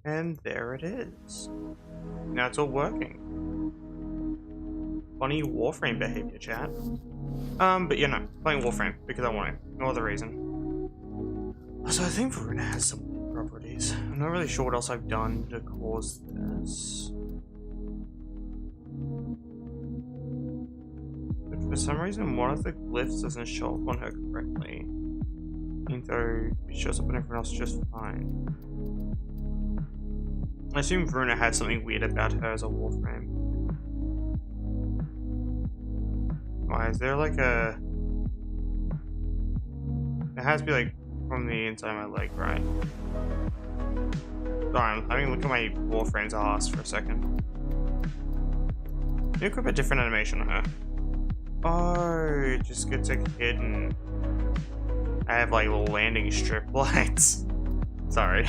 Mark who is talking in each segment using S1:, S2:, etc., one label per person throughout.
S1: And there it is. Now it's all working. Funny Warframe behavior, chat. But you know, playing Warframe because I want to. No other reason. So I think Verona has some properties. I'm not really sure what else I've done to cause this. But for some reason, one of the glyphs doesn't show up on her correctly. Even though it shows up on everyone else just fine. I assume Verona had something weird about her as a Warframe. Why, is there like a... It has to be like from the inside of my leg, right? Sorry, I'm having a look at my Warframe's ass for a second. You equip a different animation on her. Oh, it just gets like hidden. I have like little landing strip lights. Sorry.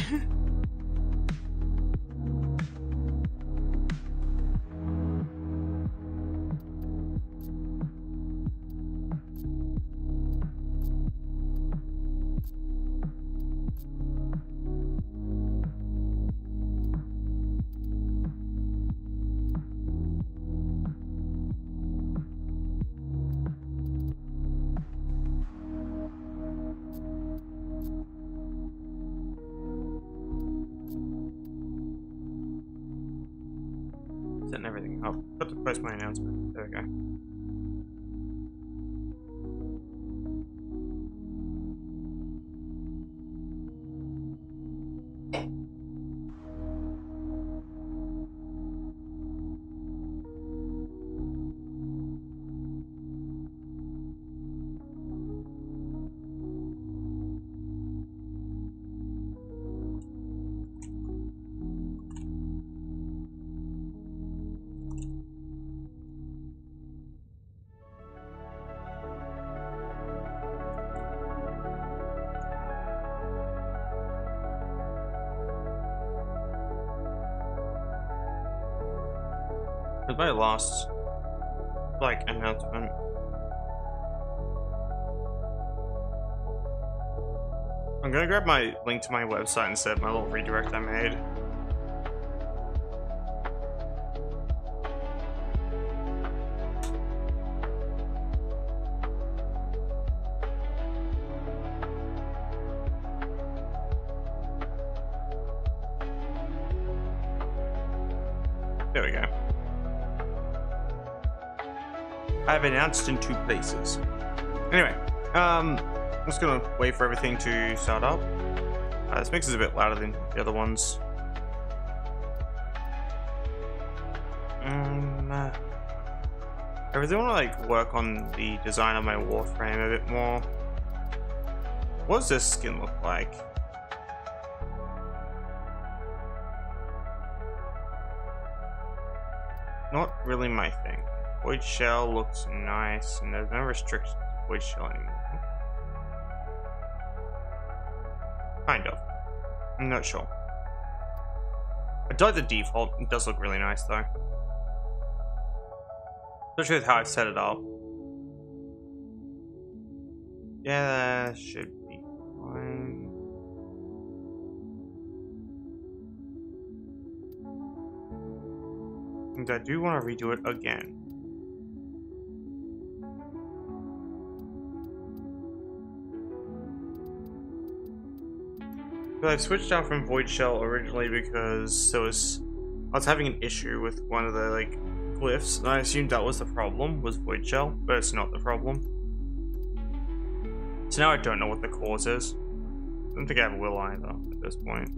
S1: Setting everything up. Got to post my announcement. There we go. It was my last, like, announcement. I'm gonna grab my link to my website instead, my little redirect I made. There we go. I've announced in 2 places. Anyway, I'm just gonna wait for everything to start up. This mix is a bit louder than the other ones. I really want to like work on the design of my Warframe a bit more. What does this skin look like? Not really my thing. Void Shell looks nice, and there's no restrictions to Void Shell anymore. Kind of. I'm not sure. I like the default. It does look really nice, though. Especially with how I've set it up. Yeah, that should be fine. And I do want to redo it again. But I've switched out from Void Shell originally because I was having an issue with one of the like glyphs, and I assumed that was the problem, was Void Shell, but it's not the problem. So now I don't know what the cause is. I don't think I will either at this point.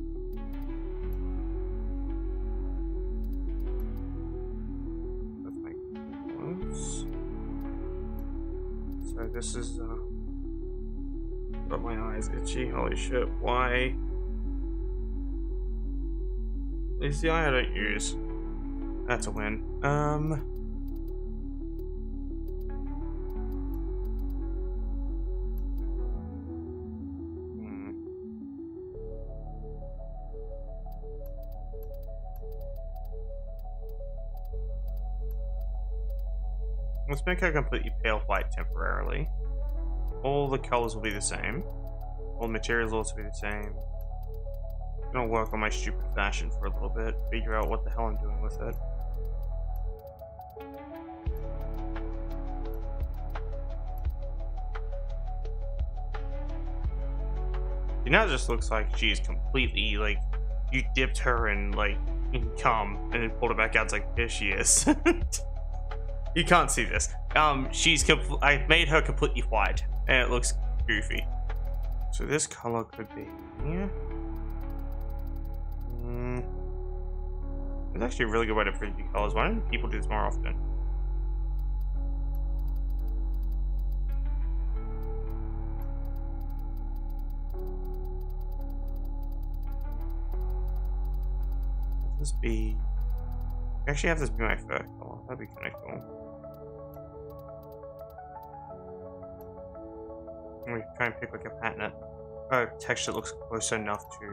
S1: That's my close. So this is got my eyes itchy. Holy shit! Why? It's the eye I don't use. That's a win. Let's make her completely pale white temporarily. All the colors will be the same. All the materials will also be the same. Gonna work on my stupid fashion for a little bit, figure out what the hell I'm doing with it. Now it just looks like she's completely, like, you dipped her in, like, in cum and then pulled it back out. It's like, here she is. You can't see this. I made her completely white and it looks goofy. So this color could be, yeah. It's actually a really good way to preview colors. Why don't people do this more often? This be actually have this be my fur color. That'd be kind of cool. And we try and pick like a pattern or a texture that looks close enough to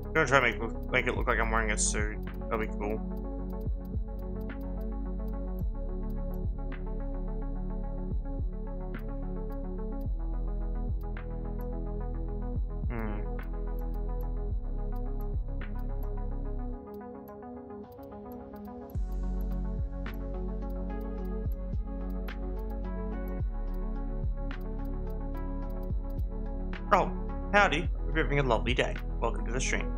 S1: I'm gonna try to make it look like I'm wearing a suit. That'd be cool. Oh, howdy. Hope you're having a lovely day. Welcome to the stream.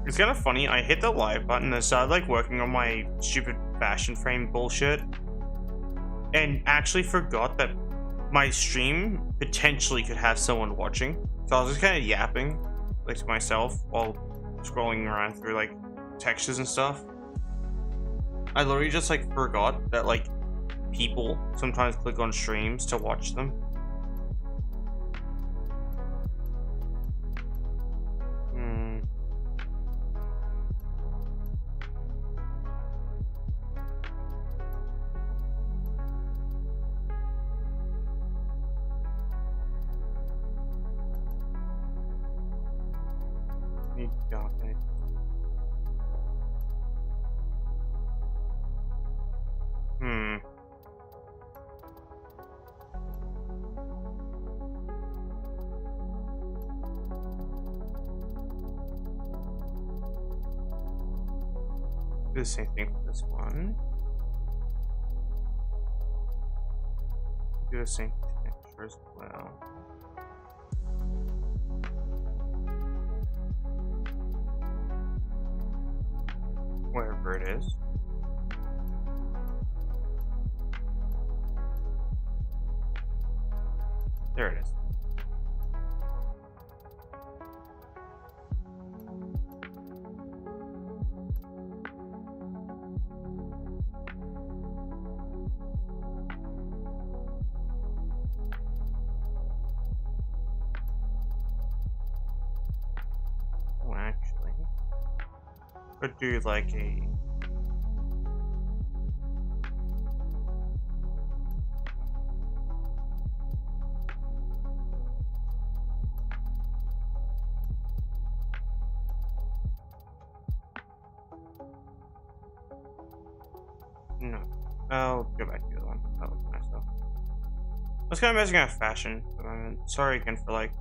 S1: It's kind of funny, I hit the live button and started like working on my stupid fashion frame bullshit and actually forgot that my stream potentially could have someone watching. So I was just kind of yapping like to myself while scrolling around through like textures and stuff. I literally just like forgot that like people sometimes click on streams to watch them. Do the same thing for this one. Do the same texture as well. Wherever it is. There it is. Oh, actually, could do like a no. I'll go back to the other one. That looks nice though. I was kind of messing around fashion, but I'm sorry again for like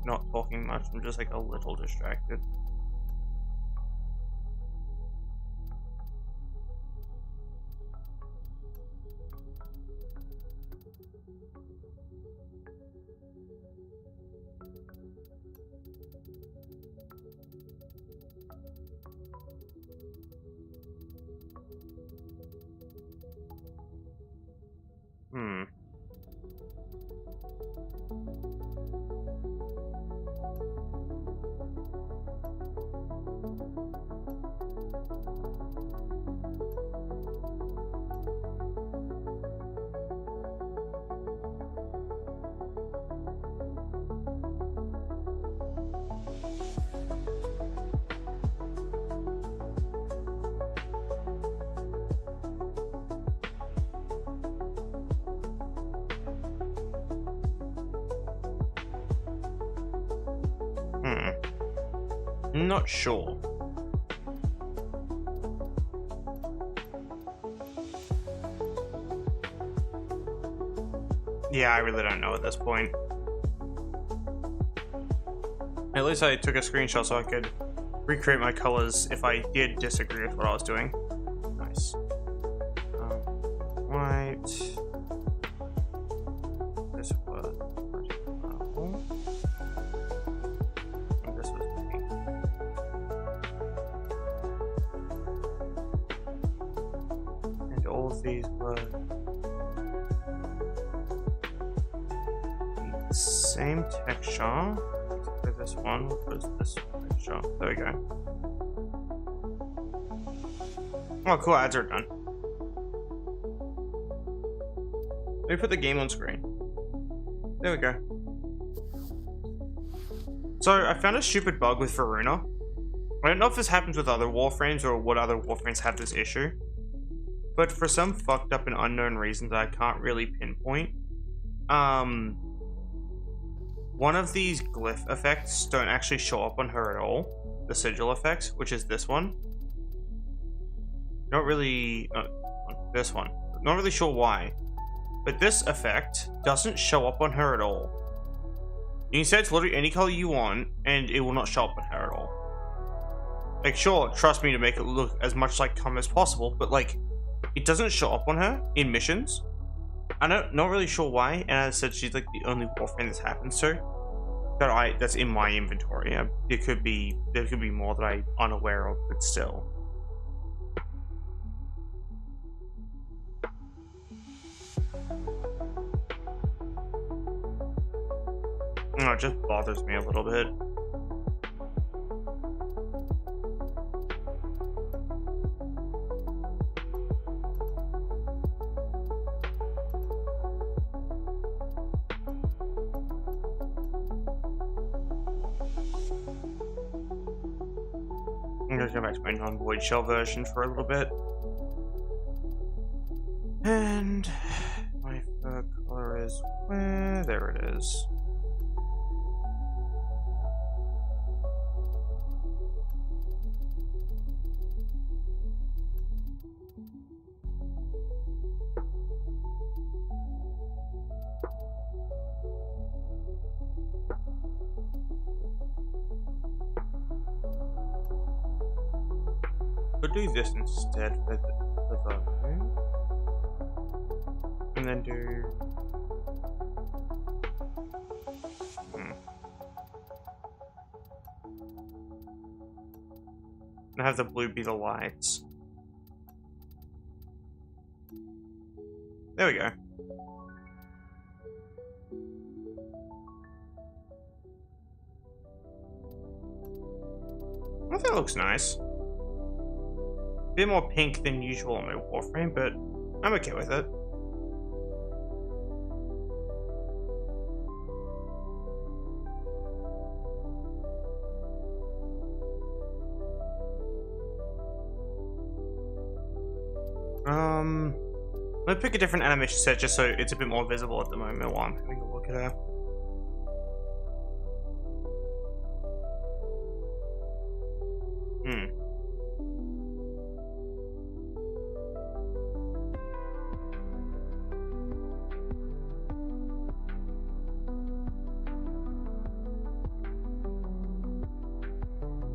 S1: not talking much. I'm just like a little distracted. I'm not sure. Yeah, I really don't know at this point. At least I took a screenshot so I could recreate my colors if I did disagree with what I was doing. Nice. White. This was purple. And this was pink. And all of these were the same texture. This one was this texture. There we go. Oh, cool. Ads are done. Let me put the game on screen. There we go. So, I found a stupid bug with Varuna. I don't know if this happens with other Warframes or what other Warframes have this issue. But for some fucked up and unknown reasons I can't really pinpoint. One of these glyph effects don't actually show up on her at all. The sigil effects, which is this one. Not really... this one. Not really sure why. But this effect doesn't show up on her at all. You can say it's literally any color you want, and it will not show up on her at all. Like, sure, trust me to make it look as much like Cum as possible, but like, it doesn't show up on her in missions. I'm not really sure why, and as I said, she's like the only Warframe this happens to. That's in my inventory. There could be more that I'm unaware of, but still. No, it just bothers me a little bit. I'm gonna go back to my non-void shell version for a little bit. And my fur color is where? There it is. Could do this instead for the and then do and have the blue be the lights. There we go. I think that looks nice. Bit more pink than usual on my Warframe, but I'm okay with it. Let me pick a different animation set just so it's a bit more visible at the moment while I'm having a look at her.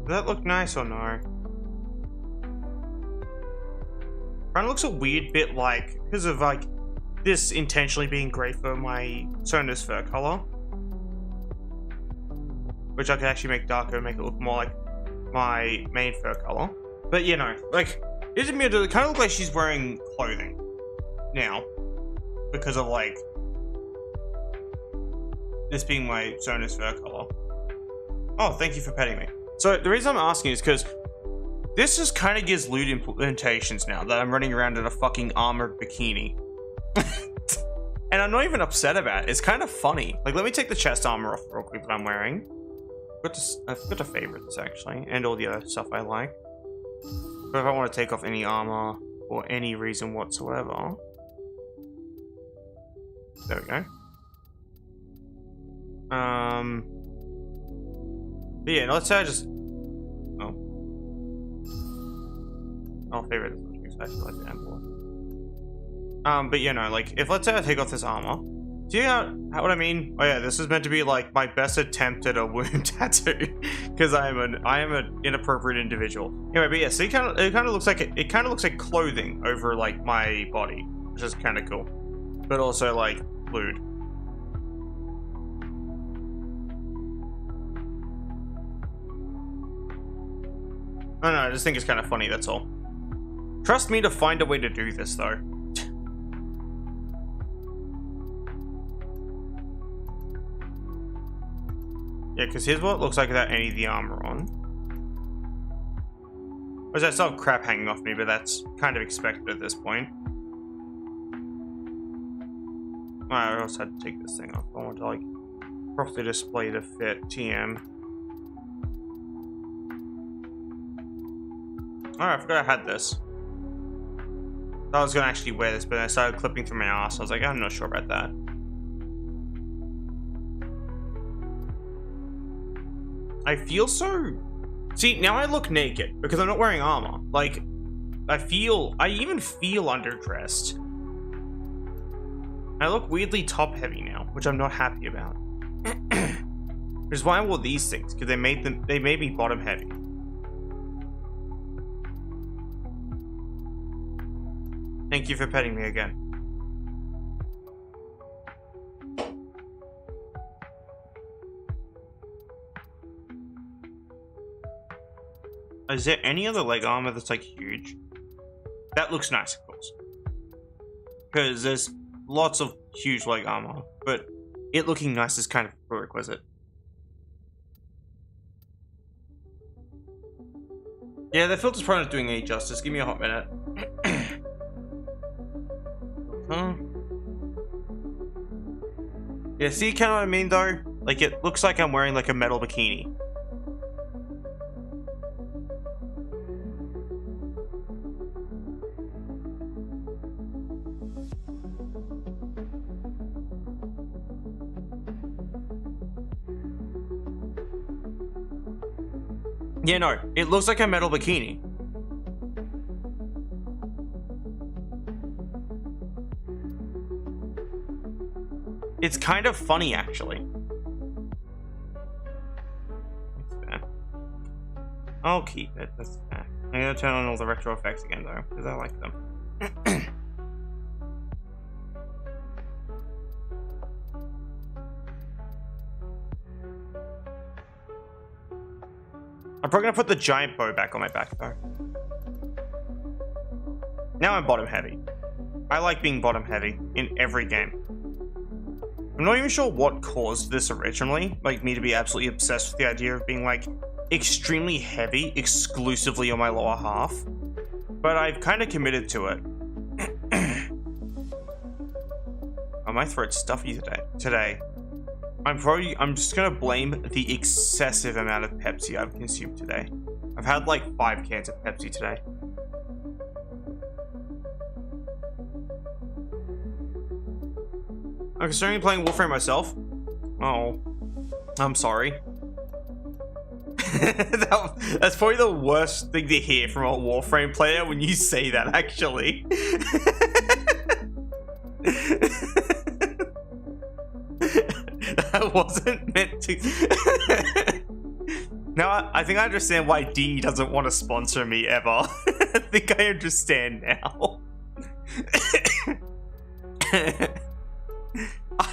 S1: Does that look nice or no? Kind of looks a weird bit like, because of like this intentionally being grey for my Sona's fur color. Which I could actually make darker and make it look more like my main fur color. But you know, like, it kind of look like she's wearing clothing now. Because of like, this being my Sona's fur color. Oh, thank you for petting me. So the reason I'm asking is because this just kind of gives loot implementations now that I'm running around in a fucking armored bikini. And I'm not even upset about it. It's kind of funny. Like, let me take the chest armor off real quick that I'm wearing. I've got to favorite this actually, and all the other stuff I like. But if I want to take off any armor for any reason whatsoever. There we go. But yeah, let's say I just Oh, favorite is exactly like the Emperor. But you know, like, if let's say I take off this armor, do you know what I mean? Oh yeah, this is meant to be like my best attempt at a wound tattoo, because I am an inappropriate individual. Anyway, but yeah, so it kind of looks like it kind of looks like clothing over like my body, which is kind of cool, but also like lewd. I don't know, I just think it's kind of funny. That's all. Trust me to find a way to do this though. Yeah, because here's what it looks like without any of the armor on. Whereas I still have crap hanging off me, but that's kind of expected at this point. I also had to take this thing off. I want to, like, properly display the fit TM. Alright, I forgot I had this. I was going to actually wear this, but I started clipping through my ass. I was like, I'm not sure about that. I feel so... See, now I look naked because I'm not wearing armor. Like, I even feel underdressed. I look weirdly top heavy now, which I'm not happy about. Which is why I wore these things, because they made me bottom heavy. Thank you for petting me again. Is there any other leg armor that's like huge? That looks nice, of course. Because there's lots of huge leg armor, but it looking nice is kind of a prerequisite. Yeah, the filter's probably not doing any justice. Give me a hot minute. Huh? Yeah, see kind of what I mean though? Like, it looks like I'm wearing like a metal bikini. Yeah, no, it looks like a metal bikini. It's kind of funny, actually. I'll keep it. That's fair. I'm gonna turn on all the retro effects again, though, because I like them. I'm probably gonna put the giant bow back on my back, though. Now I'm bottom heavy. I like being bottom heavy in every game. I'm not even sure what caused this originally, like me to be absolutely obsessed with the idea of being like extremely heavy exclusively on my lower half, but I've kind of committed to it. Oh, my throat's stuffy today. I'm just gonna blame the excessive amount of Pepsi I've consumed today. I've had like 5 cans of Pepsi today. I'm considering playing Warframe myself. Oh, I'm sorry. That's probably the worst thing to hear from a Warframe player when you say that, actually. That wasn't meant to. Now, I think I understand why D doesn't want to sponsor me ever. I think I understand now.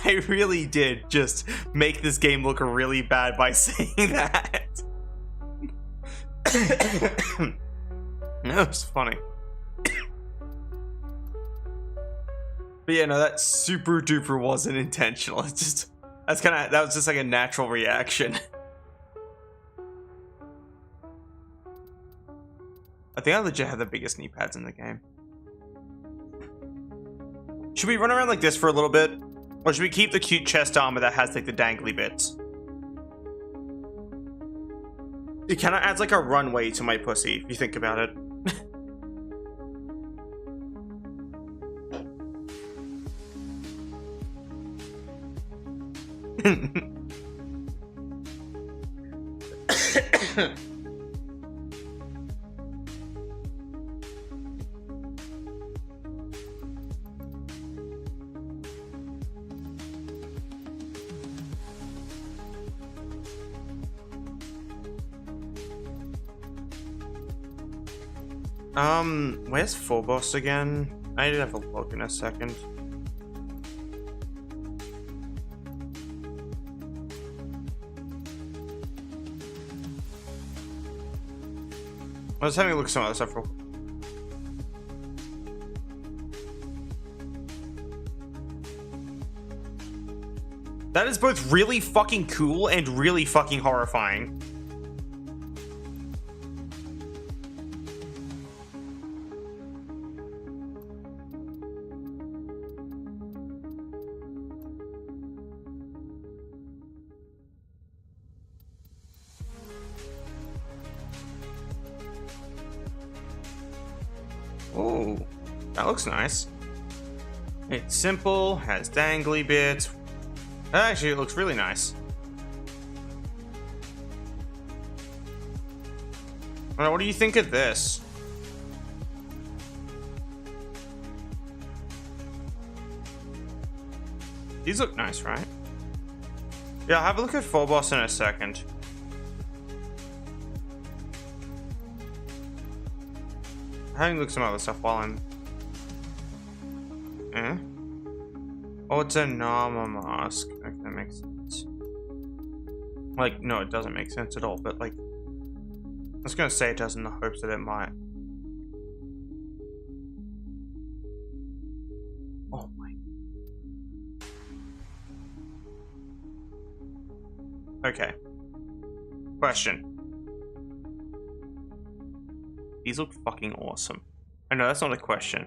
S1: I really did just make this game look really bad by saying that. That was funny. But yeah, no, that super duper wasn't intentional. It's just, that was just like a natural reaction. I think I legit have the biggest knee pads in the game. Should we run around like this for a little bit? Or should we keep the cute chest armor that has like the dangly bits? It kind of adds like a runway to my pussy, if you think about it. Where's full boss again? I did have a look in a second. I was having a look at some other stuff real quick. That is both really fucking cool and really fucking horrifying. Oh, that looks nice. It's simple, has dangly bits. Actually, it looks really nice. Alright, what do you think of this? These look nice, right? Yeah, I'll have a look at full boss in a second. Having looked at some other stuff while I'm... Oh, it's a Nama mask. Okay, that makes sense. Like, no, it doesn't make sense at all, but like... I was gonna say it does in the hopes that it might. Oh my... Okay. Question. These look fucking awesome. I know that's not a question.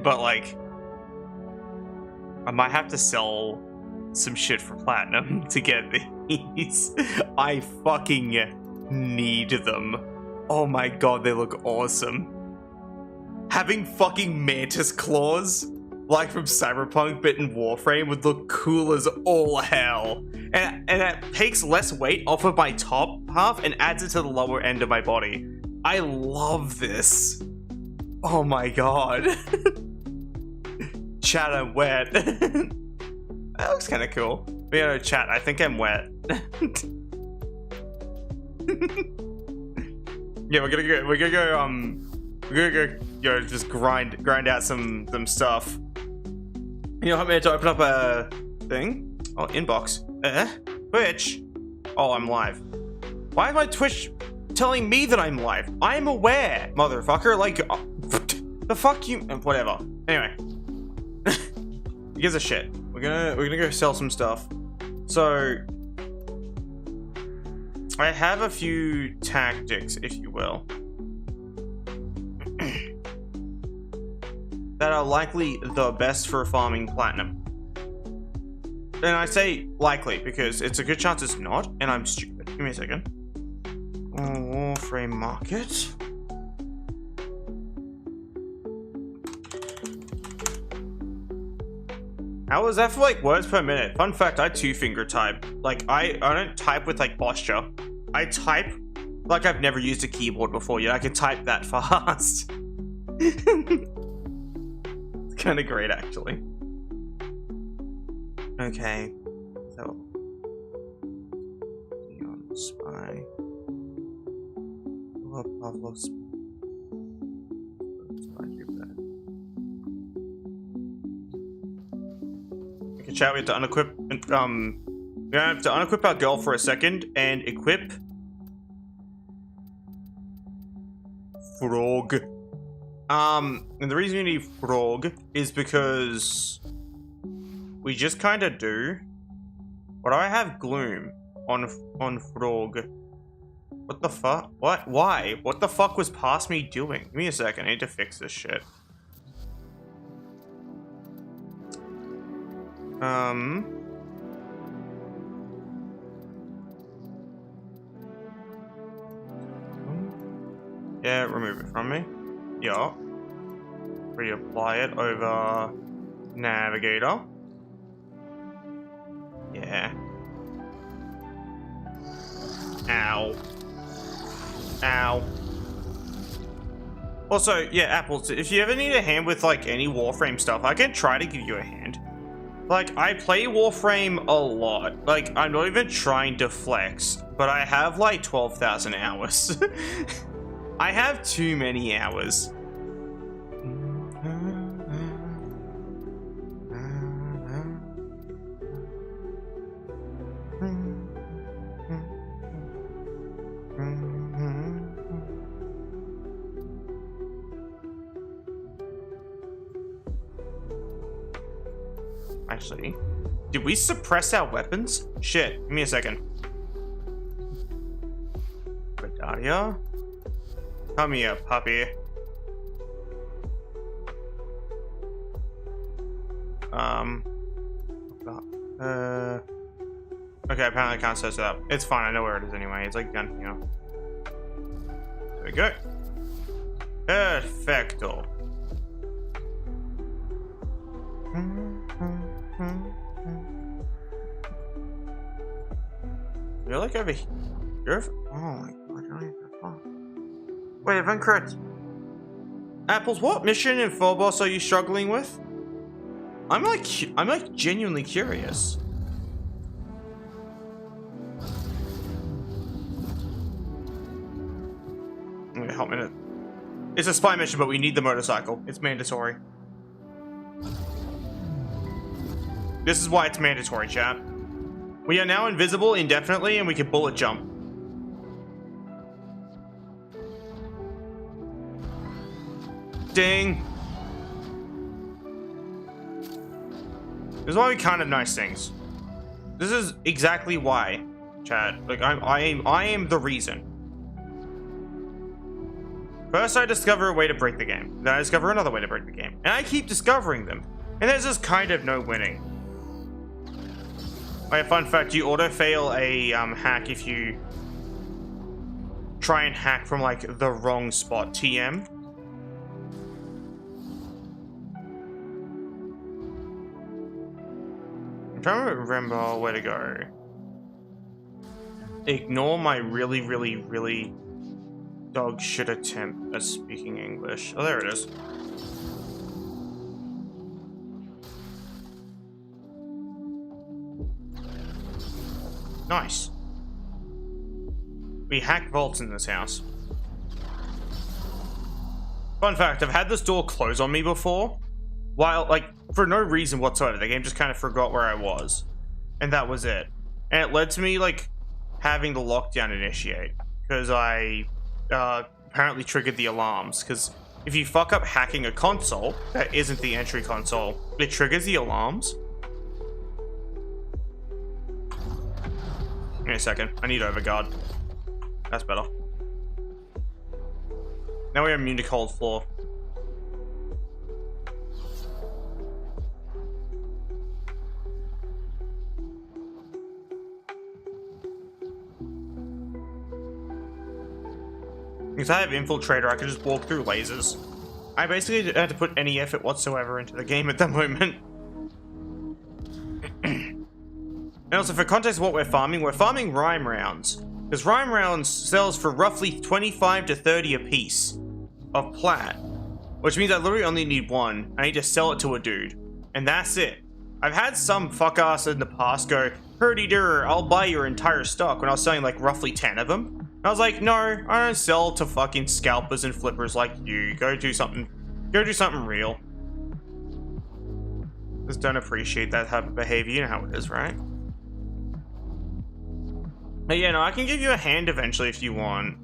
S1: But like, I might have to sell some shit for platinum to get these. I fucking need them. Oh my god, they look awesome. Having fucking mantis claws, like from Cyberpunk, but in Warframe, would look cool as all hell. And it takes less weight off of my top half and adds it to the lower end of my body. I love this. Oh my god. Chat, I'm wet. That looks kind of cool. But yeah, no, chat, I think I'm wet. Yeah, we're gonna go just grind out some stuff. You know, help me to open up a thing. Oh, inbox. Twitch. Oh, I'm live. Why is my Twitch telling me that I'm live? I'm aware, motherfucker. Like, the fuck you? Whatever. Anyway, who gives a shit? We're gonna go sell some stuff. So, I have a few tactics, if you will, that are likely the best for farming platinum. And I say likely because it's a good chance it's not, and I'm stupid. Give me a second. Warframe market. How was that for like words per minute? Fun fact, I two-finger type. Like I don't type with like posture. I type like I've never used a keyboard before yet. I can type that fast. It's kind of great actually. Okay. So Neon Spy. Pavlov Spy. Okay, chat, we have to unequip and we're gonna have to unequip our girl for a second and equip Frog. And the reason you need Frog is because we just kind of do. But I have Gloom on Frog. What the fuck? What? Why? What the fuck was past me doing? Give me a second. I need to fix this shit. Yeah, remove it from me. Yeah. Reapply it over Navigator. Yeah. Ow. Ow. Also, yeah, Apples, if you ever need a hand with like any Warframe stuff, I can try to give you a hand. Like, I play Warframe a lot. Like, I'm not even trying to flex, but I have like 12,000 hours. I have too many hours. Actually, did we suppress our weapons? Shit, give me a second. Redadia? Come here, puppy. Okay, apparently I can't search it up. It's fine, I know where it is anyway. It's like down here. There we go. Perfecto. You're like over here. Oh my god, I don't even know. Wait, if I'm correct. Apples, what mission in Phobos are you struggling with? I'm like genuinely curious. Wait, help me. It's a spy mission, but we need the motorcycle. It's mandatory. This is why it's mandatory, chat. We are now invisible indefinitely, and we can bullet jump. Ding. This is why we can't have nice things. This is exactly why, chat. Like I am the reason. First, I discover a way to break the game. Then I discover another way to break the game, and I keep discovering them. And there's just kind of no winning. Oh, fun fact, you auto-fail a hack if you try and hack from, like, the wrong spot. TM. I'm trying to remember where to go. Ignore my really dog shit attempt at speaking English. Oh, there it is. Nice. We hack vaults in this house. Fun fact, I've had this door close on me before. While, like, for no reason whatsoever. The game just kind of forgot where I was. And that was it. And it led to me, like, having the lockdown initiate. Because I apparently triggered the alarms. Because if you fuck up hacking a console that isn't the entry console, it triggers the alarms. Give me a second. I need overguard. That's better. Now we're immune to cold floor. Because I have Infiltrator, I could just walk through lasers. I basically didn't have to put any effort whatsoever into the game at the moment. And also, for context of what we're farming rhyme rounds. Because rhyme rounds sells for roughly 25 to 30 a piece of plat. Which means I literally only need one. I need to sell it to a dude. And that's it. I've had some fuck ass in the past go, "Hurdy-dur, I'll buy your entire stock," when I was selling like roughly 10 of them. I was like, no, I don't sell to fucking scalpers and flippers like you. Go do something real. Just don't appreciate that type of behavior. You know how it is, right? But yeah, no, I can give you a hand eventually if you want.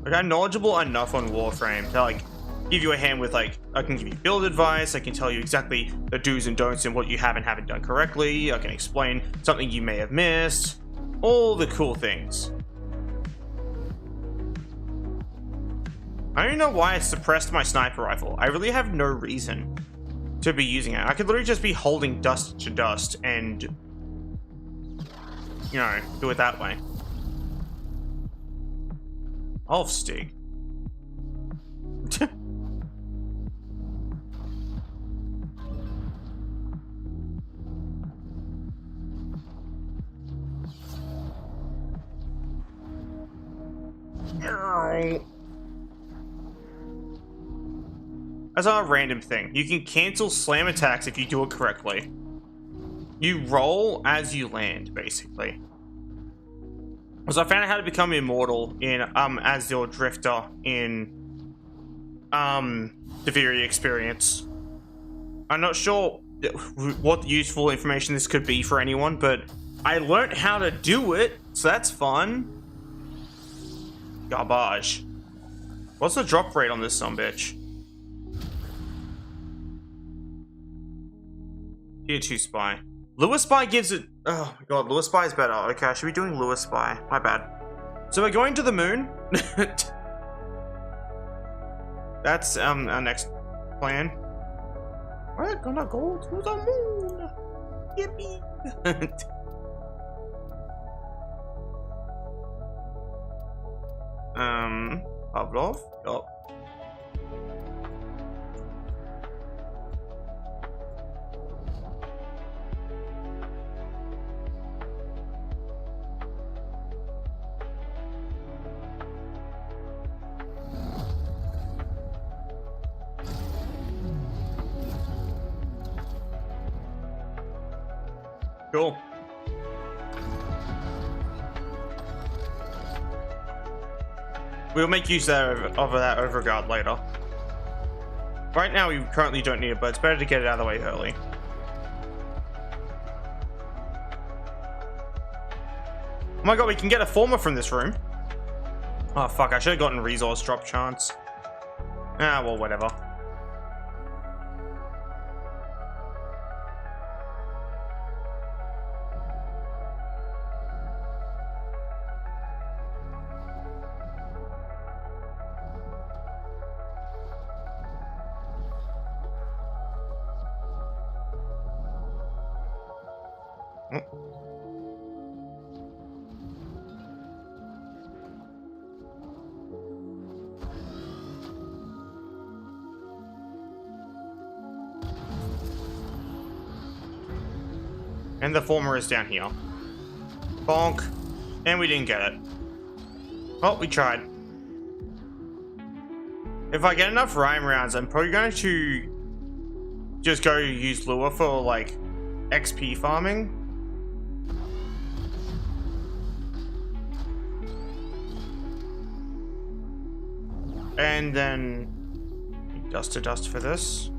S1: Like, I'm knowledgeable enough on Warframe to, like, give you a hand with, like, I can give you build advice, I can tell you exactly the do's and don'ts and what you haven't done correctly, I can explain something you may have missed, all the cool things. I don't know why I suppressed my sniper rifle. I really have no reason to be using it. I could literally just be holding dust to dust and, you know, do it that way. Alfstig. That's not a random thing. You can cancel slam attacks if you do it correctly. You roll as you land, basically. Because I found out how to become immortal in as your drifter in the Fury experience. I'm not sure what useful information this could be for anyone, but I learned how to do it, so that's fun. Garbage. What's the drop rate on this sumbitch? Tier 2 spy. Lewis spy gives it. Oh my god, Lewis spy is better. Okay, I should be doing Lewis spy. My bad. So we're going to the moon. That's our next plan. We're gonna go to the moon. Yippee. Pavlov. Yup. Cool. We'll make use of that overguard later. Right now, we currently don't need it, but it's better to get it out of the way early. Oh my god, we can get a former from this room. Oh fuck, I should have gotten resource drop chance. Ah, well, whatever. And the former is down here. Bonk. And we didn't get it. Well, we tried. If I get enough rhyme rounds, I'm probably going to just go use lure for, like, XP farming. And then dust to dust for this.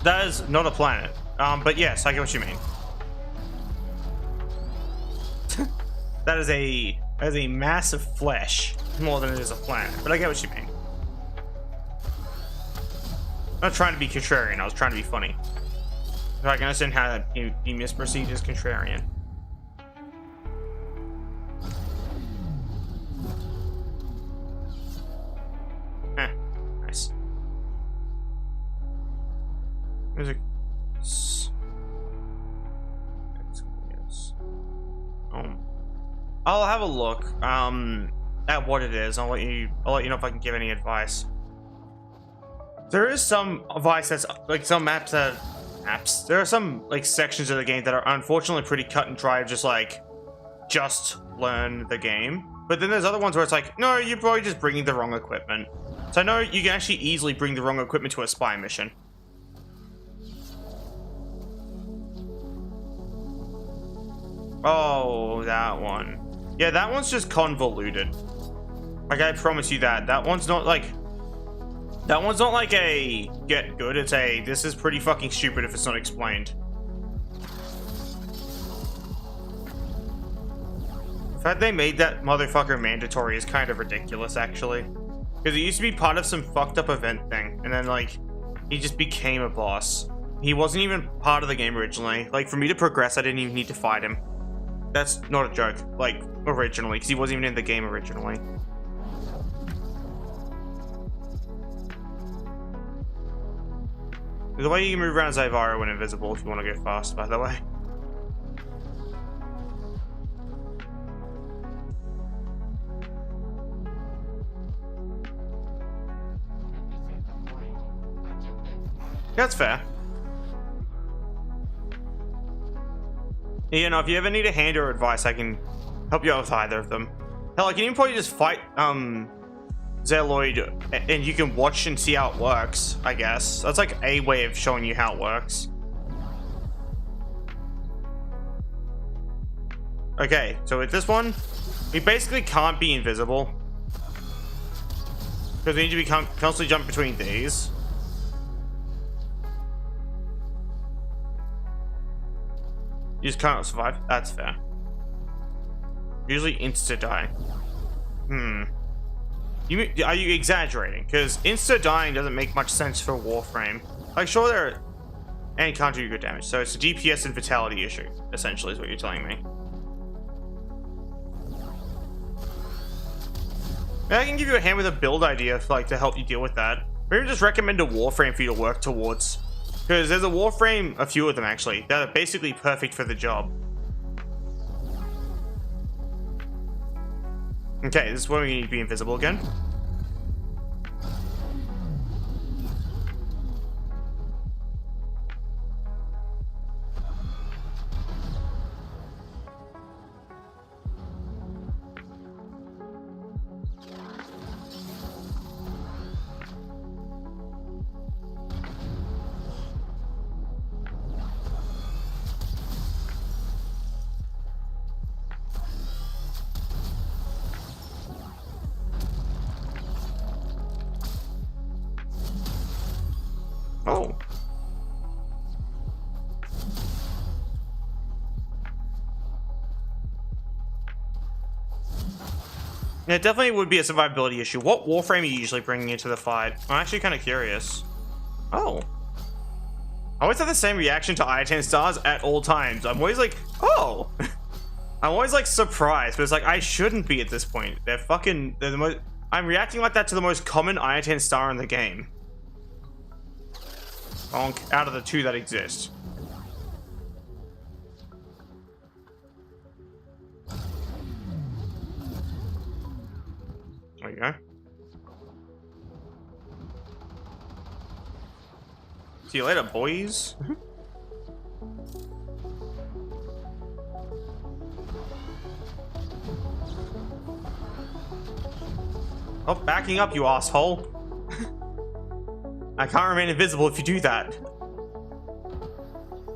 S1: That is not a planet. But yes, I get what you mean. That is a mass of flesh more than it is a planet. But I get what you mean. I'm not trying to be contrarian. I was trying to be funny. So I can understand how he misperceived as contrarian. Nice. Music. I'll have a look at what it is. I'll let you know if I can give any advice. There is some advice that's like some maps. There are some like sections of the game that are unfortunately pretty cut and dry. Just learn the game. But then there's other ones where it's like, no, you're probably just bringing the wrong equipment. So I know you can actually easily bring the wrong equipment to a spy mission. Oh, that one. Yeah, that one's just convoluted. Like, I promise you that. That one's not like a get good. It's a, this is pretty fucking stupid if it's not explained. The fact they made that motherfucker mandatory is kind of ridiculous, actually. Because he used to be part of some fucked up event thing, and then like he just became a boss. He wasn't even part of the game originally. Like for me to progress, I didn't even need to fight him. That's not a joke. Like originally, because he wasn't even in the game originally. The way you can move around Zayvara when invisible if you want to go fast, by the way. That's fair. You know, if you ever need a hand or advice, I can help you out with either of them. Hell, I can even probably just fight Zealoid, and you can watch and see how it works, I guess. That's like a way of showing you how it works. Okay, so with this one, we basically can't be invisible. Because we need to be constantly jump between these. You just can't survive. That's fair. Usually insta-die. Are you exaggerating? Because insta-dying doesn't make much sense for Warframe. Like, sure, there are... And can't do good damage. So it's a DPS and vitality issue, essentially, is what you're telling me. Maybe I can give you a hand with a build idea, like, to help you deal with that. Maybe just recommend a Warframe for you to work towards. Because there's a Warframe, a few of them actually, that are basically perfect for the job. Okay, this is where we need to be invisible again. Oh. Yeah, it definitely would be a survivability issue. What Warframe are you usually bringing into the fight? I'm actually kind of curious. Oh. I always have the same reaction to I-10 stars at all times. I'm always like, oh. I'm always like surprised, but it's like, I shouldn't be at this point. They're the most... I'm reacting like that to the most common I-10 star in the game. Out of the two that exist. There you go. See you later, boys. Oh, backing up, you asshole. I can't remain invisible if you do that.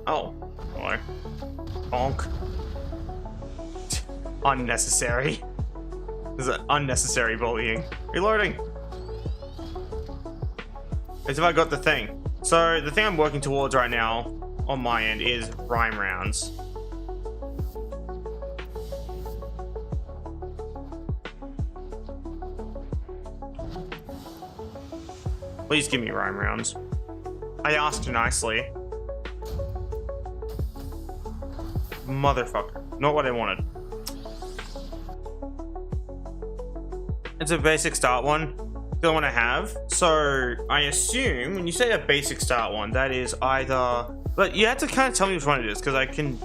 S1: Oh, boy. Bonk. Unnecessary. This is unnecessary bullying. Reloading. As if I got the thing. So, the thing I'm working towards right now, on my end, is rhyme rounds. Please give me rhyme rounds. I asked nicely. Motherfucker. Not what I wanted. It's a basic start one. The one I have. So I assume when you say a basic start one, that is either... But you have to kind of tell me which one it is, because I can...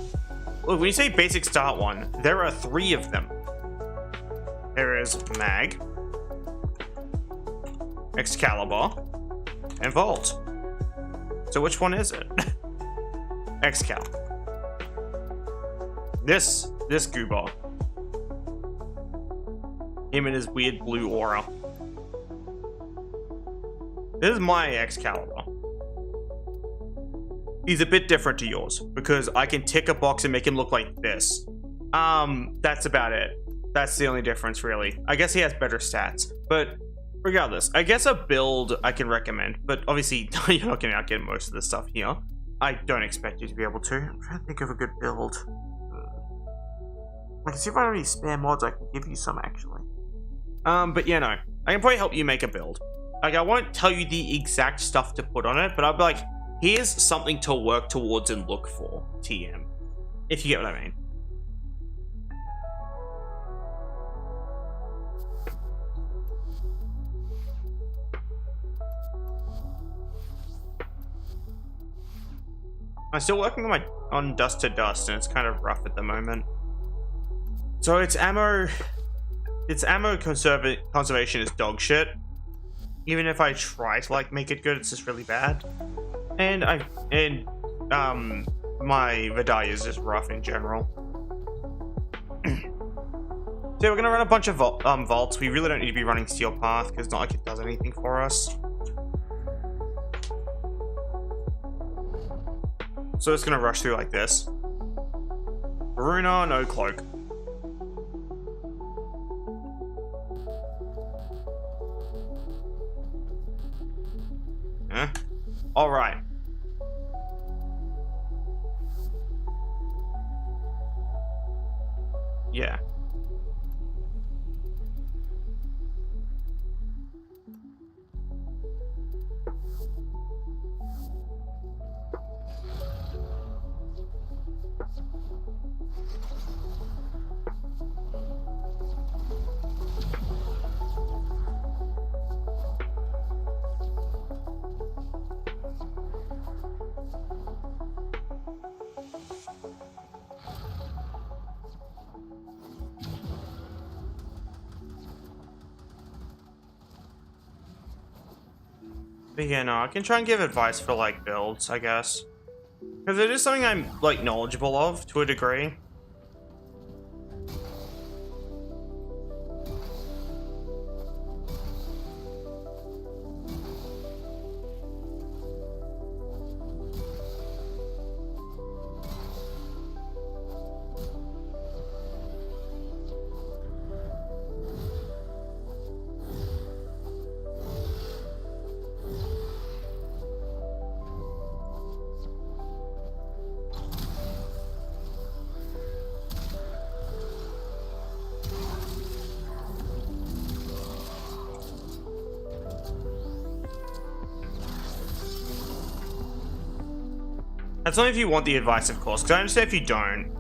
S1: Look, when you say basic start one, there are 3 of them. There is Mag, Excalibur, and Vault. So which one is it? Excal. This goober. Him and his weird blue aura. This is my Excalibur. He's a bit different to yours because I can tick a box and make him look like this. That's about it. That's the only difference, really. I guess he has better stats, but regardless, I guess a build I can recommend, but obviously you're not going to outget most of the stuff here. I don't expect you to be able to. I'm trying to think of a good build. I can see if I have any spare mods I can give you some, actually. But yeah, no. I can probably help you make a build. Like, I won't tell you the exact stuff to put on it, but I'll be like, here's something to work towards and look for, TM. If you get what I mean. I'm still working on Dust to Dust, and it's kind of rough at the moment. So its ammo conservation is dog shit. Even if I try to like make it good, it's just really bad. And my Vidai is just rough in general. So we're gonna run a bunch of vaults. We really don't need to be running Steel Path because it's not like it does anything for us. So it's gonna rush through like this. Varuna, no cloak. All right. Yeah. But yeah, no, I can try and give advice for, like, builds, I guess. Because it is something I'm, like, knowledgeable of, to a degree. That's only if you want the advice, of course, because I understand if you don't.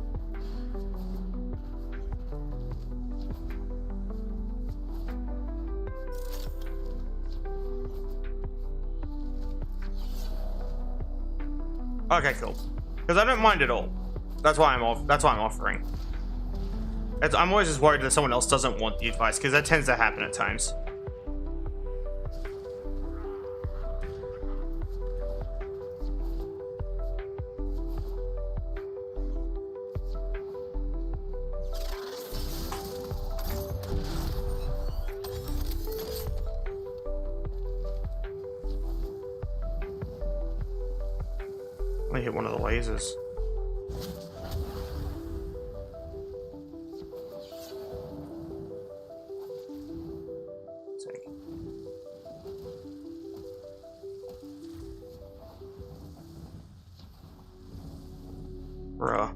S1: Okay, cool. Because I don't mind at all. That's why I'm offering. I'm always just worried that someone else doesn't want the advice, because that tends to happen at times. I hit one of the lasers. Sick. Bruh.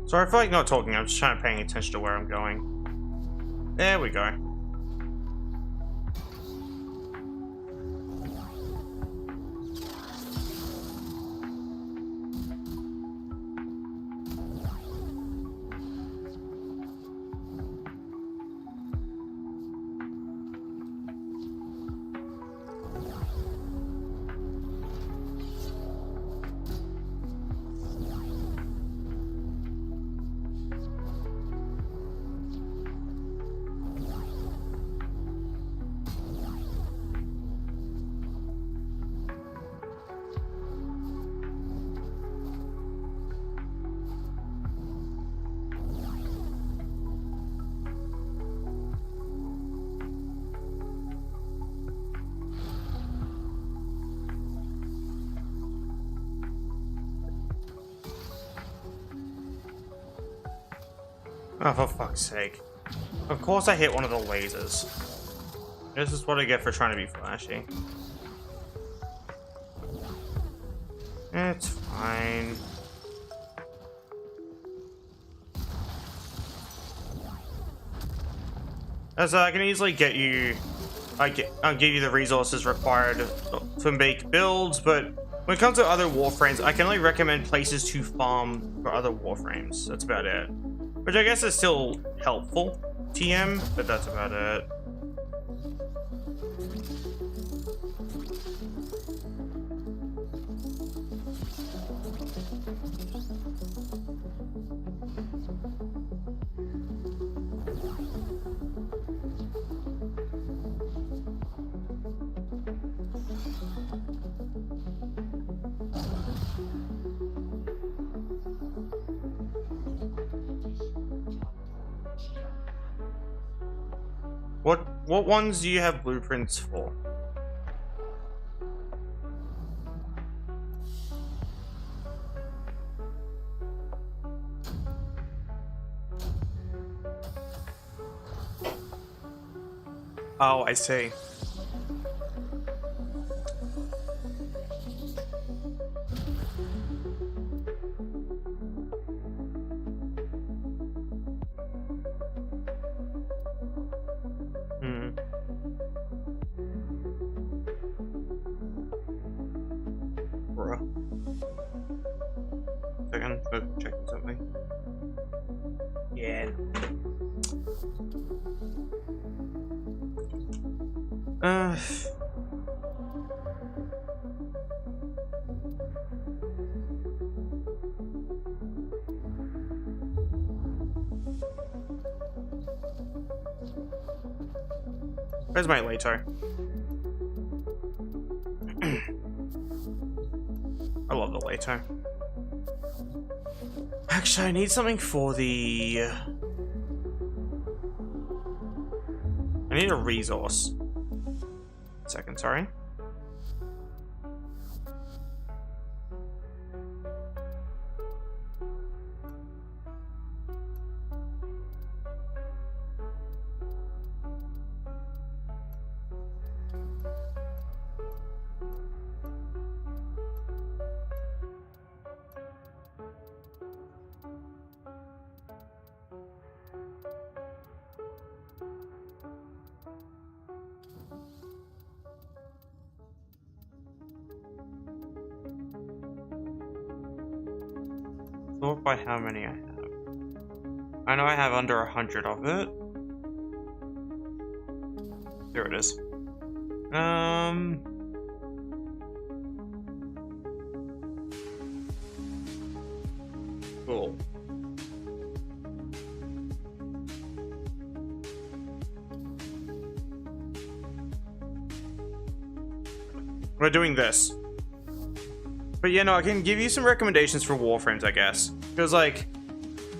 S1: Sorry, I feel like not talking. I'm just trying to pay attention to where I'm going. There we go. Oh, for fuck's sake. Of course I hit one of the lasers. This is what I get for trying to be flashy. It's fine. As I can easily get you... I'll give you the resources required to make builds, but when it comes to other Warframes, I can only recommend places to farm for other Warframes. That's about it. Which I guess is still helpful, TM, but that's about it. What ones do you have blueprints for? Oh, I see. Second, checking something. Yeah. Where's my Layka? I love the Layka. Actually, I need something for the... I need a resource. Second, sorry. Sort by how many I have. I know I have under 100 of it. There it is. Cool. We're doing this. But yeah, no, I can give you some recommendations for Warframes, I guess. Because, like...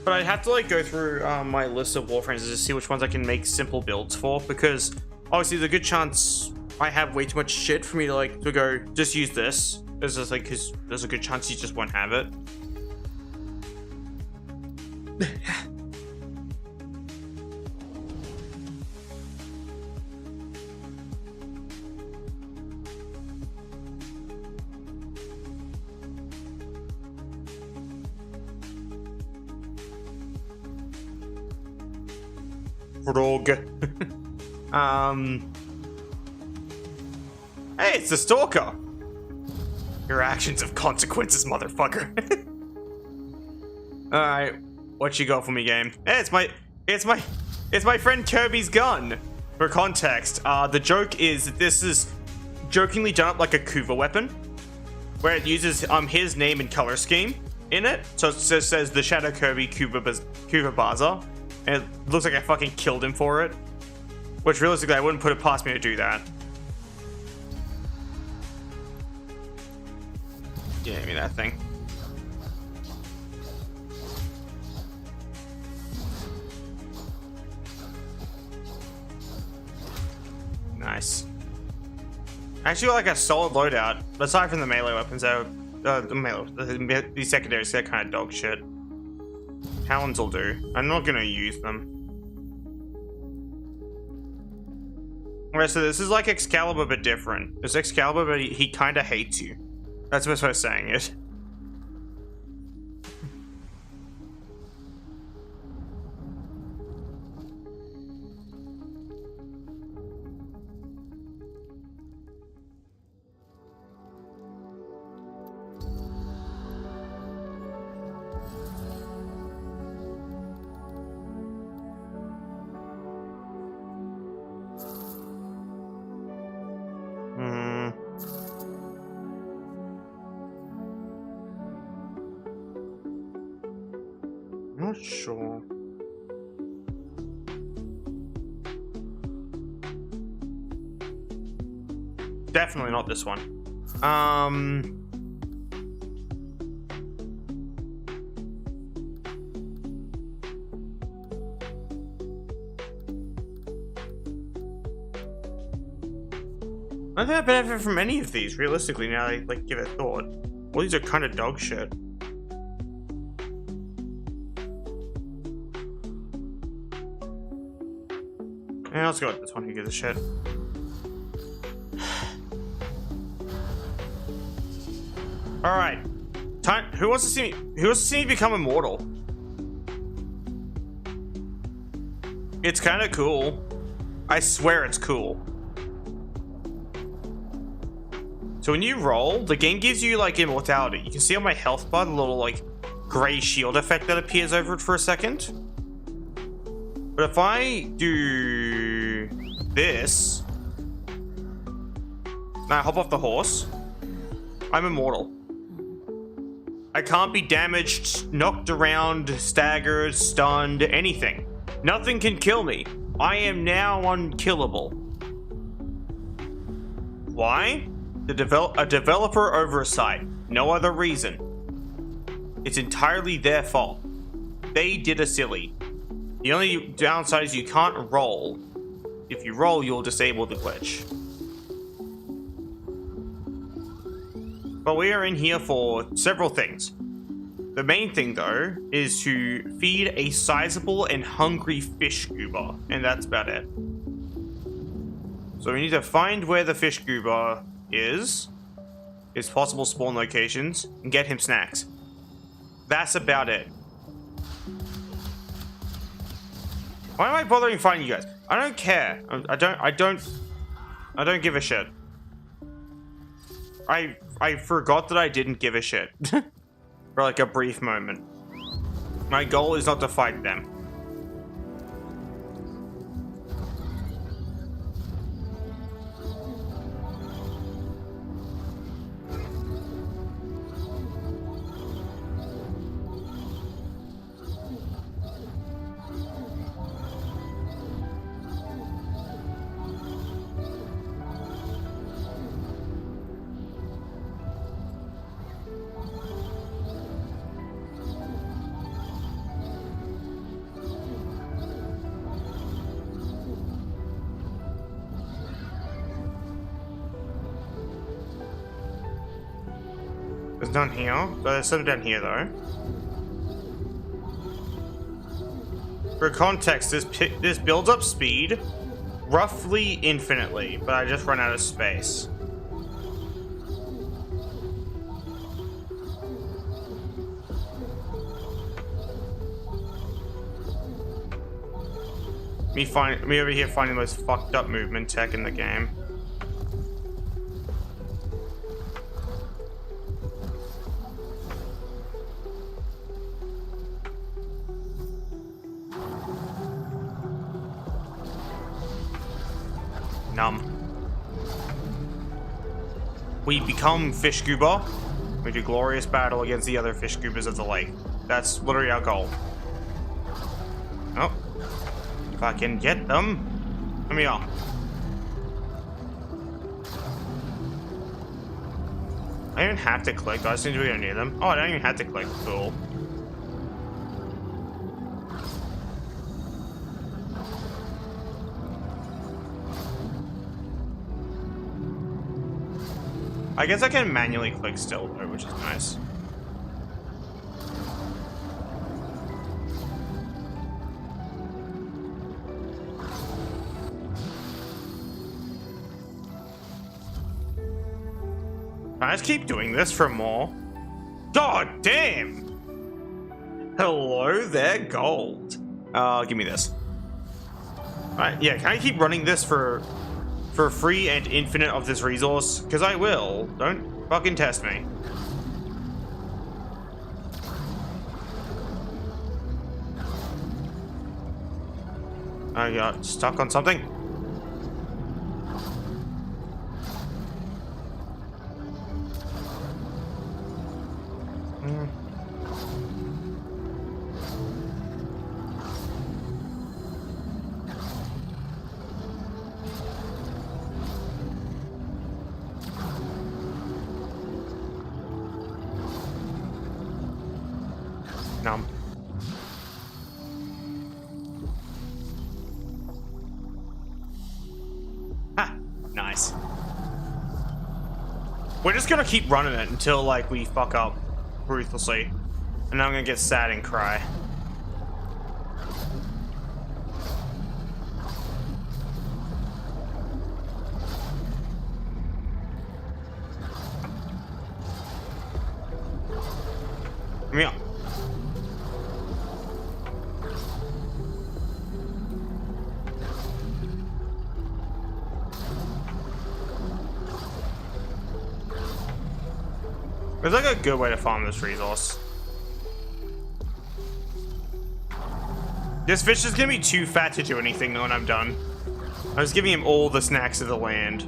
S1: But I'd have to, like, go through my list of Warframes to see which ones I can make simple builds for. Because, obviously, there's a good chance I have way too much shit for me to, like, to go, just use this. It's just, like, because there's a good chance you just won't have it. Frog. Hey, it's the Stalker. Your actions have consequences, motherfucker. All right, what you got for me, game? Hey, it's my friend Kirby's gun. For context, the joke is that this is jokingly done up like a Kuva weapon, where it uses his name and color scheme in it. So it just says the Shadow Kirby Kuva Baza. And it looks like I fucking killed him for it. Which realistically, I wouldn't put it past me to do that. Yeah, give me that thing. Nice. I actually got like a solid loadout. Aside from the melee weapons, though, the secondaries, they're kind of dog shit. Talons will do. I'm not gonna use them. Alright, so this is like Excalibur but different. It's Excalibur but he kinda hates you. That's the best way of saying it. Not sure. Definitely not this one. I don't think I benefit from any of these, realistically, now I like give it thought. All these are kind of dog shit. Yeah, let's go with this one. Who gives a shit? All right, time. Who wants to see me? Who wants to see me become immortal? It's kind of cool. I swear it's cool. So when you roll, the game gives you like immortality. You can see on my health bar the little like gray shield effect that appears over it for a second. But if I do this, now I hop off the horse, I'm immortal. I can't be damaged, knocked around, staggered, stunned, anything. Nothing can kill me. I am now unkillable. Why? A developer oversight. No other reason. It's entirely their fault. They did a silly. The only downside is you can't roll. If you roll, you'll disable the glitch. But we are in here for several things. The main thing, though, is to feed a sizable and hungry fish scuba, and that's about it. So we need to find where the fish scuba is, his possible spawn locations, and get him snacks. That's about it. Why am I bothering finding you guys? I don't care. I don't give a shit. I forgot that I didn't give a shit. For like a brief moment. My goal is not to fight them. There's none here. There's some down here, though. For context, this builds up speed roughly infinitely, but I just run out of space. Me over here finding the most fucked up movement tech in the game. We become fish scuba. We do glorious battle against the other fish scubas of the lake. That's literally our goal. Oh. If I can get them. Let me on. I don't even have to click. I just need to go near them. Oh, I don't even have to click. Cool. I guess I can manually click still, though, which is nice. I just keep doing this for more. God damn! Hello there, gold. Give me this. Alright, yeah, can I keep running this for free and infinite of this resource? Because I will. Don't fucking test me. I got stuck on something. Numb. Ha! Nice. We're just gonna keep running it until, like, we fuck up ruthlessly. And then I'm gonna get sad and cry. Yeah. There's like a good way to farm this resource. This fish is gonna be too fat to do anything when I'm done. I was giving him all the snacks of the land.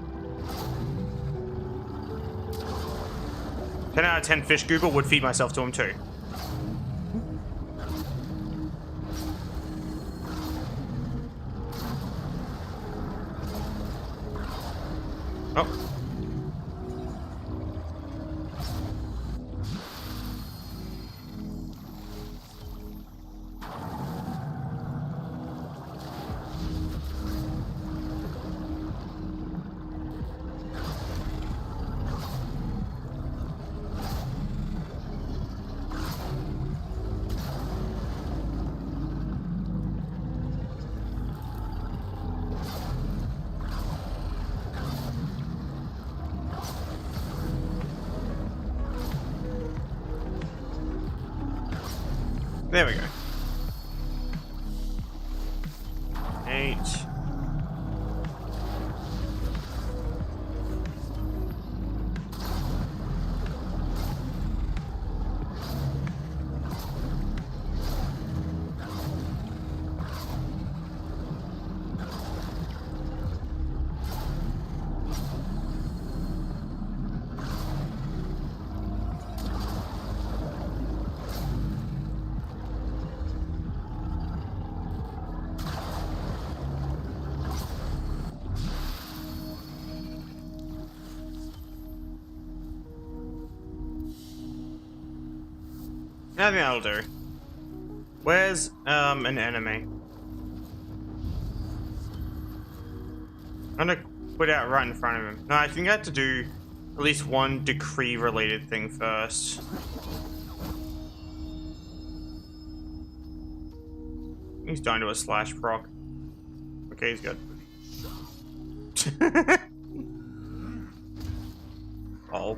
S1: 10 out of 10 fish goober would feed myself to him too. Oh. There we go. 8. I think that'll do. Where's an enemy? I'm gonna put out right in front of him. No, I think I have to do at least one decree related thing first. He's down to a slash proc. Okay, he's good. Oh.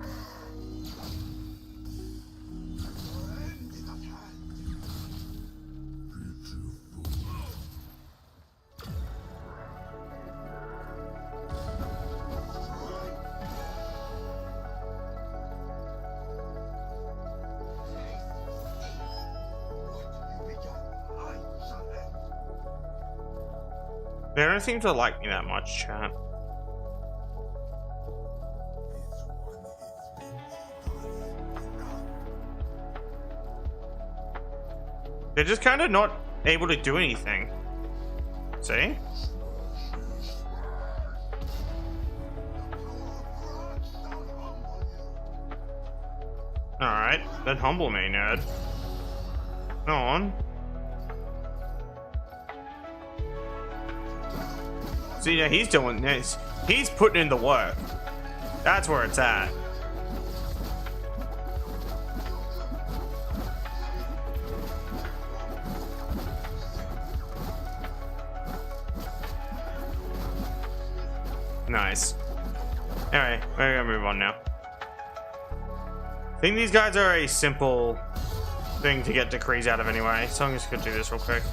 S1: They don't seem to like me that much, chat. They're just kind of not able to do anything. See? Alright, then humble me, nerd. Go on. See, yeah, he's doing this. He's putting in the work. That's where it's at. Nice. Alright, we're gonna move on now. I think these guys are a simple thing to get decrees out of anyway, so I'm just gonna do this real quick.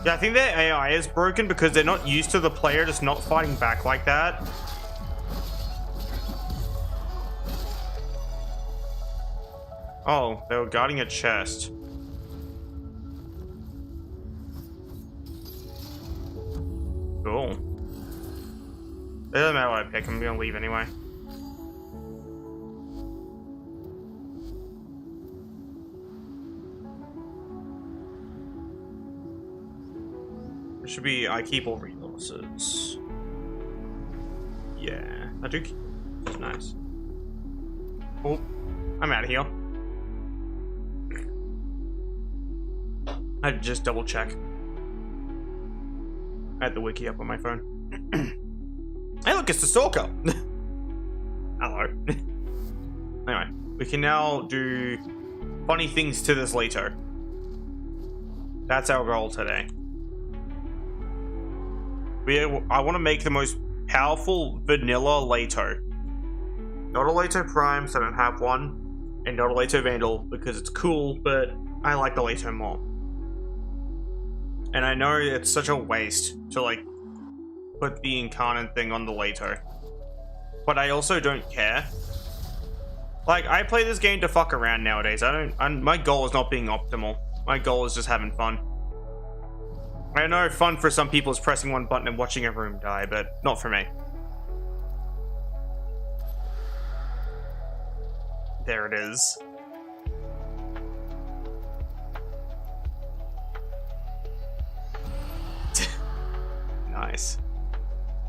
S1: Yeah, I think their AI is broken because they're not used to the player just not fighting back like that. Oh, they were guarding a chest. Cool. It doesn't matter what I pick, I'm gonna leave anyway. It should be, I keep all resources. Yeah, I do keep, it's nice. Oh, I'm out of here. I'd just double check. I had the wiki up on my phone. Hey look, it's the stalker! Hello. Anyway, we can now do funny things to this later. That's our goal today. I want to make the most powerful vanilla Lato. Not a Lato Prime, so I don't have one. And not a Lato Vandal, because it's cool, but I like the Lato more. And I know it's such a waste to, like, put the incarnate thing on the Lato. But I also don't care. Like, I play this game to fuck around nowadays. My goal is not being optimal. My goal is just having fun. I know fun for some people is pressing one button and watching a room die, but not for me. There it is. Nice.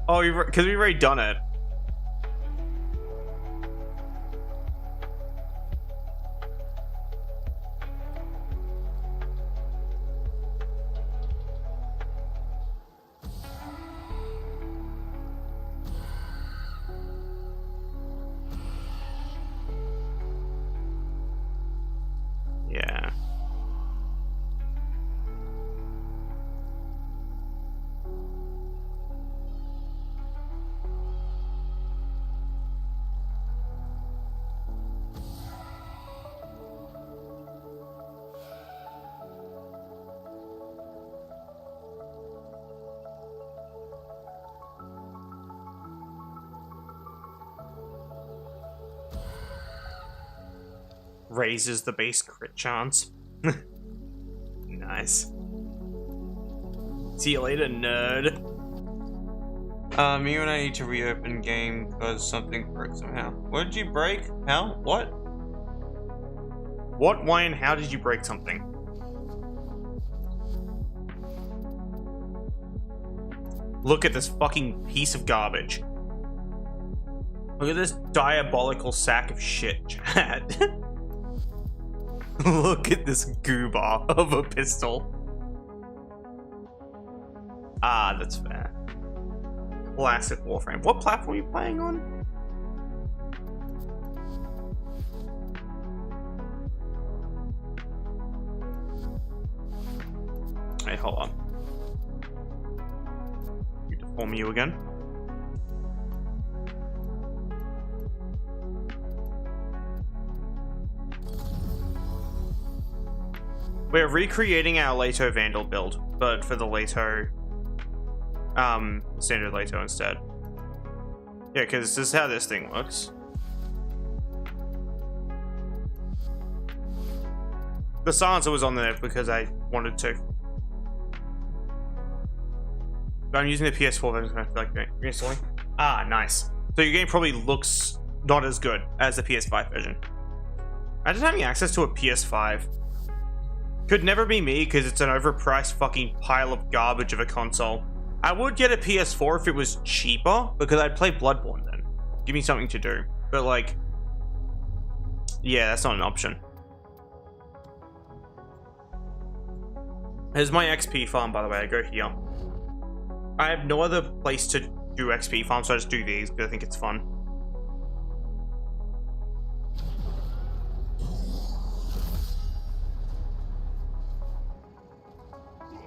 S1: Oh, because we've already done it. Yeah. Raises the base crit chance. Nice. See you later, nerd. You and I need to reopen game because something broke somehow. What did you break? How? What? What, why, and how did you break something? Look at this fucking piece of garbage. Look at this diabolical sack of shit, Chad. Look at this goober of a pistol. Ah, that's fair. Classic Warframe. What platform are you playing on? Hey, hold on. You deform you again. We're recreating our Lato Vandal build, but for the Lato, standard Lato instead. Yeah, because this is how this thing looks. The silencer was on there because I wanted to. But I'm using the PS4 version, I feel like reinstalling. Ah, nice. So your game probably looks not as good as the PS5 version. Imagine having access to a PS5. Could never be me because it's an overpriced fucking pile of garbage of a console. I would get a PS4 if it was cheaper because I'd play Bloodborne then. Give me something to do. But like, yeah, that's not an option. Here's my XP farm, by the way. I go here. I have no other place to do XP farm, so I just do these because I think it's fun.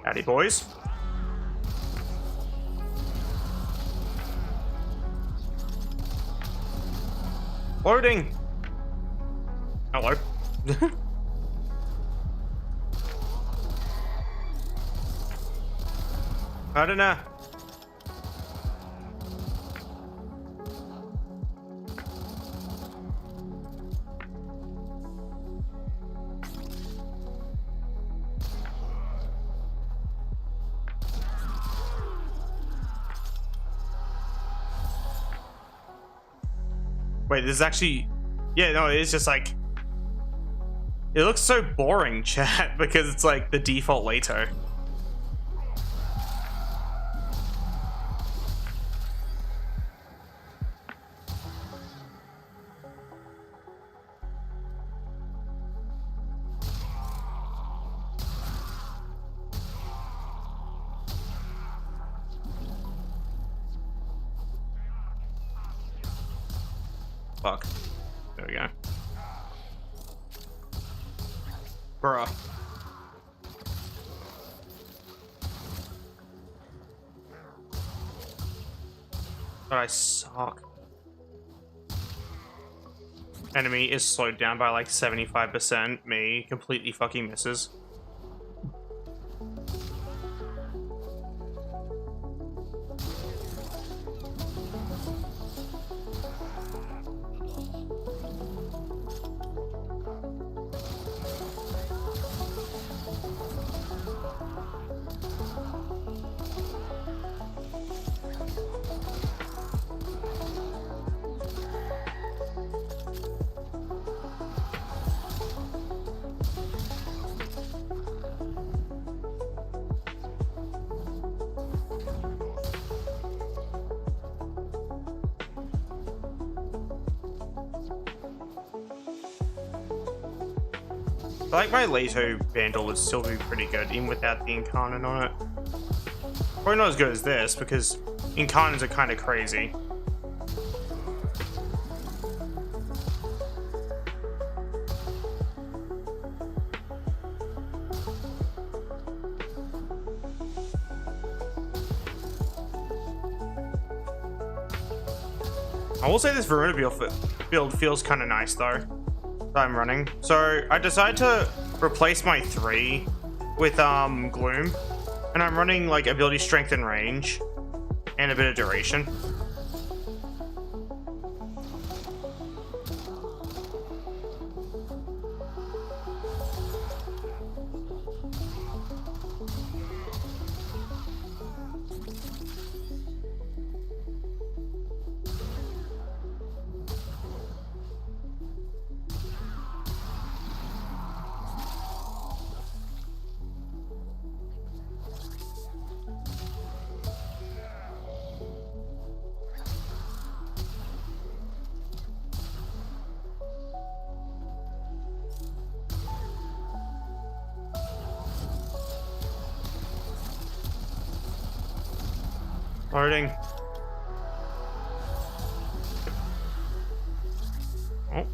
S1: Howdy, boys. Loading. Hello. I don't know. Wait, this is actually... Yeah, no, it's just like... It looks so boring, chat, because it's like the default Layka. Fuck. There we go. Bruh. But I suck. Enemy is slowed down by like 75%. Me completely fucking misses. I like my Layka Vandal would still be pretty good, even without the Incarnate on it. Probably not as good as this, because Incarnates are kind of crazy. I will say this Verona build feels kind of nice though. I'm running. So I decided to replace my 3 with Gloom, and I'm running like ability, strength, and range, and a bit of duration. Loading. Oh.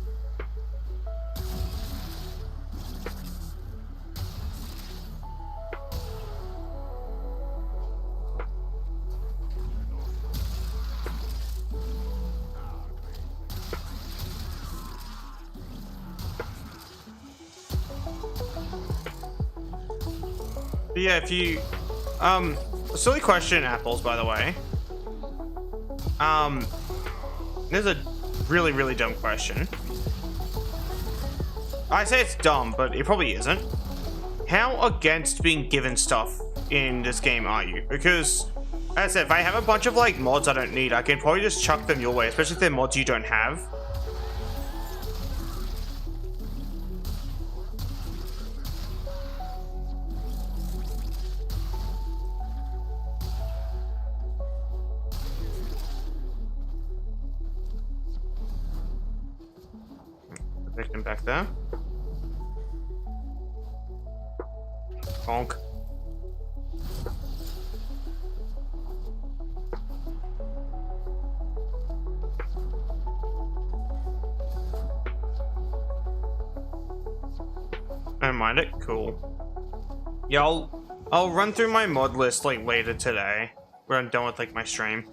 S1: But yeah, if you silly question, Apples, by the way. There's a really, really dumb question. I say it's dumb, but it probably isn't. How against being given stuff in this game are you? Because, as I said, if I have a bunch of like mods I don't need, I can probably just chuck them your way, especially if they're mods you don't have. Victim back there. Bonk. I don't mind it. Cool. Yeah, I'll run through my mod list like later today when I'm done with like my stream.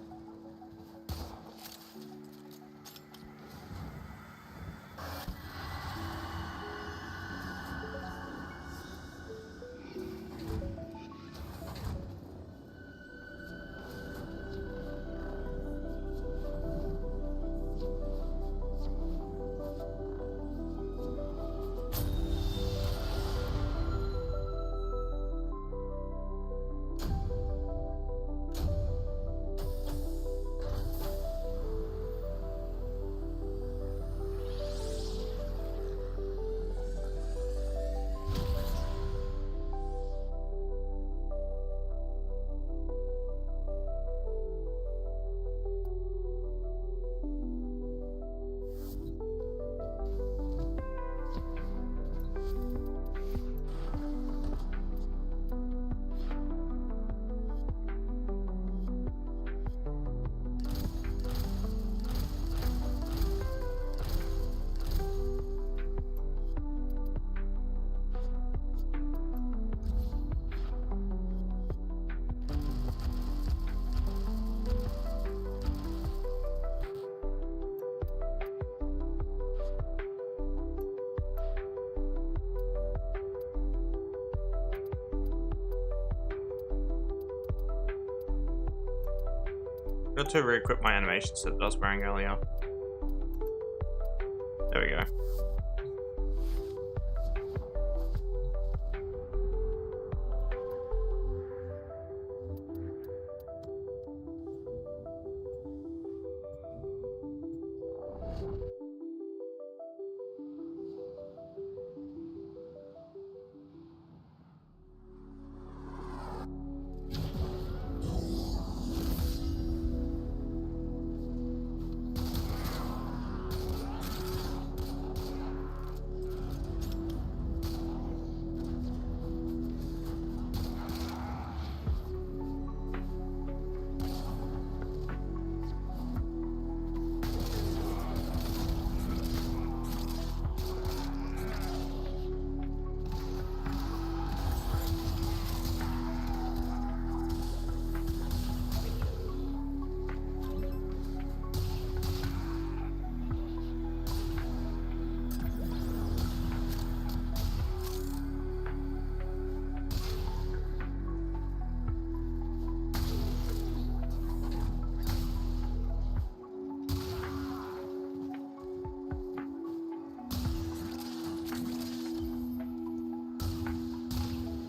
S1: Got to re-equip my animation set that I was wearing earlier. There we go.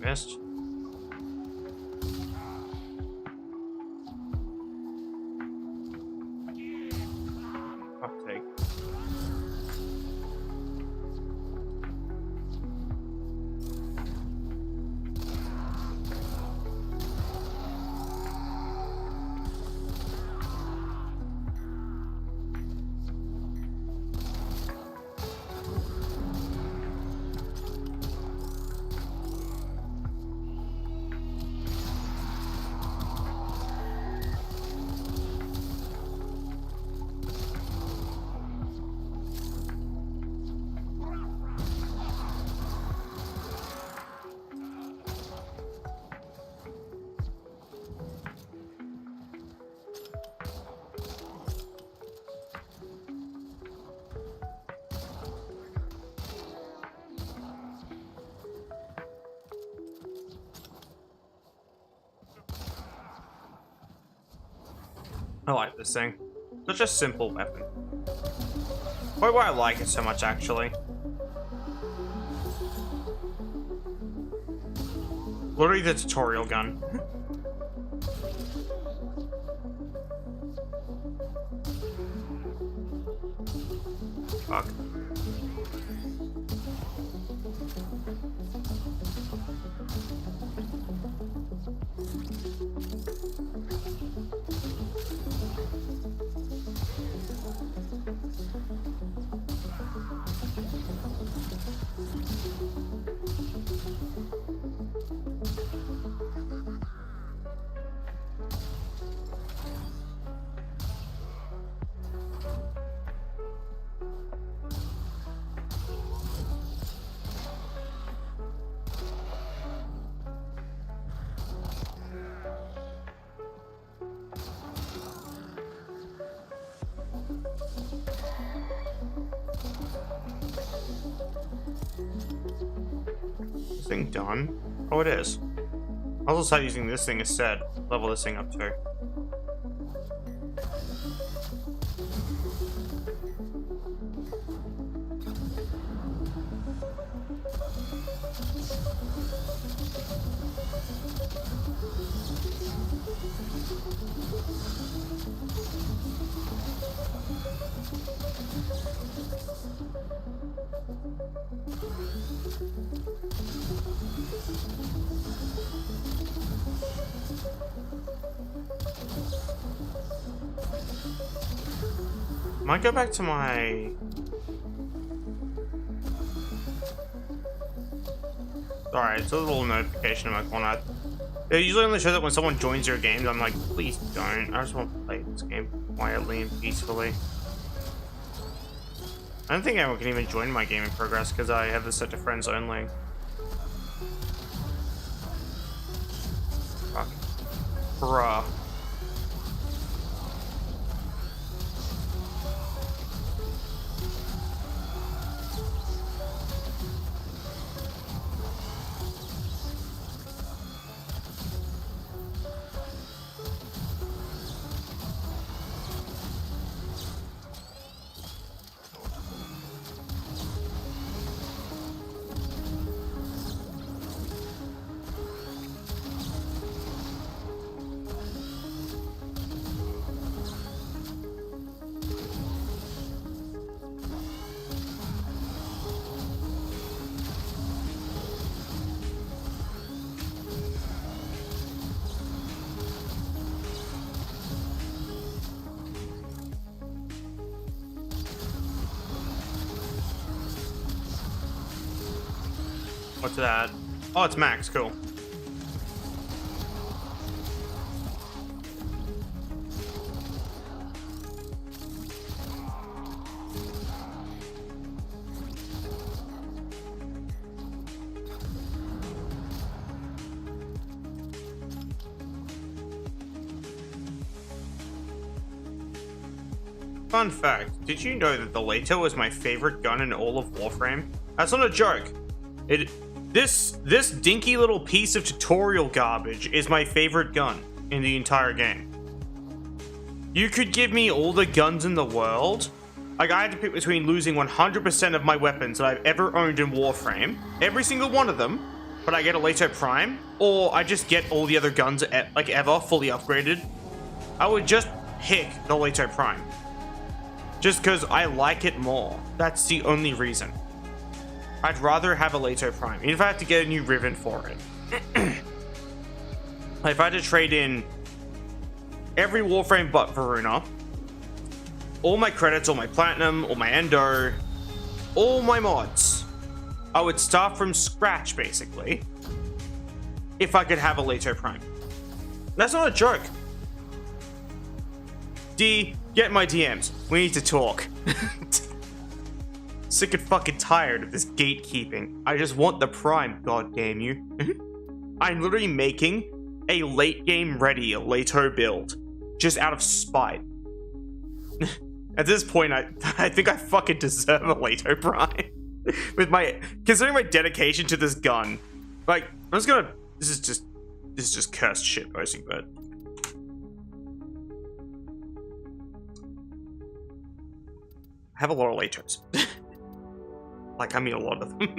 S1: Missed. Fuck's sake. I like this thing. Such a simple weapon. Why do I like it so much, actually? Literally the tutorial gun. Fuck. This thing done? Oh, it is. I'll also start using this thing instead. Level this thing up too. Might go back to my... Alright, it's a little notification in my corner. They usually only show that when someone joins your game. I'm like, please don't. I just want to play this game quietly and peacefully. I don't think anyone can even join my game in progress because I have this set to friends only. Fuck. Bruh. What's that? Oh, it's Max. Cool. Fun fact, did you know that the Layka was my favorite gun in all of Warframe? That's not a joke. This dinky little piece of tutorial garbage is my favorite gun in the entire game. You could give me all the guns in the world. Like, I had to pick between losing 100% of my weapons that I've ever owned in Warframe, every single one of them, but I get a Layka Prime, or I just get all the other guns like ever fully upgraded. I would just pick the Layka Prime. Just because I like it more. That's the only reason. I'd rather have a Layka Prime, even if I have to get a new ribbon for it. If I had to trade in every Warframe but Varuna, all my credits, all my platinum, all my endo, all my mods, I would start from scratch, basically, if I could have a Layka Prime. That's not a joke. D, get my DMs. We need to talk. Sick and fucking tired of this gatekeeping. I just want the Prime, god damn you. I'm literally making a late game ready Layka build. Just out of spite. At this point, I think I fucking deserve a Layka Prime. Considering my dedication to this gun. Like, I'm just gonna, this is just cursed shit posting, but. I have a lot of Laykas. Like, I mean a lot of them.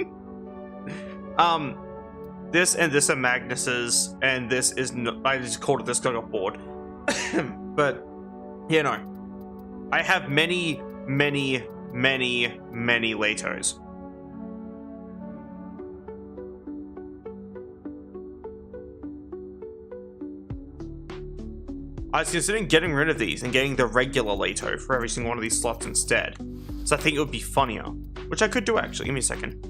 S1: This and this are Magnus's, and this is no, I just called it this because I got bored. But, yeah, no. I have many Laykas. I was considering getting rid of these and getting the regular Layka for every single one of these slots instead. So I think it would be funnier. Which I could do, actually. Give me a second.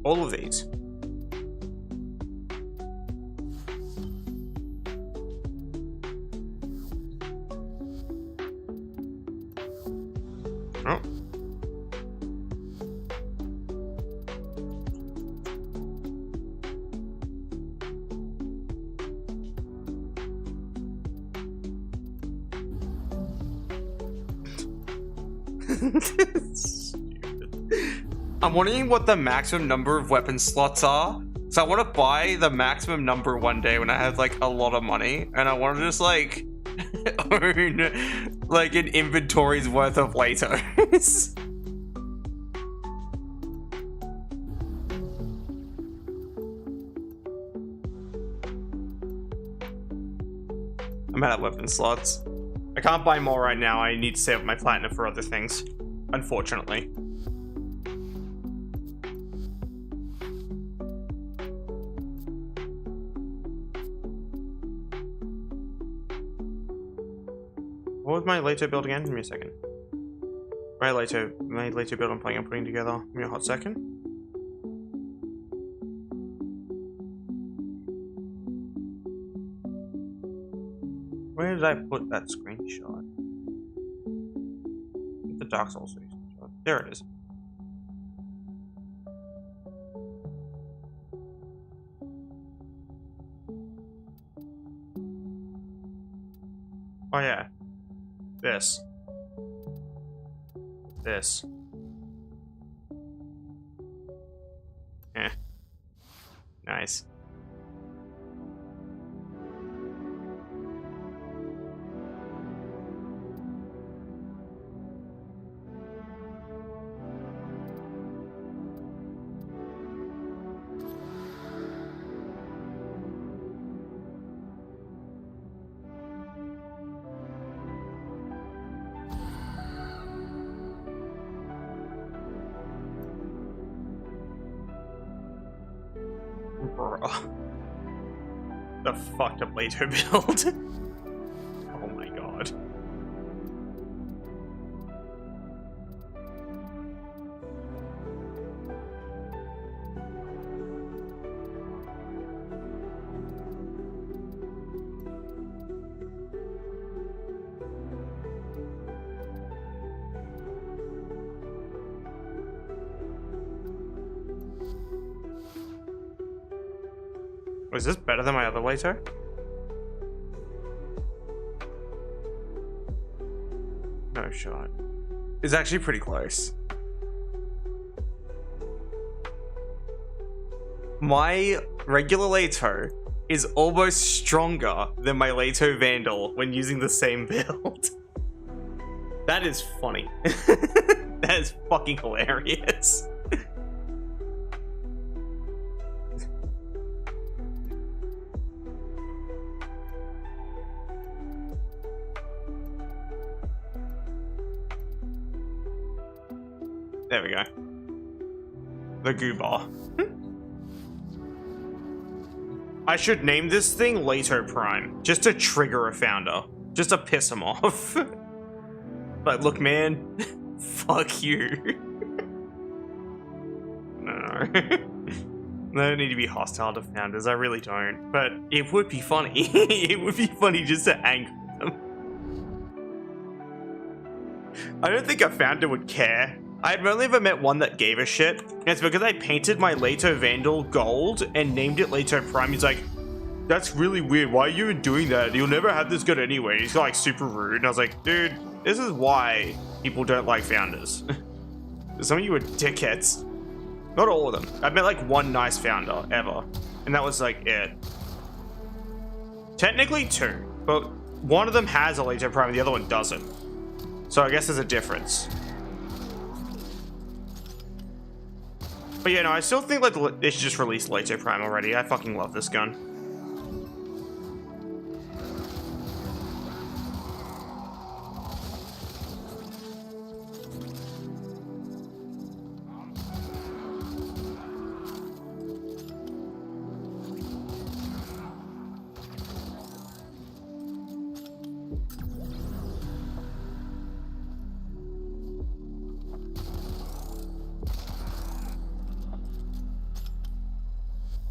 S1: All of these. Oh. I'm wondering what the maximum number of weapon slots are. So I want to buy the maximum number one day when I have like a lot of money, and I want to just like own like an inventory's worth of Laykas. I'm out of weapon slots. I can't buy more right now. I need to save up my platinum for other things, unfortunately. What was my Layka build again? Give me a second. My Layka build I'm planning on putting together. Give me a hot second. Where did I put that screenshot? The Dark Souls screenshot. There it is. Oh yeah. This. Eh. Nice. Bruh. The fucked up Leto build. Oh my god. Was this better than my other Leto? No shot. It's actually pretty close. My regular Leto is almost stronger than my Leto Vandal when using the same build. That is funny. That is fucking hilarious. There we go. The goo bar. I should name this thing Leto Prime, just to trigger a founder, just to piss him off. Like, look, man, fuck you. No. I don't need to be hostile to founders, I really don't. But it would be funny. It would be funny just to anger them. I don't think a founder would care. I've only ever met one that gave a shit, and it's because I painted my Leto Vandal gold and named it Leto Prime. He's like, that's really weird, why are you even doing that? You'll never have this good anyway. He's like super rude, and I was like, dude, this is why people don't like founders. Some of you are dickheads. Not all of them. I've met like one nice founder ever, and that was like it. Technically two, but one of them has a Leto Prime and the other one doesn't. So I guess there's a difference. But yeah, no, I still think like they should just release Leto Prime already. I fucking love this gun.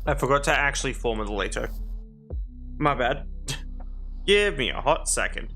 S1: I forgot to actually form with the Leto. My bad. Give me a hot second.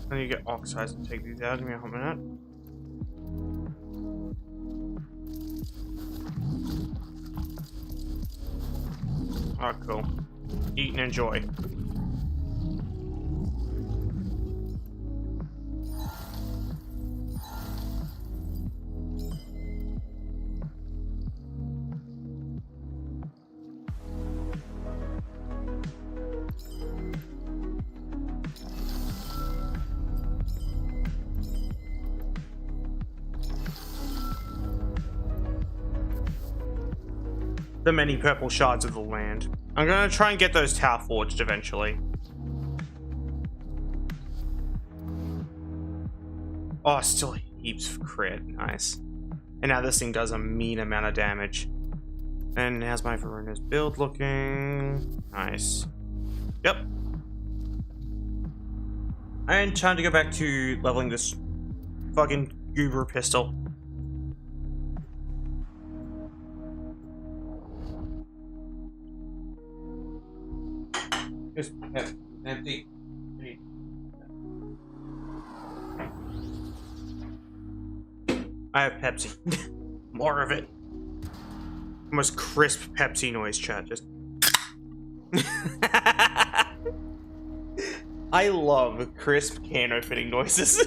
S1: I need to get oxidized and take these out. Give me a hot minute. Oh, cool. Eat and enjoy. The many purple shards of the land. I'm gonna try and get those tower forged eventually. Oh, still heaps of crit. Nice. And now this thing does a mean amount of damage. And how's my Veruna's build looking? Nice. Yep. And time to go back to leveling this fucking goober pistol. Just empty. I have Pepsi. More of it. Almost crisp Pepsi noise, chat. Just. I love crisp can opening noises.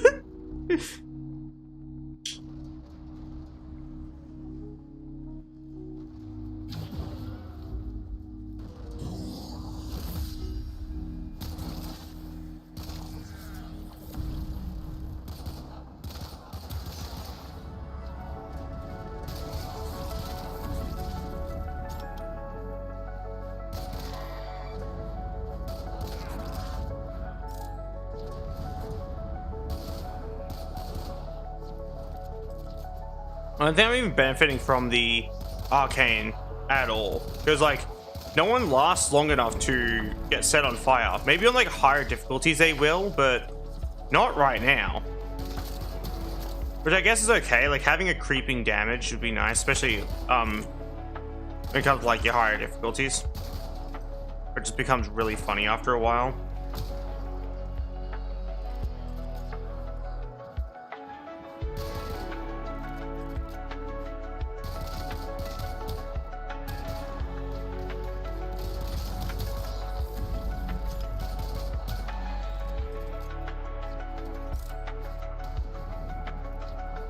S1: I don't think I'm even benefiting from the arcane at all, because like no one lasts long enough to get set on fire. Maybe on like higher difficulties they will, but not right now, which I guess is okay. Like having a creeping damage would be nice, especially when it comes to like your higher difficulties. It just becomes really funny after a while.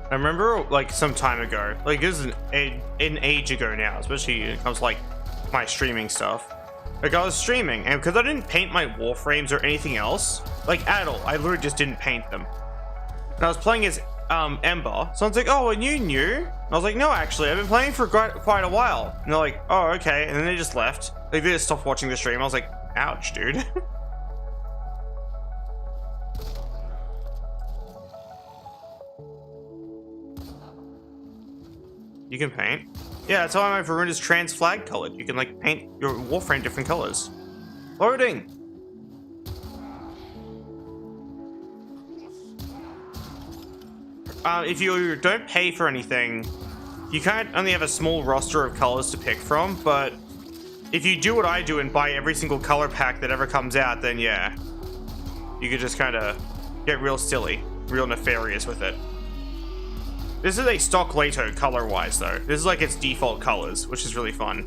S1: I remember like some time ago, like this is an age ago now, especially when it comes to like my streaming stuff. Like I was streaming, and because I didn't paint my Warframes or anything else, like at all, I literally just didn't paint them. And I was playing as Ember, so I was like, oh, and you knew? And I was like, no, actually, I've been playing for quite a while. And they're like, oh, okay, and then they just left. Like they just stopped watching the stream. I was like, ouch, dude. You can paint. Yeah, that's how my Varun is trans flag colored. You can like paint your Warframe different colors. Loading. If you don't pay for anything, you can't only have a small roster of colors to pick from, but if you do what I do and buy every single color pack that ever comes out, then yeah, you could just kind of get real silly, real nefarious with it. This is a stock Layka color-wise, though. This is like its default colors, which is really fun.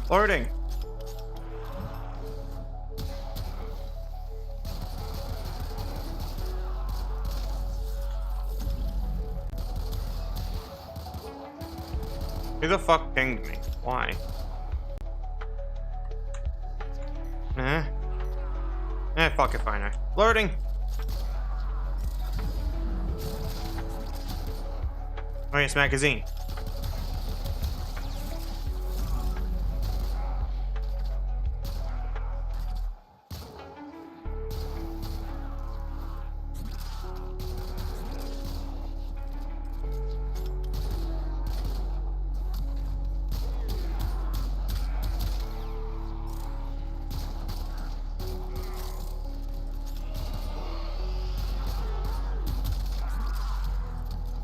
S1: Loading. Who the fuck pinged me? Why? Fuck if I know. Loading. Oh yes, magazine.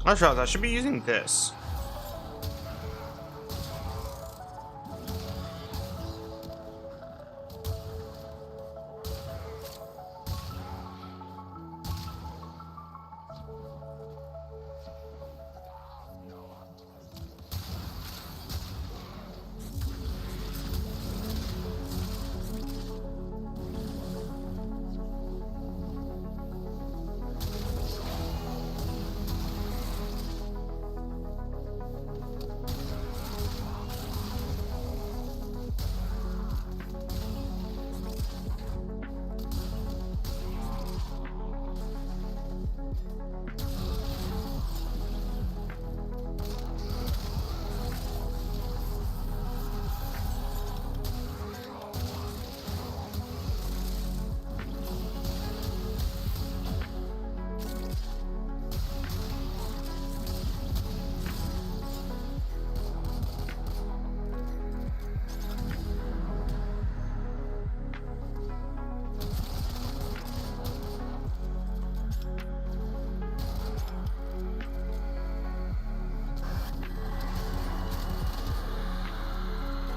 S1: I should be using this.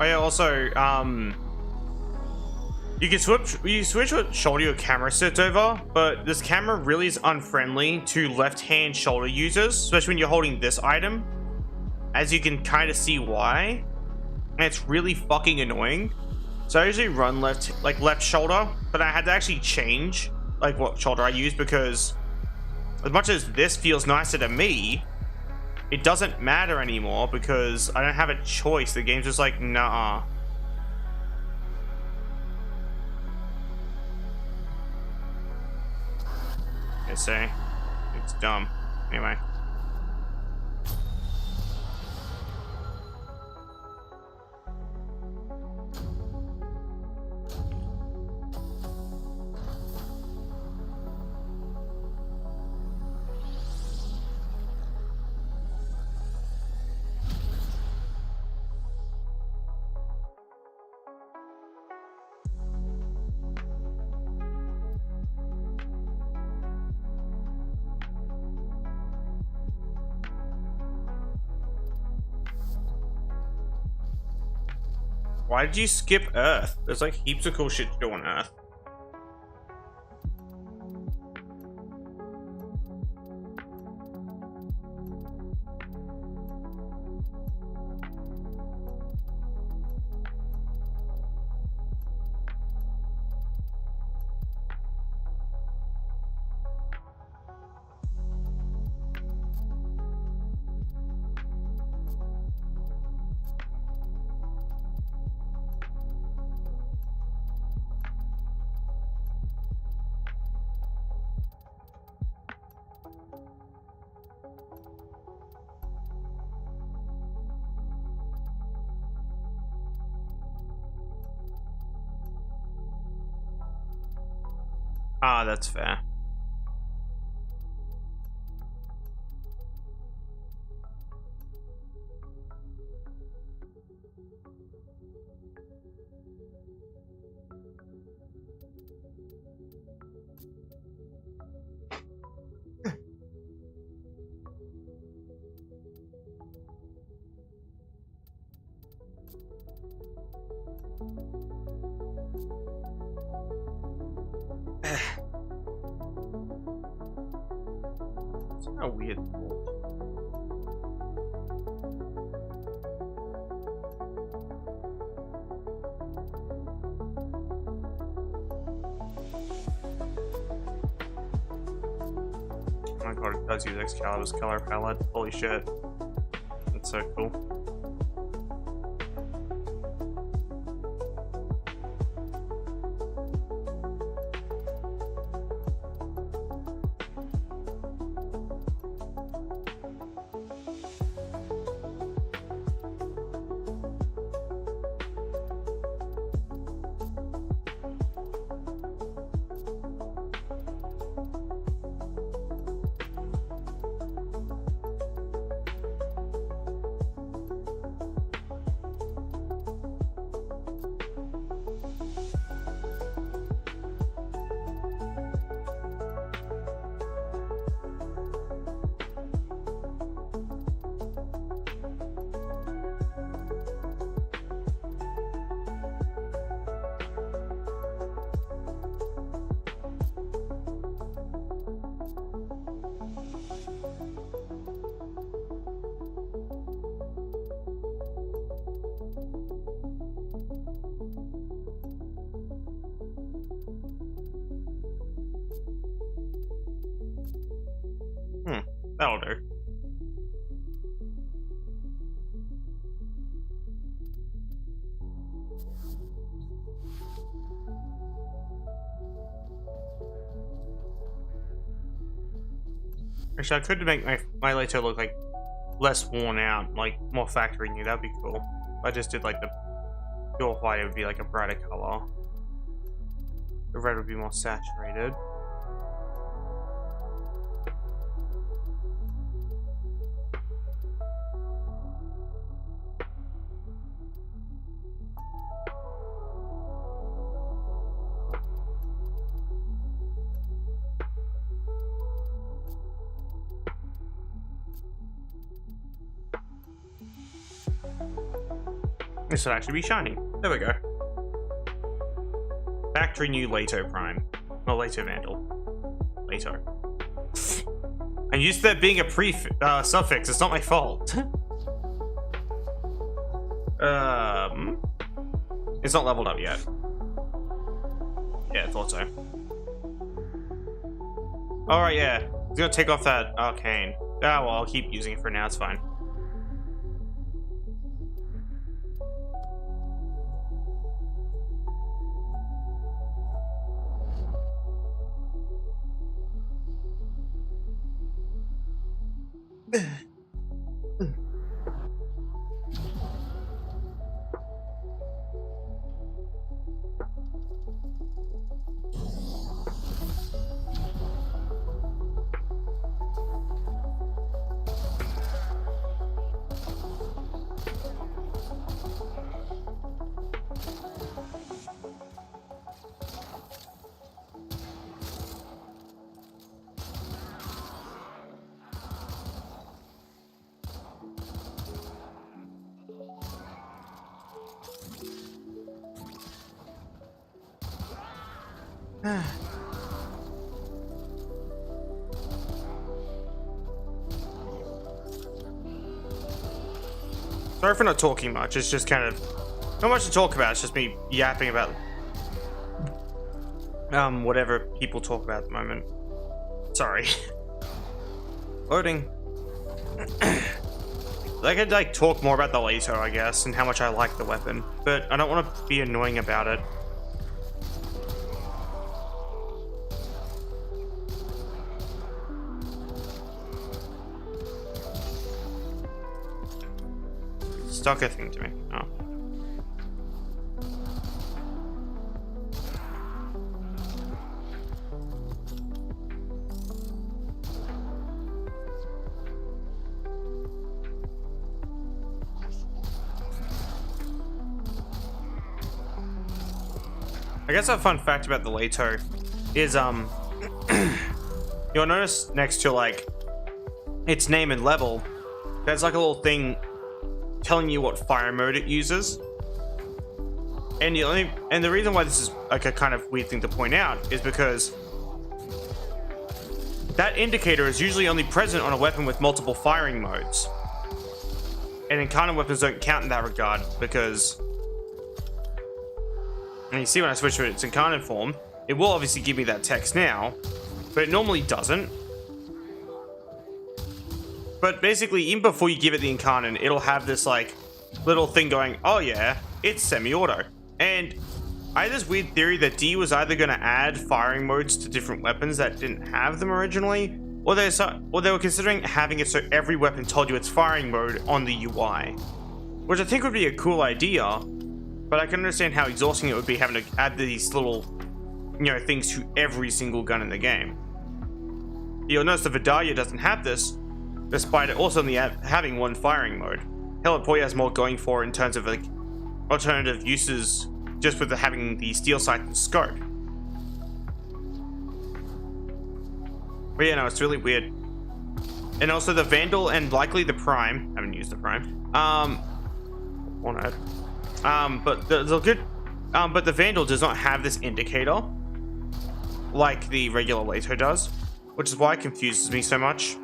S1: Oh yeah, also, you can switch what shoulder your camera sits over, but this camera really is unfriendly to left-hand shoulder users, especially when you're holding this item, as you can kind of see why, and it's really fucking annoying. So I usually run left shoulder, but I had to actually change like what shoulder I use, because as much as this feels nicer to me, it doesn't matter anymore because I don't have a choice. The game's just like, nah. I say it's dumb. Anyway. Why did you skip Earth? There's like heaps of cool shit to do on Earth. Ah, that's fair. It's kind of weird. Oh my god, it does use Excalibur's color palette. Holy shit. That's so cool. That'll do. Actually, I could make my Layka look like less worn out, like more factory new. That'd be cool. If I just did like the pure white, it would be like a brighter color. The red would be more saturated. This would actually be shiny. There we go. Factory new Lato Prime. Not Lato Vandal. Lato. I'm used to that being a suffix. It's not my fault. It's not leveled up yet. Yeah, I thought so. Alright, yeah. It's gonna take off that arcane. Ah, well, I'll keep using it for now. It's fine. Sorry for not talking much. It's just kind of not much to talk about. It's just me yapping about whatever people talk about at the moment. Sorry. Loading. I could like talk more about the Lato, I guess, and how much I like the weapon, but I don't want to be annoying about it. Stuck a thing to me. Oh. I guess a fun fact about the Lato is you'll notice next to like its name and level, there's like a little thing telling you what fire mode it uses. And the reason why this is like a kind of weird thing to point out is because that indicator is usually only present on a weapon with multiple firing modes. And incarnate weapons don't count in that regard because, and you see when I switch to its incarnate form, it will obviously give me that text now, but it normally doesn't. But basically, even before you give it the incarnate, it'll have this like little thing going, oh yeah, it's semi-auto. And I had this weird theory that D was either going to add firing modes to different weapons that didn't have them originally, or they were considering having it so every weapon told you its firing mode on the UI. Which I think would be a cool idea, but I can understand how exhausting it would be having to add these little, things to every single gun in the game. You'll notice the Vidalia doesn't have this, despite it also only having one firing mode. Hell, it probably has more going for in terms of like alternative uses just with having the steel sight and scope. But yeah, no, it's really weird. And also the Vandal and likely the Prime. I haven't used the Prime. Or not. But but the Vandal does not have this indicator like the regular Lato does, which is why it confuses me so much.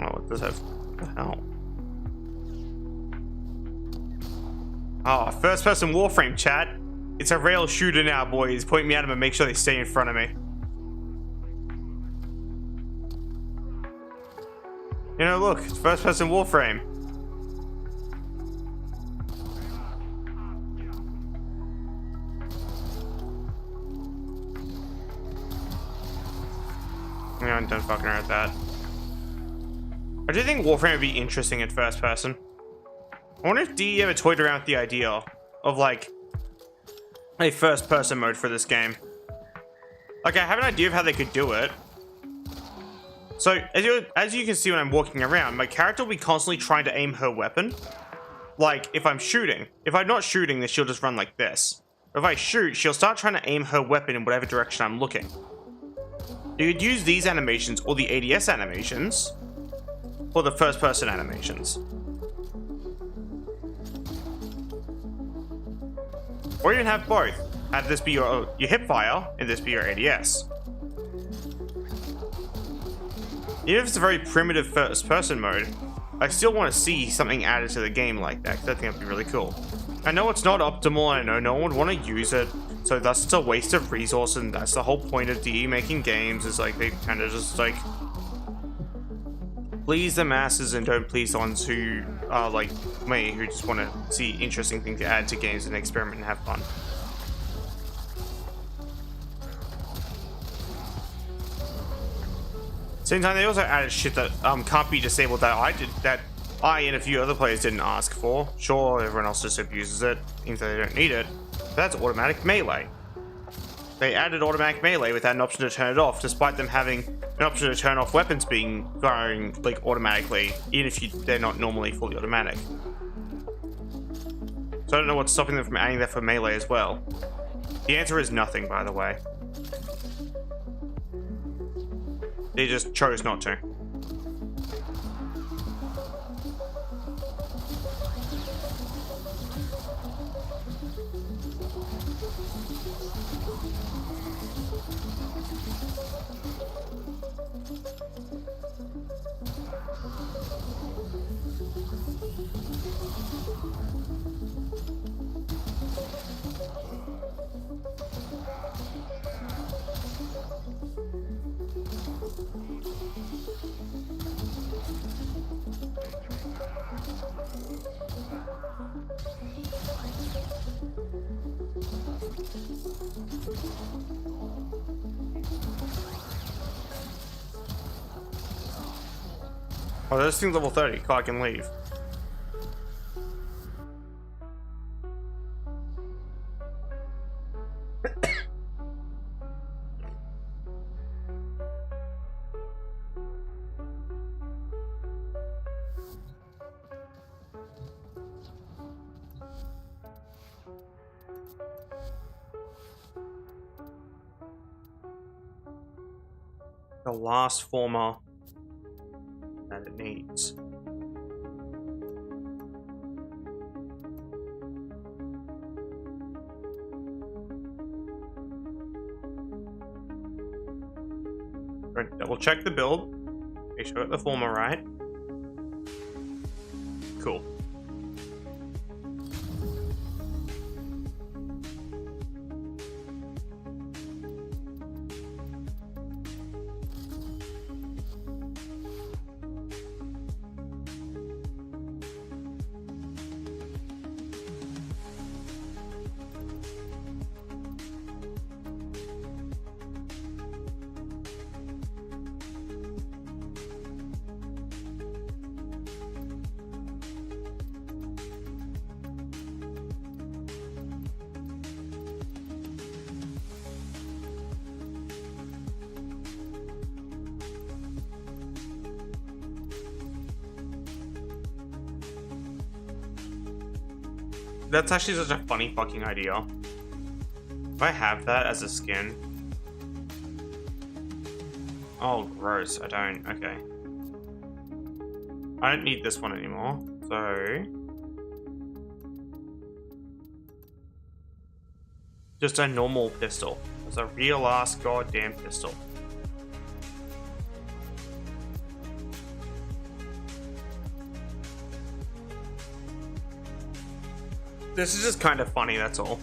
S1: Oh, what does that? What the hell? Oh, first person Warframe chat. It's a rail shooter now, boys. Point me at them and make sure they stay in front of me. Look, it's first person Warframe. Yeah, I'm done fucking around with that. I do think Warframe would be interesting at first person. I wonder if D ever toyed around with the idea of like a first person mode for this game. Like, I have an idea of how they could do it. So as you can see when I'm walking around, my character will be constantly trying to aim her weapon, like, if I'm shooting. If I'm not shooting, then she'll just run like this. If I shoot, she'll start trying to aim her weapon in whatever direction I'm looking. You could use these animations or the ADS animations or the first-person animations. Or you can have both. Have this be your hip fire and this be your ADS. Even if it's a very primitive first-person mode, I still want to see something added to the game like that, because I think that'd be really cool. I know it's not optimal, I know no one would want to use it, so that's just a waste of resource, and that's the whole point of DE making games, is like they kind of just like please the masses and don't please the ones who are like me, who just want to see interesting things to add to games and experiment and have fun. Same time, they also added shit that can't be disabled that I and a few other players didn't ask for. Sure, everyone else just abuses it, even though they don't need it. But that's automatic melee. They added automatic melee without an option to turn it off, despite them having an option to turn off weapons being firing like automatically, even if they're not normally fully automatic. So I don't know what's stopping them from adding that for melee as well. The answer is nothing, by the way. They just chose not to. Oh, this thing's level 30. Cool, I can leave. The last former that it needs. Right, double check the build. Make sure I got the former right. Cool. That's actually such a funny fucking idea. If I have that as a skin. Oh, gross. I don't. Okay. I don't need this one anymore. So. Just a normal pistol. It's a real ass goddamn pistol. This is just kind of funny, that's all.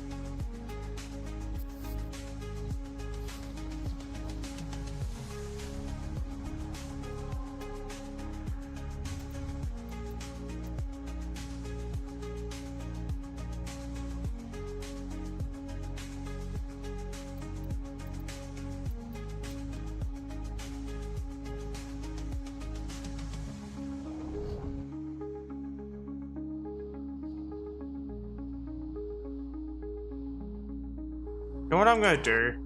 S1: You know what I'm gonna do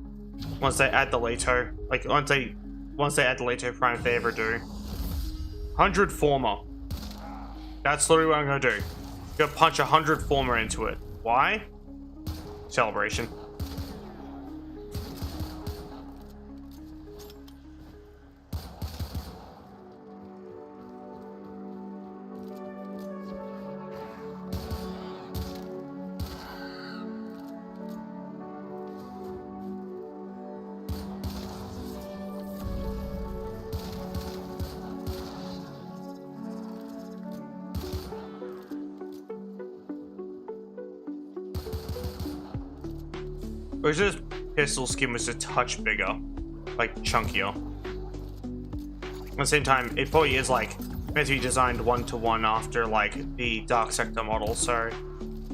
S1: once they add the Layka, like once they add the Layka Prime, if they ever do. 100 former. That's literally what I'm gonna do. Go punch 100 former into it. Why? Celebration. Or this pistol skin was a touch bigger, like chunkier. At the same time, it probably is like meant to be designed one-to-one after like the Dark Sector model, so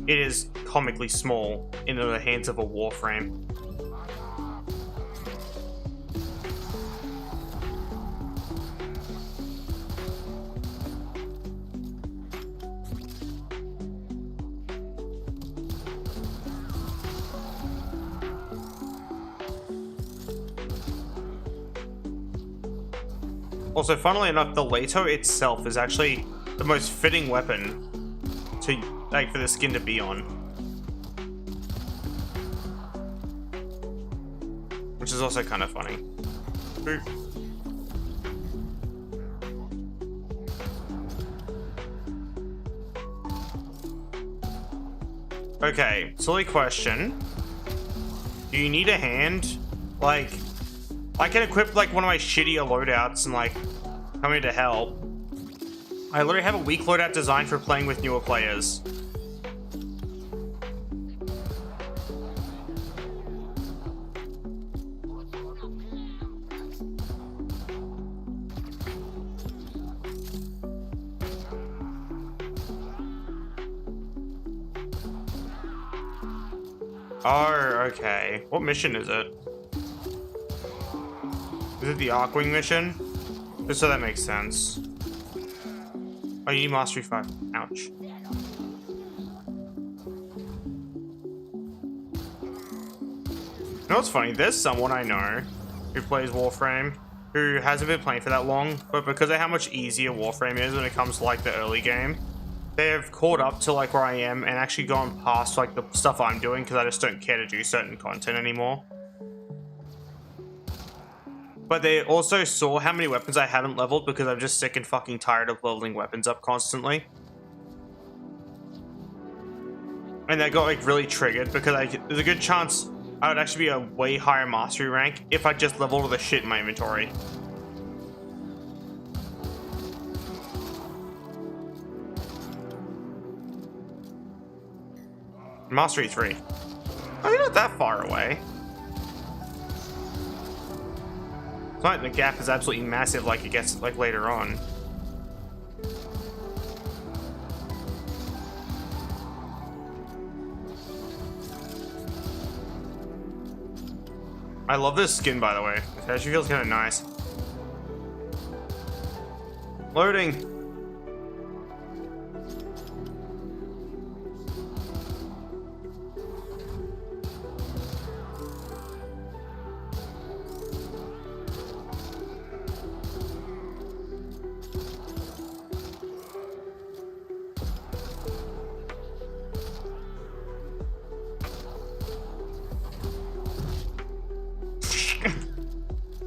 S1: it is comically small in the hands of a Warframe. Also, funnily enough, the Layka itself is actually the most fitting weapon to like for the skin to be on, which is also kind of funny. Boop. Okay, silly question. Do you need a hand? Like, I can equip like one of my shittier loadouts and like come here to help. I literally have a weak loadout designed for playing with newer players. Oh, okay. What mission is it? Is it the Arcwing mission? Just so that makes sense. Oh, you need Mastery 5. Ouch. You know what's funny? There's someone I know who plays Warframe who hasn't been playing for that long, but because of how much easier Warframe is when it comes to like the early game, they've caught up to like where I am and actually gone past like the stuff I'm doing because I just don't care to do certain content anymore. But they also saw how many weapons I haven't leveled because I'm just sick and fucking tired of leveling weapons up constantly. And they got like really triggered because there's a good chance I would actually be a way higher mastery rank if I just leveled all the shit in my inventory. Mastery 3. Oh, you're not that far away. It's not like the gap is absolutely massive like it gets like later on. I love this skin, by the way. It actually feels kind of nice. Loading.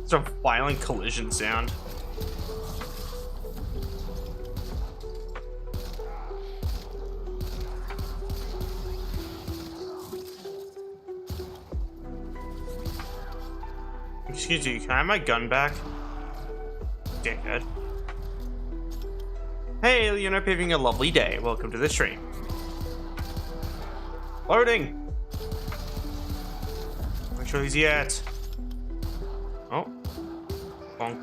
S1: It's a violent collision sound. Excuse me, can I have my gun back? Dickhead. Hey, you're not having a lovely day. Welcome to the stream. Loading! Make sure he's yet. Oh. Bonk.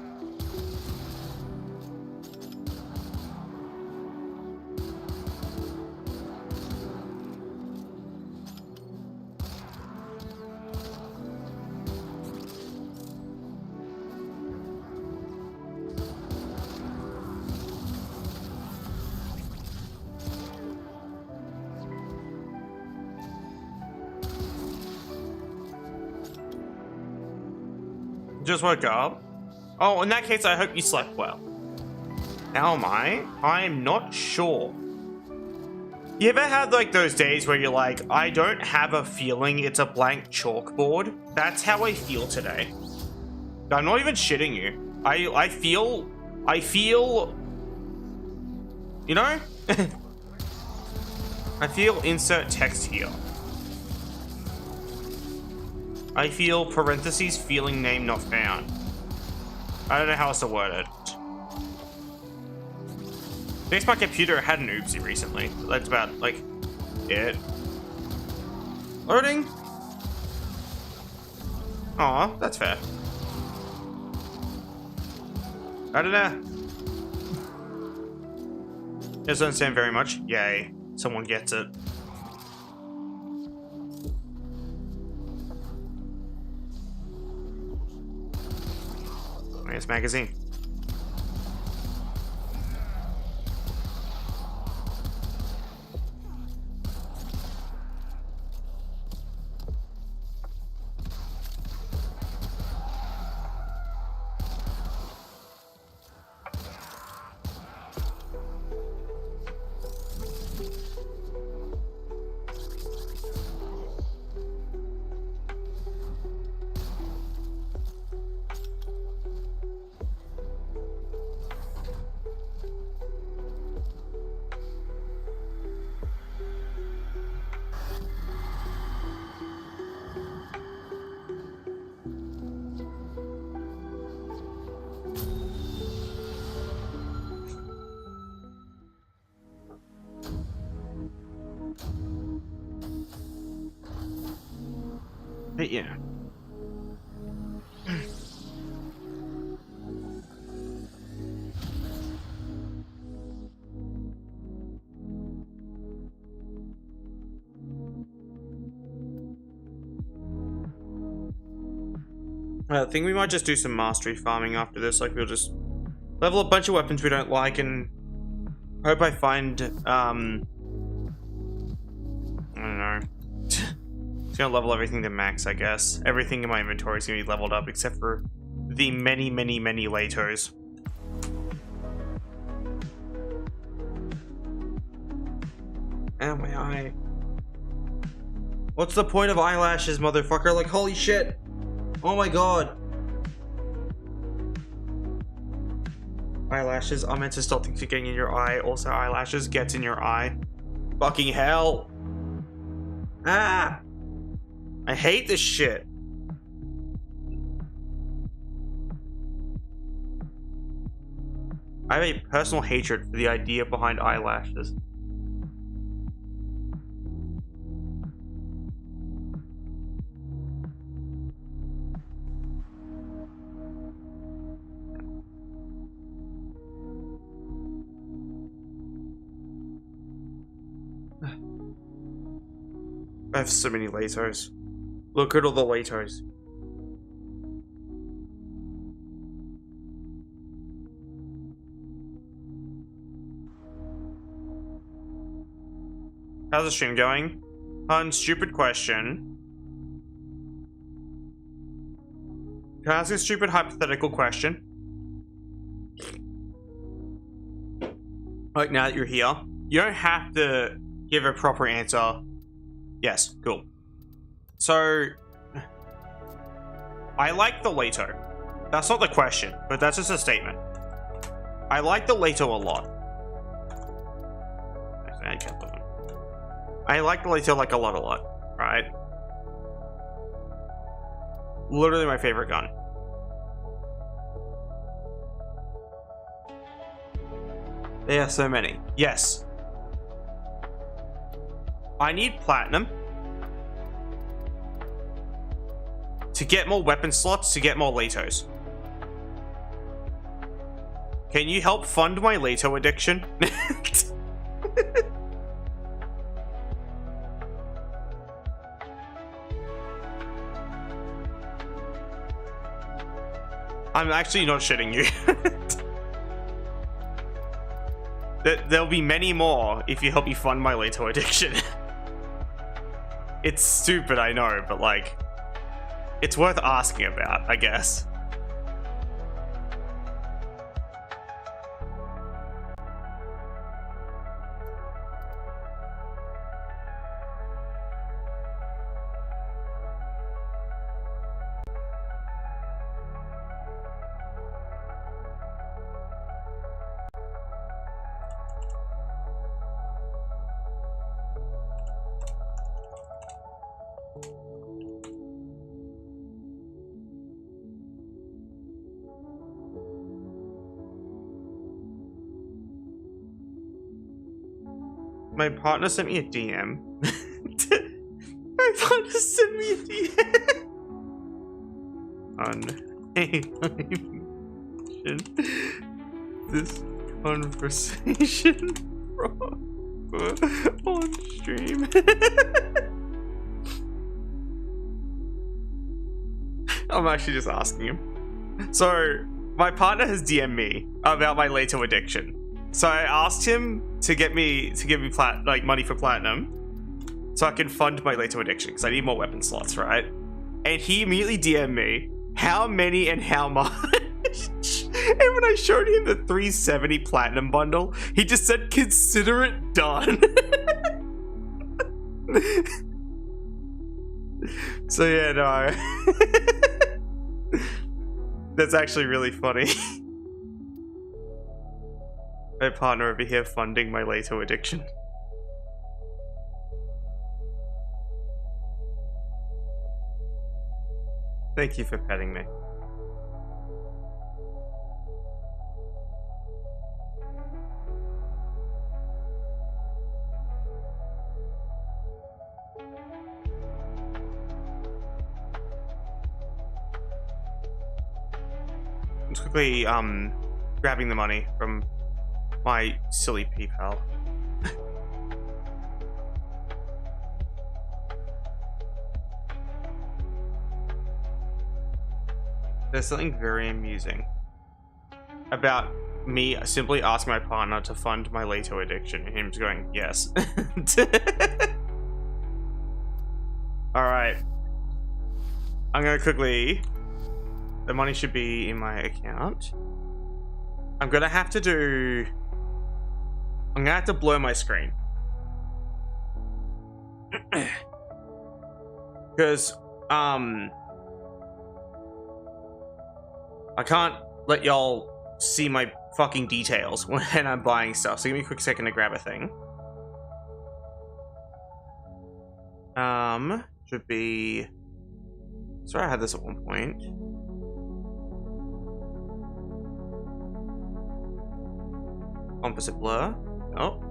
S1: Just woke up. Oh, in that case, I hope you slept well. How am I? I'm not sure. You ever had like those days where you're like, I don't have a feeling, it's a blank chalkboard? That's how I feel today. I'm not even shitting you. I feel, you know? I feel insert text here. I feel parentheses feeling name not found. I don't know how else to word it. I guess my computer had an oopsie recently. That's about, like, it. Loading? Aw, that's fair. I don't know. Doesn't understand very much. Yay. Someone gets it. Nice magazine. But yeah. I think we might just do some mastery farming after this. Like, we'll just level a bunch of weapons we don't like and hope I find, I don't know. It's gonna level everything to max, I guess. Everything in my inventory is gonna be leveled up except for the many Laytos. Ow, my eye. What's the point of eyelashes, motherfucker? Like, holy shit. Oh my god. Eyelashes are meant to stop things from getting in your eye. Also, eyelashes gets in your eye. Fucking hell. Ah! I hate this shit. I have a personal hatred for the idea behind eyelashes. I have so many Laytos. Look at all the Laytos. How's the stream going? Stupid question. Can I ask a stupid hypothetical question? Like, now that you're here, you don't have to give a proper answer. Yes, cool. So, I like the Layto. That's not the question, but that's just a statement. I like the Layto a lot. I like the Layto like a lot, right? Literally my favorite gun. There are so many. Yes. I need platinum to get more weapon slots to get more Laytos. Can you help fund my Layto addiction? I'm actually not shitting you. There'll be many more if you help me fund my Layto addiction. It's stupid, I know, but like, it's worth asking about, I guess. My partner sent me a DM. My partner sent me a DM. On this conversation on stream. I'm actually just asking him. So, my partner has DM'd me about my Layka addiction. So I asked him to give me money for platinum, so I can fund my Layka addiction because I need more weapon slots, right? And he immediately DM'd me how many and how much. And when I showed him the 370 platinum bundle, he just said, "Consider it done." So yeah, no. That's actually really funny. My partner over here funding my Layka addiction. Thank you for petting me. Just quickly grabbing the money from my silly PayPal. There's something very amusing about me simply asking my partner to fund my Layka addiction and him just going, yes. Alright. I'm gonna quickly... The money should be in my account. I'm gonna have to do... I'm gonna have to blur my screen. Because, I can't let y'all see my fucking details when I'm buying stuff. So give me a quick second to grab a thing. Should be... Sorry, I had this at one point. Composite blur. Oh.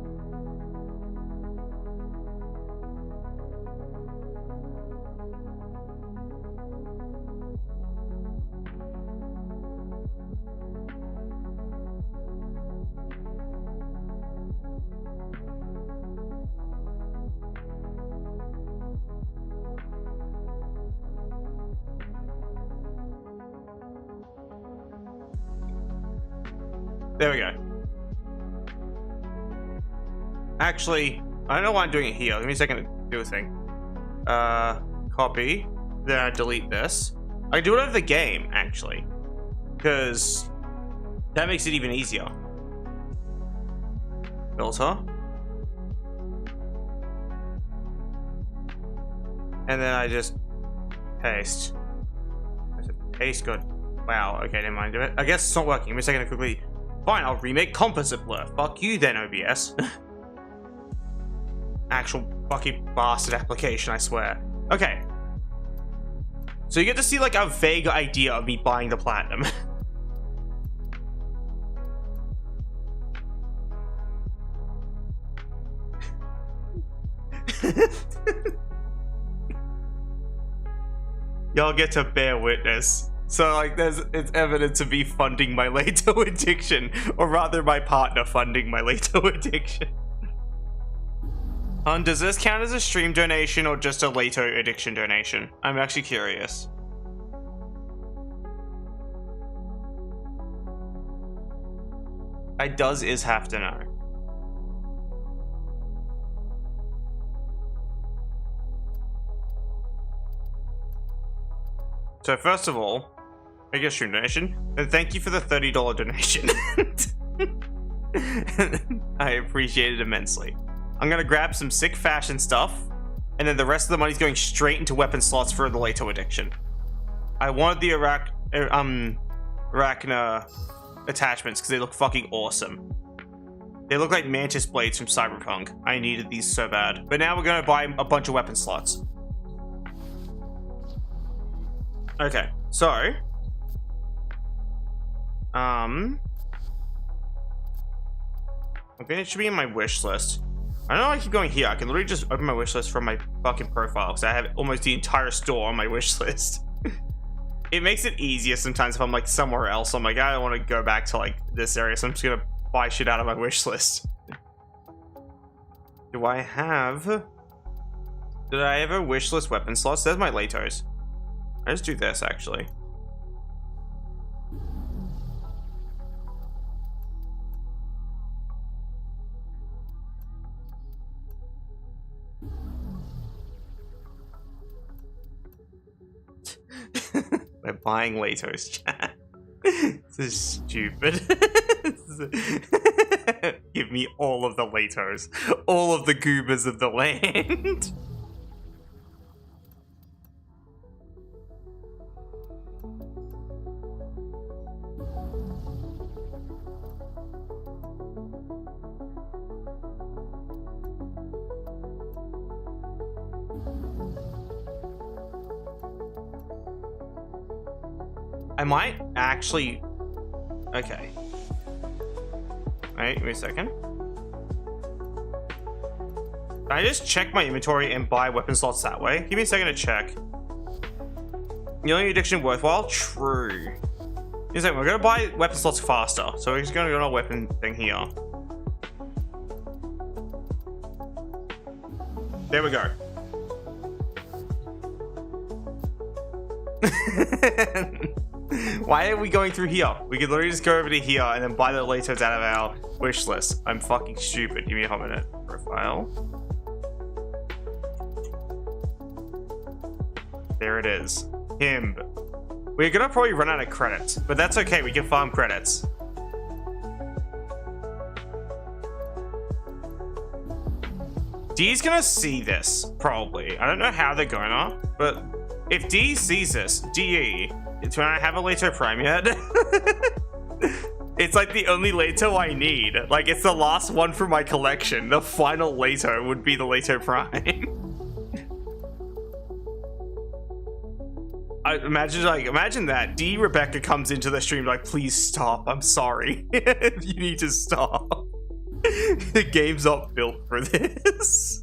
S1: There we go. Actually, I don't know why I'm doing it here. Give me a second to do a thing. Copy. Then I delete this. I can do it over the game, actually. Because that makes it even easier. Filter. And then I just paste. Paste, good. Wow, okay, never mind. I guess it's not working. Give me a second to quickly... Fine, I'll remake composite blur. Fuck you then, OBS. Actual fucking bastard application, I swear. Okay. So you get to see like a vague idea of me buying the platinum. Y'all get to bear witness. So like it's evidence of me funding my Layka addiction, or rather my partner funding my Layka addiction. Does this count as a stream donation or just a Layka addiction donation? I'm actually curious. I does have to know. So first of all, I guess stream donation, and thank you for the $30 donation. I appreciate it immensely. I'm gonna grab some sick fashion stuff, and then the rest of the money's going straight into weapon slots for the Layka addiction. I wanted the Arachna attachments because they look fucking awesome. They look like mantis blades from Cyberpunk. I needed these so bad. But now we're gonna buy a bunch of weapon slots. Okay, so I think it should be in my wish list. I don't know why I keep going here. I can literally just open my wish list from my fucking profile because I have almost the entire store on my wish list. It makes it easier sometimes if I'm like somewhere else. I'm like, I don't want to go back to like this area, so I'm just gonna buy shit out of my wish list. Did I ever wish list weapon slots? There's my Latos. I just do this actually. We're buying Latos, chat. This is stupid. Give me all of the Latos. All of the goobers of the land. I might actually... Okay. Wait, give me a second. Can I just check my inventory and buy weapon slots that way? Give me a second to check. The only addiction worthwhile? True. He's like, we're gonna buy weapon slots faster. So we're just gonna go on a weapon thing here. There we go. Why are we going through here? We could literally just go over to here and then buy the Latos out of our wish list. I'm fucking stupid. Give me a hot minute. Profile. There it is. Him. We're gonna probably run out of credits, but that's okay. We can farm credits. D's gonna see this, probably. I don't know how they're gonna, but if D sees this, DE, it's when I have a Lato Prime yet. It's like the only Lato I need. Like, it's the last one from my collection. The final Lato would be the Lato Prime. Imagine that. D Rebecca comes into the stream like, please stop. I'm sorry. You need to stop. The game's not built for this.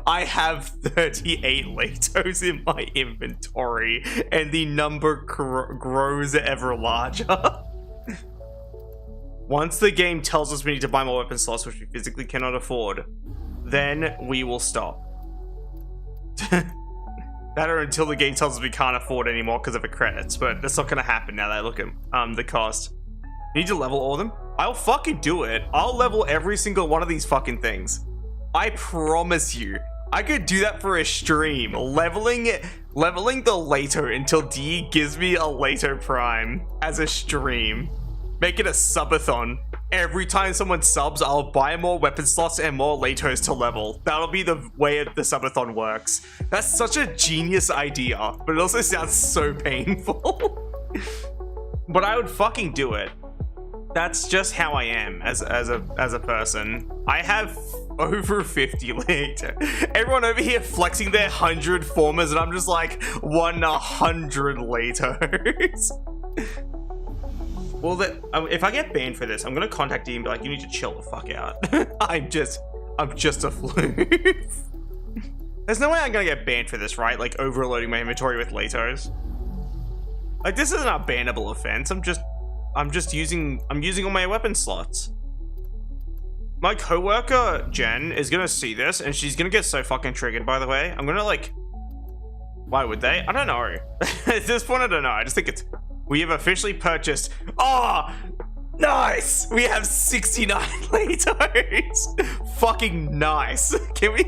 S1: I have 38 Latos in my inventory, and the number grows ever larger. Once the game tells us we need to buy more weapon slots, which we physically cannot afford, then we will stop. That or until the game tells us we can't afford anymore because of the credits, but that's not going to happen now that I look at the cost. You need to level all of them? I'll fucking do it. I'll level every single one of these fucking things. I promise you. I could do that for a stream. Leveling the Lato until D gives me a Lato Prime as a stream. Make it a subathon. Every time someone subs, I'll buy more weapon slots and more Latos to level. That'll be the way the subathon works. That's such a genius idea, but it also sounds so painful. But I would fucking do it. That's just how I am as a person. I have over 50 Lato. Everyone over here flexing their 100 formers, and I'm just like 100 Latos. Well, if I get banned for this, I'm gonna contact D and be like, you need to chill the fuck out. I'm just a floof. There's no way I'm gonna get banned for this, right? Like overloading my inventory with Latos. Like, this isn't a bannable offense. I'm using all my weapon slots. My coworker Jen is gonna see this and she's gonna get so fucking triggered, by the way. I'm gonna like, why would they? I don't know. At this point, I don't know. I just think we have officially purchased. Oh, nice. We have 69 Latos. Fucking nice. Can we?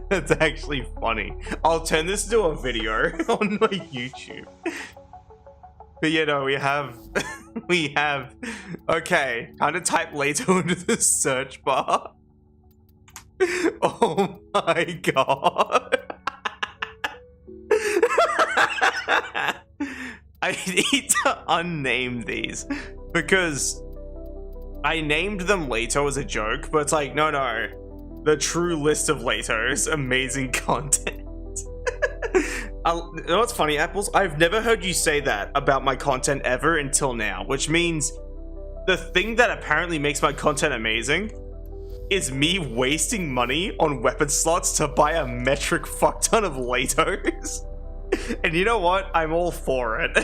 S1: That's actually funny. I'll turn this into a video on my YouTube. But you know, we have, okay, time to type Lato into the search bar. Oh my god. I need to unname these because I named them Lato as a joke, but it's like, no, the true list of Latos, amazing content. You know what's funny, Apples? I've never heard you say that about my content ever until now, which means the thing that apparently makes my content amazing is me wasting money on weapon slots to buy a metric fuck ton of Latos. And you know what? I'm all for it.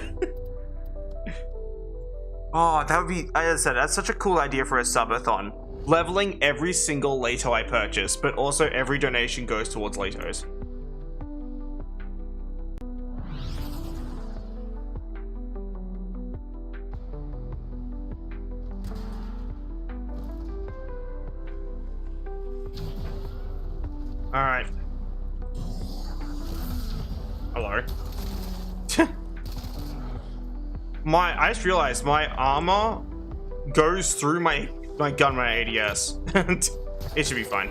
S1: Oh, that would be, as I said, that's such a cool idea for a subathon. Leveling every single Lato I purchase, but also every donation goes towards Latos. Alright. Hello. I just realized my armor goes through my gun, my ADS. It should be fine.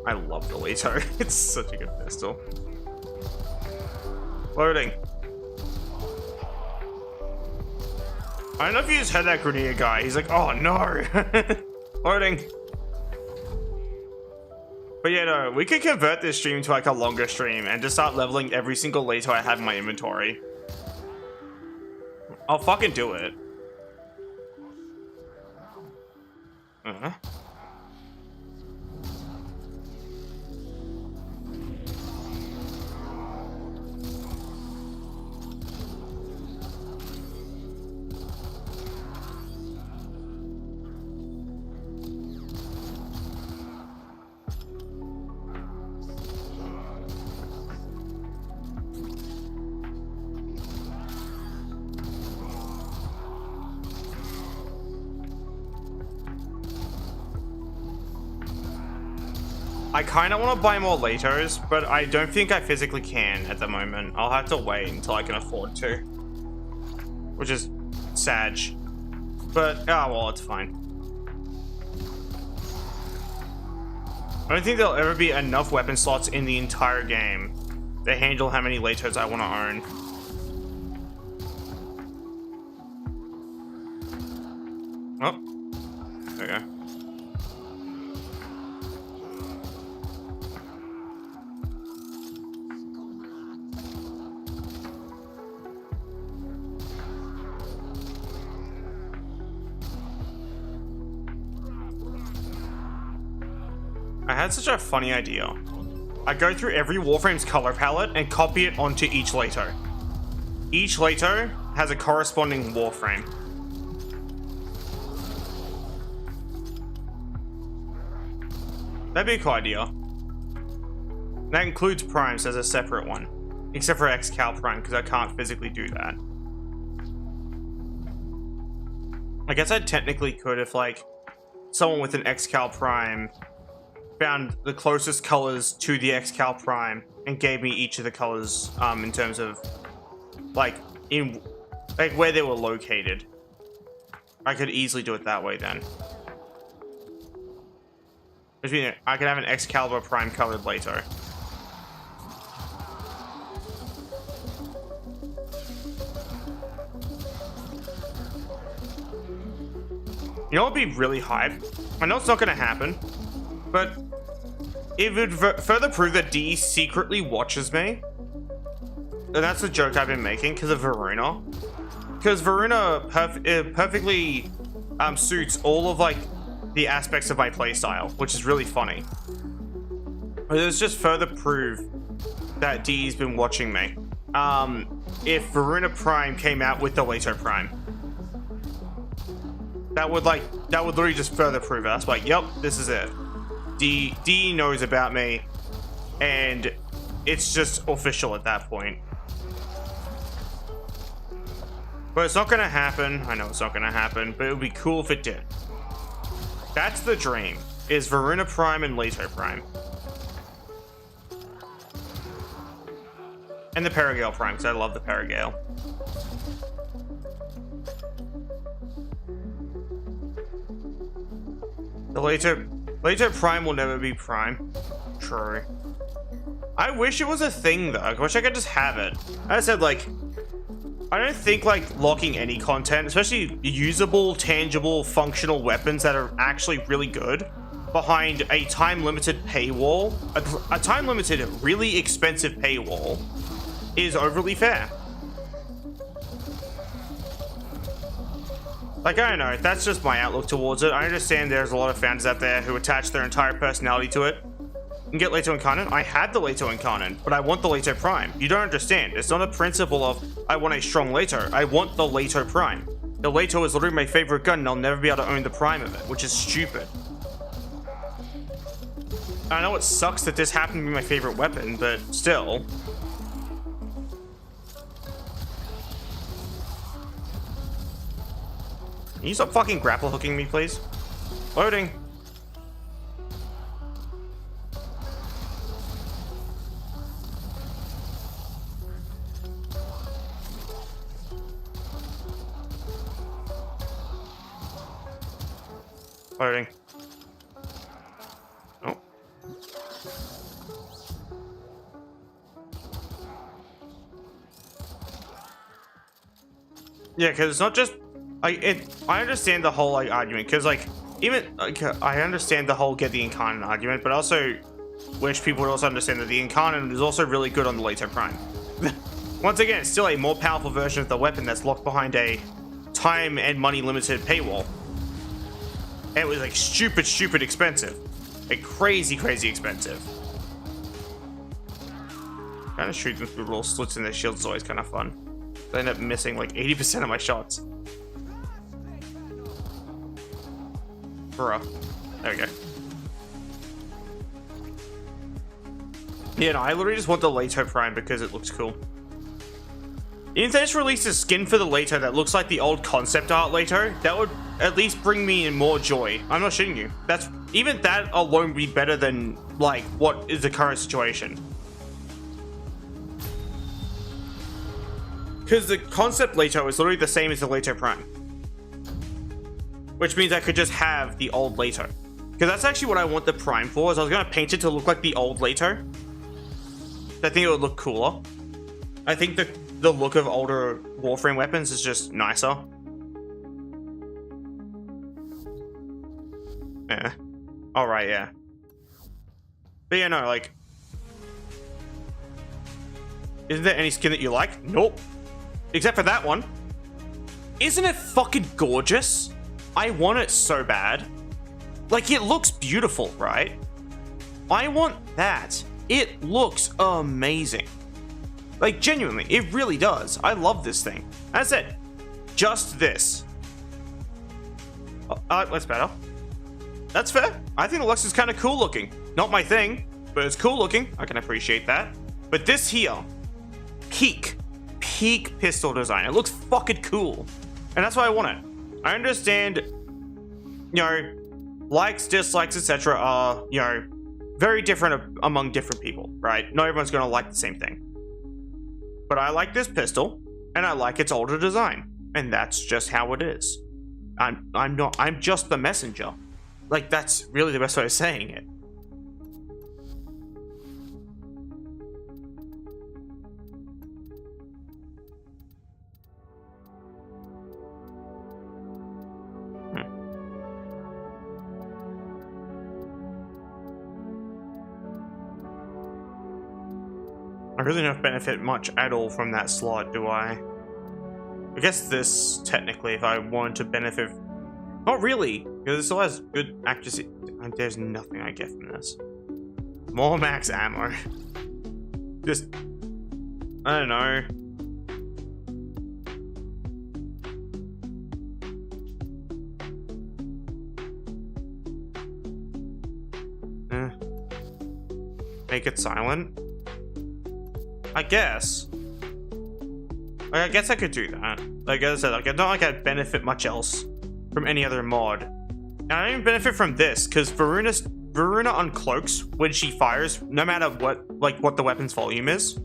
S1: I love the Lato. It's such a good pistol. Loading. I don't know if you just heard that Grenadier guy. He's like, oh no. Loading. But yeah, no, we could convert this stream to like a longer stream and just start leveling every single Lato I have in my inventory. I'll fucking do it. I kind of want to buy more Latos, but I don't think I physically can at the moment. I'll have to wait until I can afford to. Which is sad. But, oh well, it's fine. I don't think there'll ever be enough weapon slots in the entire game to handle how many Latos I want to own. Oh. There we go. I had such a funny idea. I go through every Warframe's color palette and copy it onto each Lato. Each Lato has a corresponding Warframe. That'd be a cool idea. That includes Primes as a separate one. Except for X-Cal Prime, because I can't physically do that. I guess I technically could if, like, someone with an X-Cal Prime found the closest colors to the X-Cal Prime and gave me each of the colors in terms of like where they were located. I could easily do it that way then. Which means I could have an Excalibur Prime colored Lato. You know what would be really hype? I know it's not going to happen, but it would further prove that D secretly watches me. And that's the joke I've been making because of Varuna. Because Varuna perfectly suits all of like the aspects of my playstyle, which is really funny. But it's just further proof that D's been watching me. If Varuna Prime came out with the Lato Prime, that would literally just further prove it. That's like, yep, this is it. D knows about me, and it's just official at that point. But it's not gonna happen. I know it's not gonna happen, but it would be cool if it did. That's the dream, is Varuna Prime and Lato Prime. And the Paragale Prime, because I love the Paragale. The Lato Prime will never be Prime. True. I wish it was a thing, though. I wish I could just have it. As I said, like, I don't think, like, locking any content, especially usable, tangible, functional weapons that are actually really good, behind a time-limited paywall, a time-limited, really expensive paywall, is overly fair. Like, I don't know, that's just my outlook towards it. I understand there's a lot of fans out there who attach their entire personality to it and get Leto Incarnate. I had the Leto Incarnate, but I want the Leto Prime. You don't understand. It's not a principle of, I want a strong Leto. I want the Leto Prime. The Leto is literally my favorite gun, and I'll never be able to own the Prime of it, which is stupid. I know it sucks that this happened to be my favorite weapon, but still. Can you stop fucking grapple hooking me, please? Loading. Loading. Oh. Yeah, because it's not just I understand the whole like argument, because like even like I understand the whole get the Incarnate argument, but I also wish people would also understand that the Incarnate is also really good on the Leto Prime. Once again, it's still a more powerful version of the weapon that's locked behind a time and money limited paywall. And it was like stupid expensive. Like crazy expensive. Kind of shoot them through little slits in their shields is always kind of fun. I end up missing like 80% of my shots. Bruh. There we go. Yeah, no, I literally just want the Leto Prime because it looks cool. Even if they just released a skin for the Leto that looks like the old concept art Leto, that would at least bring me in more joy. I'm not shitting you. Even that alone would be better than like what is the current situation. Because the concept Leto is literally the same as the Leto Prime. Which means I could just have the old Leto. Because that's actually what I want the Prime for, is I was going to paint it to look like the old Leto. I think it would look cooler. I think the look of older Warframe weapons is just nicer. Yeah. Alright, yeah. But yeah, no, like... Isn't there any skin that you like? Nope. Except for that one. Isn't it fucking gorgeous? I want it so bad. Like, it looks beautiful, right? I want that. It looks amazing. Like, genuinely, it really does. I love this thing. As I said, just this. That's better. That's fair. I think the Lux is kind of cool looking. Not my thing, but it's cool looking. I can appreciate that. But this here, peak pistol design. It looks fucking cool. And that's why I want it. I understand, you know, likes, dislikes, etc. are, you know, very different among different people, right? Not everyone's going to like the same thing. But I like this pistol, and I like its older design. And that's just how it is. I'm just the messenger. Like, that's really the best way of saying it. I really don't benefit much at all from that slot, do I? I guess this, technically, if I wanted to benefit... Not really, because it still has good accuracy. There's nothing I get from this. More max ammo. Just... I don't know. Make it silent? I guess. Like, I guess I could do that. Like I said, like, I don't like I benefit much else from any other mod. And I don't even benefit from this, because Varuna uncloaks when she fires, no matter what the weapon's volume is.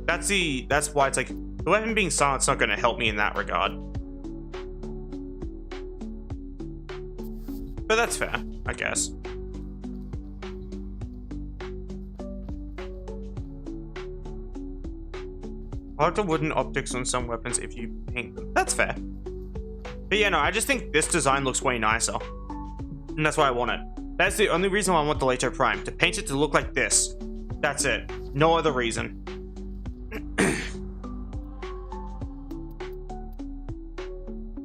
S1: That's why it's like, the weapon being silent's not going to help me in that regard. But that's fair, I guess. I like the wooden optics on some weapons if you paint them. That's fair. But yeah, no, I just think this design looks way nicer. And that's why I want it. That's the only reason why I want the Layka Prime. To paint it to look like this. That's it. No other reason.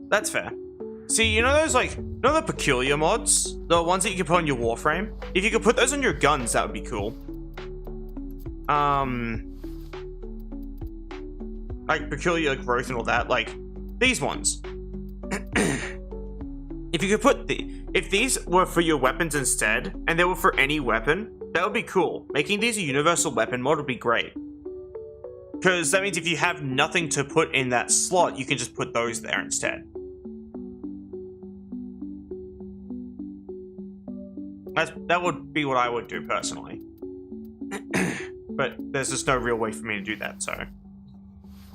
S1: That's fair. See, you know those, like, you know the peculiar mods? The ones that you can put on your Warframe? If you could put those on your guns, that would be cool. Like, peculiar growth and all that. Like, these ones. If you could put if these were for your weapons instead, and they were for any weapon, that would be cool. Making these a universal weapon mod would be great. Because that means if you have nothing to put in that slot, you can just put those there instead. That would be what I would do personally. But there's just no real way for me to do that, so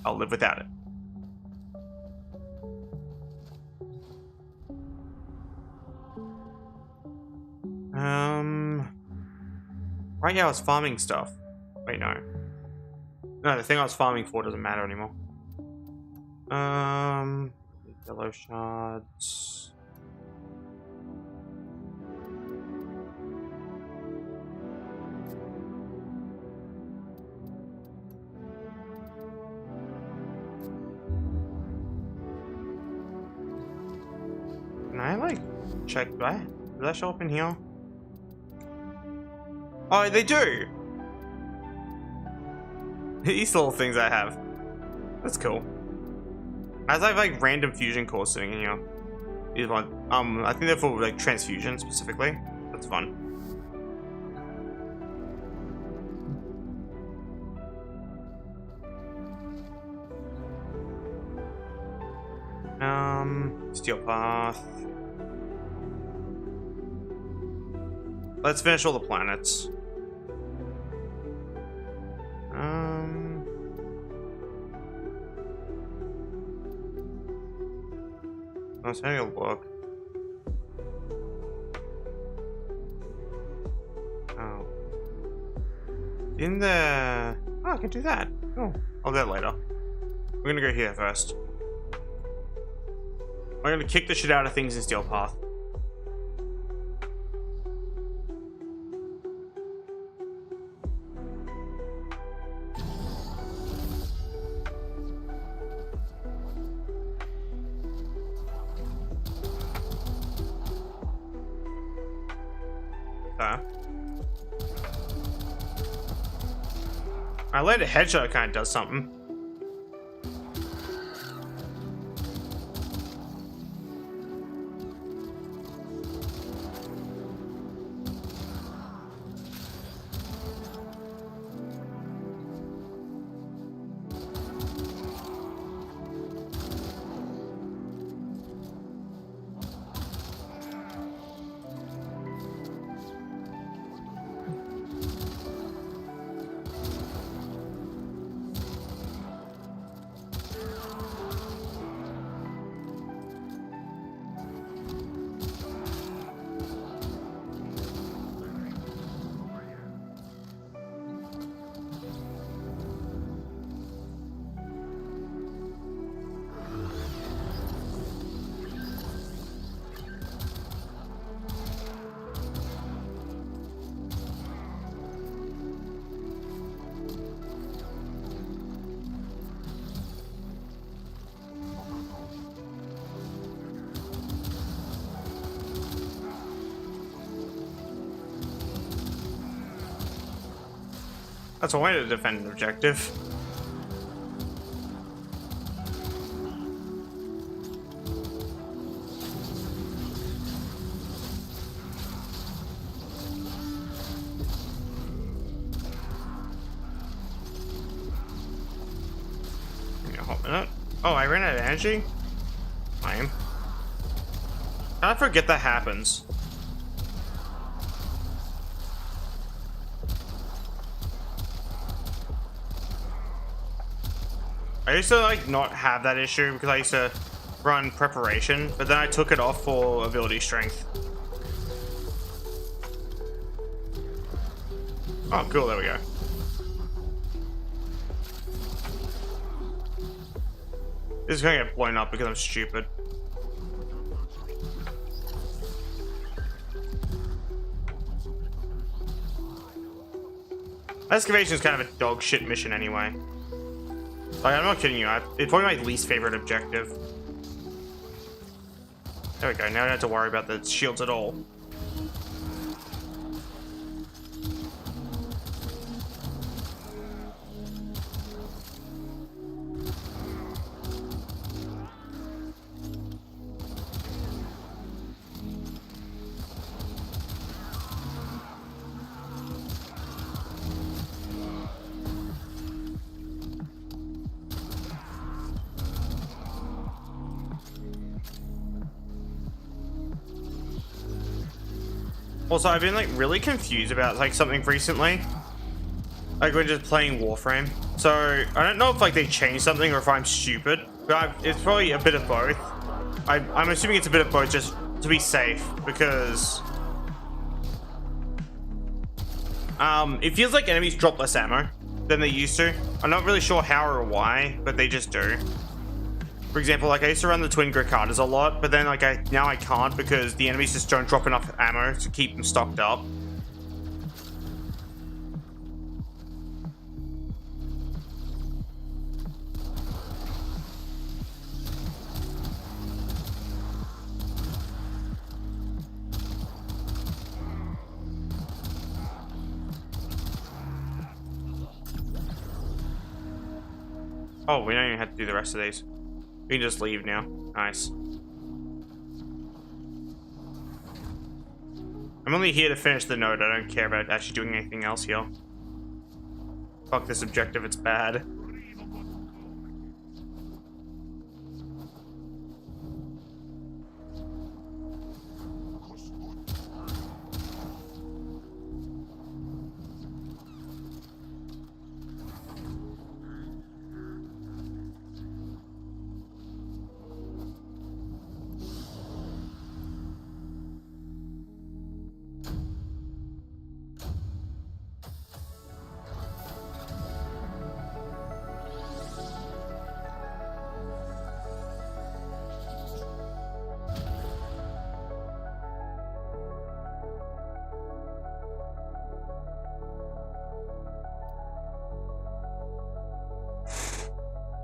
S1: I'll live without it. Right now I was farming stuff. Wait, no. No, the thing I was farming for doesn't matter anymore. Yellow shards. Can I, like, check that? Does that show up in here? Oh, they do! These little things I have. That's cool. As I have, like, random fusion cores sitting in here. These ones, I think they're for, like, transfusion specifically. That's fun. Steel path. Let's finish all the planets. I was having a look. Oh. In the... Oh, I can do that. Oh, I'll do that later. We're gonna go here first. I'm gonna kick the shit out of things in Steel Path. I let a headshot kind of does something. That's a way to defend an objective. Give me a whole minute. Oh, I ran out of energy? Fine. I forget that happens. I used to like not have that issue because I used to run preparation, but then I took it off for ability strength. Oh, cool, there we go. This is gonna get blown up because I'm stupid. Excavation is kind of a dog shit mission anyway. Like, I'm not kidding you. It's probably my least favorite objective. There we go. Now I don't have to worry about the shields at all. Also, I've been like really confused about like something recently. Like we're just playing Warframe, so I don't know if like they changed something or if I'm stupid. But it's probably a bit of both. I'm assuming it's a bit of both just to be safe because it feels like enemies drop less ammo than they used to. I'm not really sure how or why, but they just do. For example, like I used to run the twin Gricadas a lot, but then like now I can't because the enemies just don't drop enough ammo to keep them stocked up. Oh, we don't even have to do the rest of these. We can just leave now. Nice. I'm only here to finish the node. I don't care about actually doing anything else here. Fuck this objective, it's bad.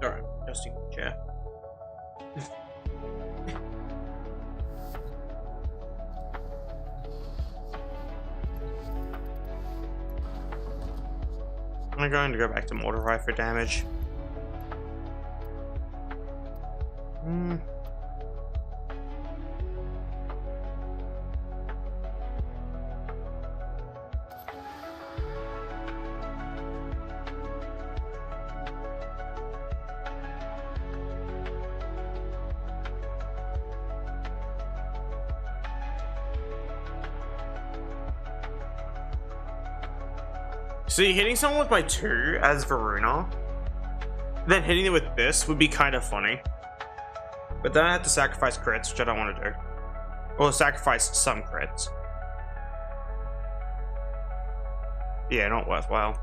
S1: Alright, adjusting the chair. I'm going to go back to mortar rifle for damage. See, hitting someone with my 2 as Varuna, then hitting it with this would be kind of funny. But then I have to sacrifice crits, which I don't want to do. Or sacrifice some crits. Yeah, not worthwhile.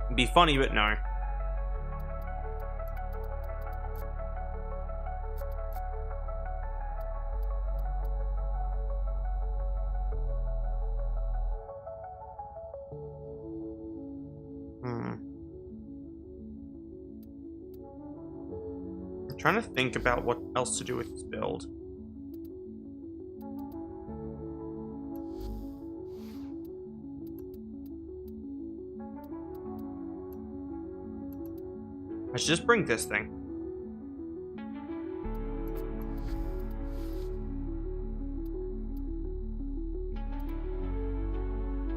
S1: It'd be funny, but no. Trying to think about what else to do with this build. I should just bring this thing.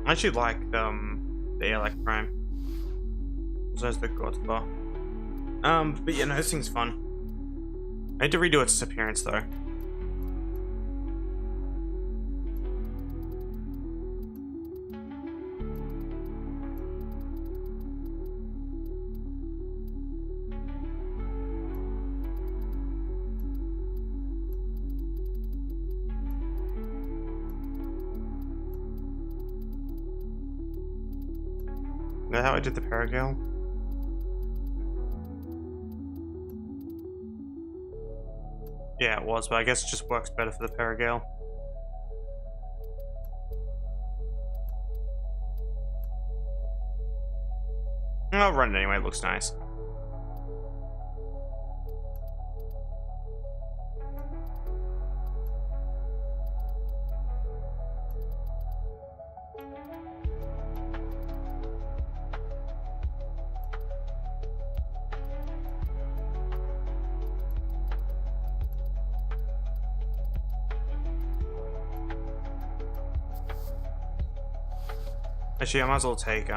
S1: I actually like the Warframe. So as the Godbar. But yeah, no, this thing's fun. I need to redo its appearance though. Is that how I did the Paragale? Yeah, it was, but I guess it just works better for the Paragale. I'll run it anyway, it looks nice. Actually, I might as well take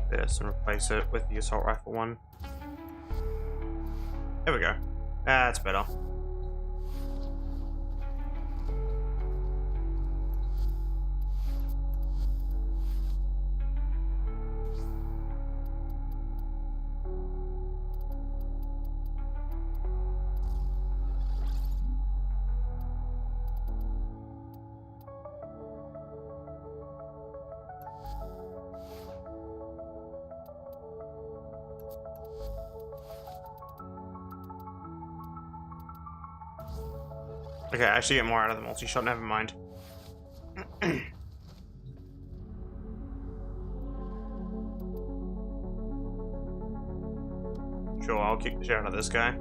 S1: this and replace it with the assault rifle one. There we go. That's better. Okay, I actually get more out of the multi-shot, never mind. Sure, I'll kick the shit out of this guy.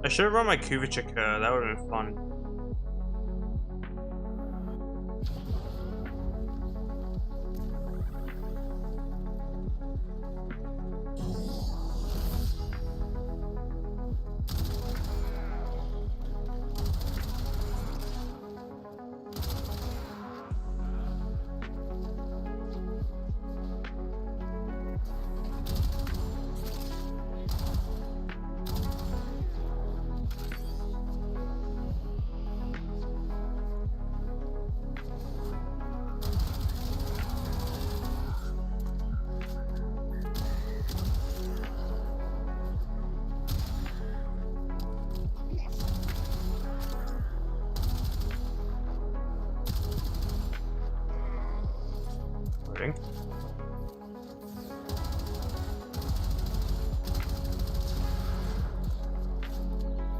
S1: I should have run my Kuvichika, that would have been fun.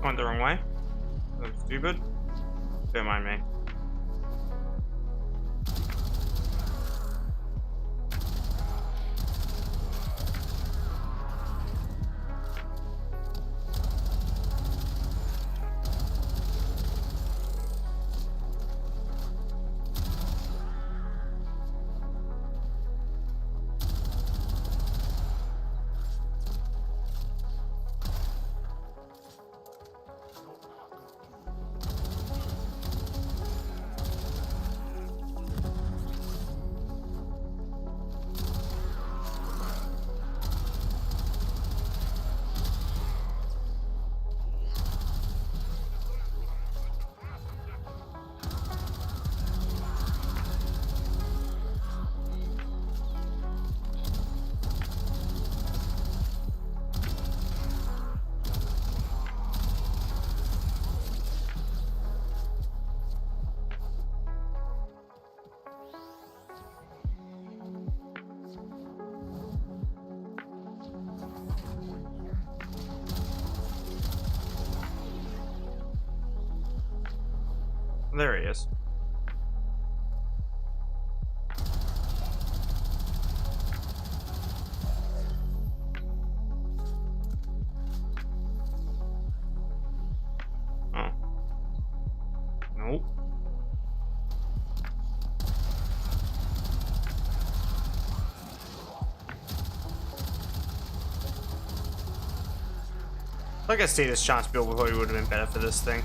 S1: Went the wrong way. That was stupid. Don't mind me. There he is. Oh. Nope. Like a status chance build probably would have been better for this thing,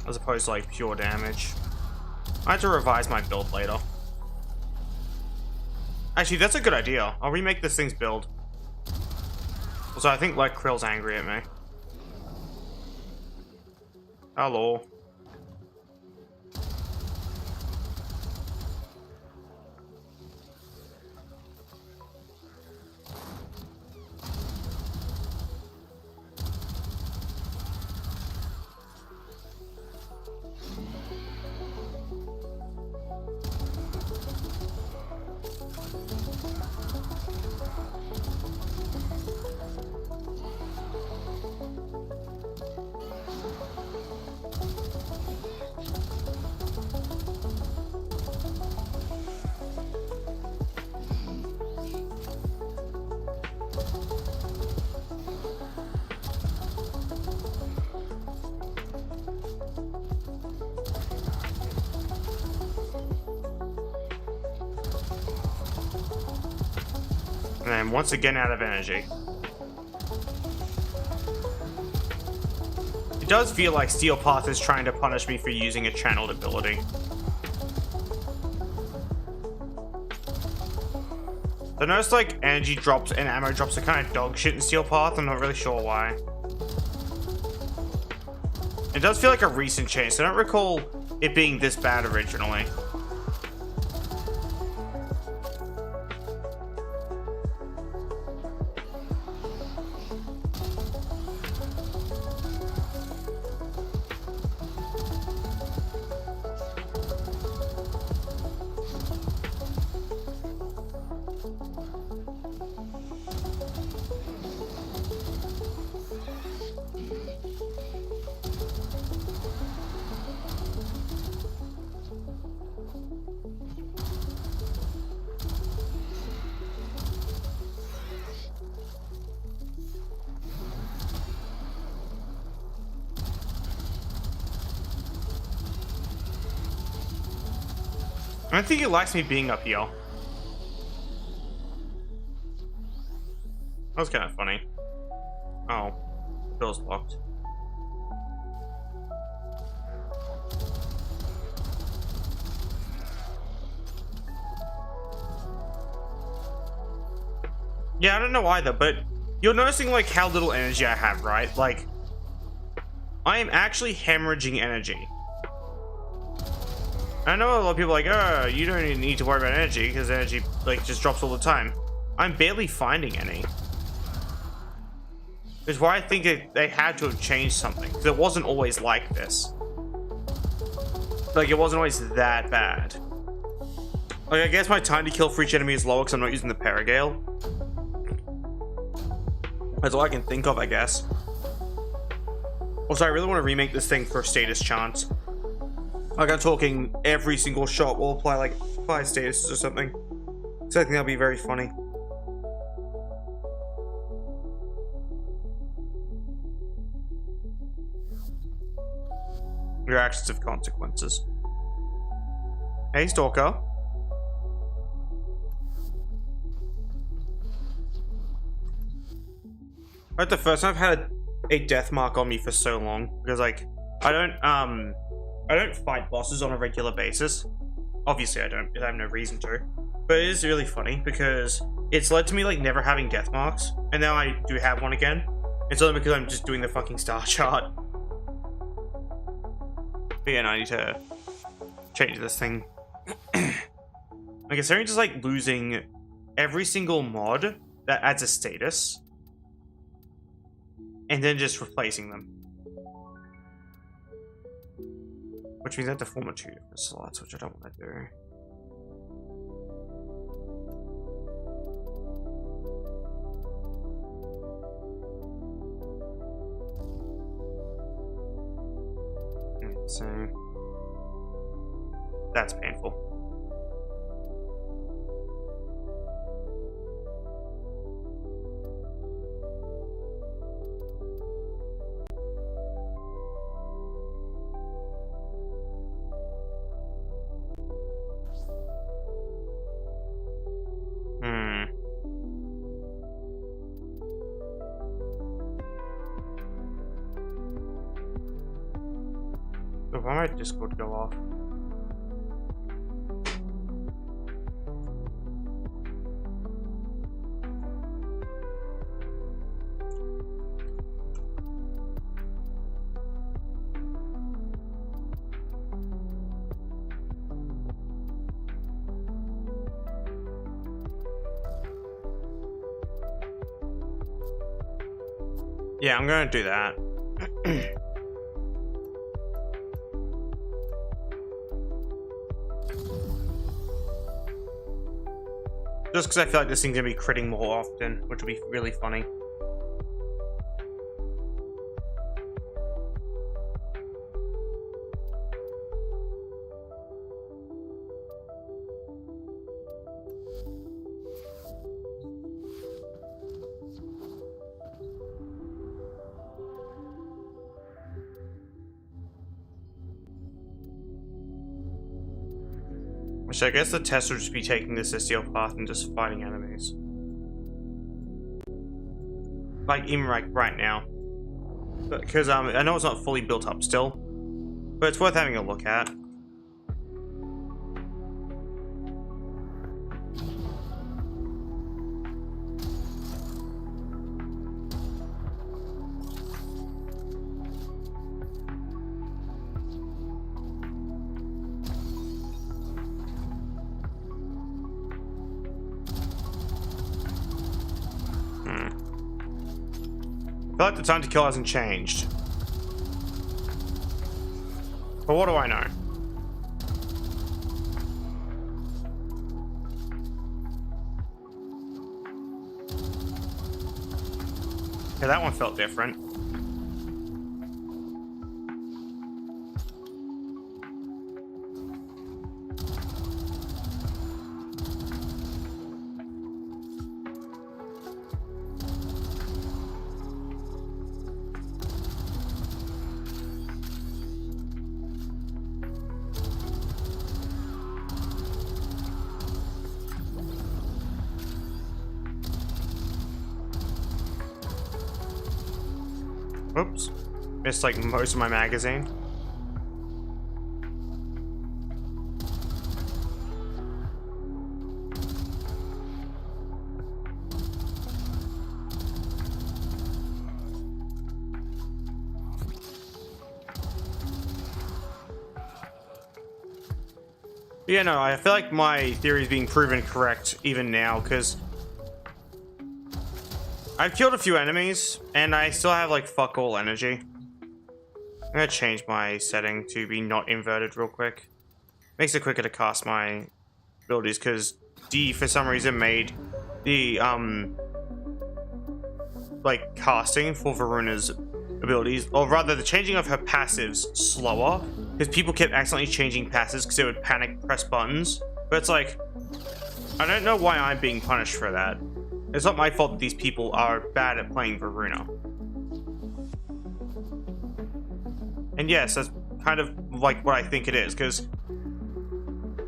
S1: as opposed to like pure damage. I have to revise my build later. Actually, that's a good idea. I'll remake this thing's build. Also, I think like Krill's angry at me. Hello. And then once again out of energy. It does feel like Steel Path is trying to punish me for using a channeled ability. I noticed like energy drops and ammo drops are kind of dog shit in Steel Path. I'm not really sure why. It does feel like a recent change, so I don't recall it being this bad originally. I don't think it likes me being up here. That was kind of funny. Oh, the door's locked. Yeah, I don't know either, but you're noticing like how little energy I have, right? Like, I am actually hemorrhaging energy. I know a lot of people are like, oh, you don't even need to worry about energy because energy like just drops all the time. I'm barely finding any. Which is why I think they had to have changed something, because it wasn't always like this. Like, it wasn't always that bad. Like, I guess my time to kill for each enemy is lower because I'm not using the Paragale. That's all I can think of, I guess. Also, I really want to remake this thing for status chance. Like, I'm talking every single shot will apply like 5 statuses or something. So I think that'll be very funny. Your actions have consequences. Hey, Stalker. Right, the first time I've had a death mark on me for so long because like I don't fight bosses on a regular basis. Obviously I don't, I have no reason to. But it is really funny because it's led to me like never having death marks, and now I do have one again. It's only because I'm just doing the fucking star chart. But yeah, no, I need to change this thing. Like, considering just like losing every single mod that adds a status and then just replacing them. Which means I have to form 2 different slots, which I don't want to do. So that's painful. Why might Discord go off? Yeah, I'm gonna do that. Just because I feel like this thing's gonna be critting more often, which will be really funny. Which I guess the test would just be taking this as Steel Path and just fighting enemies. like even like right now, because I know it's not fully built up still, but it's worth having a look at. I feel like the time to kill hasn't changed. But what do I know? Yeah, that one felt different. Oops. Missed like most of my magazine. Yeah, no, I feel like my theory is being proven correct even now, because I've killed a few enemies, and I still have, like, fuck all energy. I'm gonna change my setting to be not inverted real quick. Makes it quicker to cast my abilities, because D, for some reason, made the, like, casting for Varuna's abilities, or rather, the changing of her passives slower, because people kept accidentally changing passives because they would panic press buttons. But it's like, I don't know why I'm being punished for that. It's not my fault that these people are bad at playing Varuna. And yes, that's kind of like what I think it is, because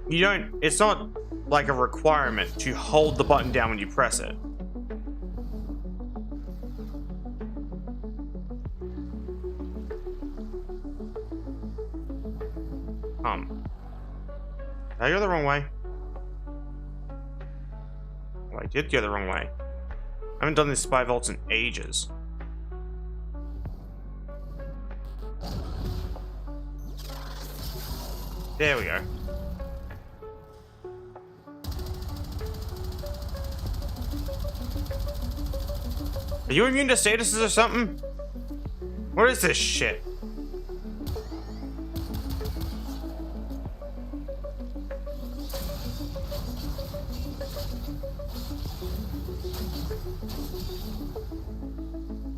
S1: you don't, it's not like a requirement to hold the button down when you press it. Did I go the wrong way? Well, I did go the wrong way. I haven't done this spy vaults in ages. There we go. Are you immune to statuses or something? What is this shit?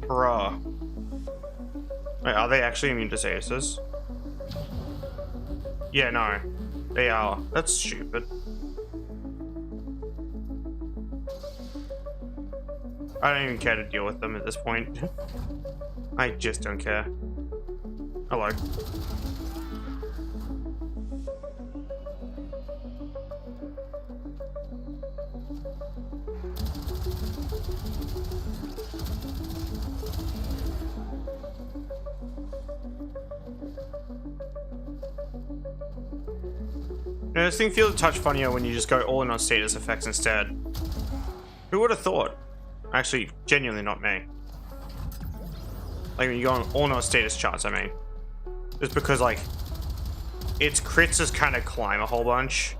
S1: Bruh. Wait, are they actually immune to statuses? Yeah, no. They are. That's stupid. I don't even care to deal with them at this point. I just don't care. Hello. No, this thing feels a touch funnier when you just go all in on status effects instead. Who would have thought? Actually, genuinely not me. Like when you go on all in on status charts, I mean. Just because, like, its crits just kind of climb a whole bunch.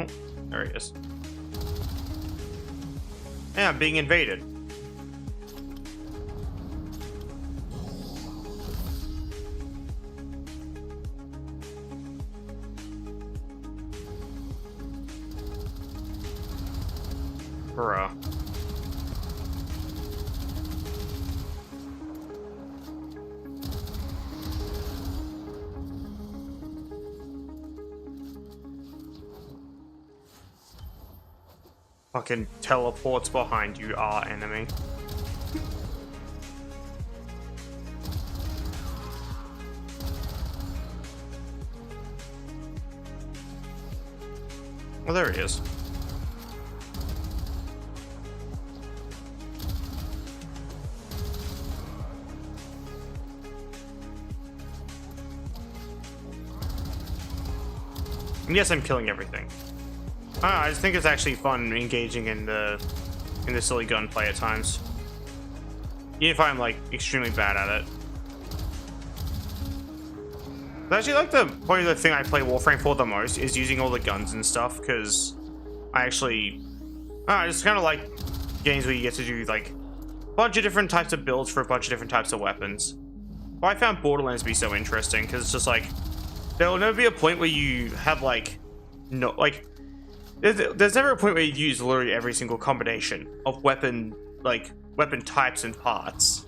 S1: Oh, there he is. Yeah, I'm being invaded. Bruh. Fucking teleports behind you, our enemy. Oh, there he is. And yes, I'm killing everything. I just think it's actually fun engaging in the silly gunplay at times. Even if I'm like extremely bad at it. I actually like probably the thing I play Warframe for the most is using all the guns and stuff, because I just kind of like games where you get to do like a bunch of different types of builds for a bunch of different types of weapons. Well, I found Borderlands to be so interesting because it's just like there will never be a point where you have like there's never a point where you use literally every single combination of weapon types and parts.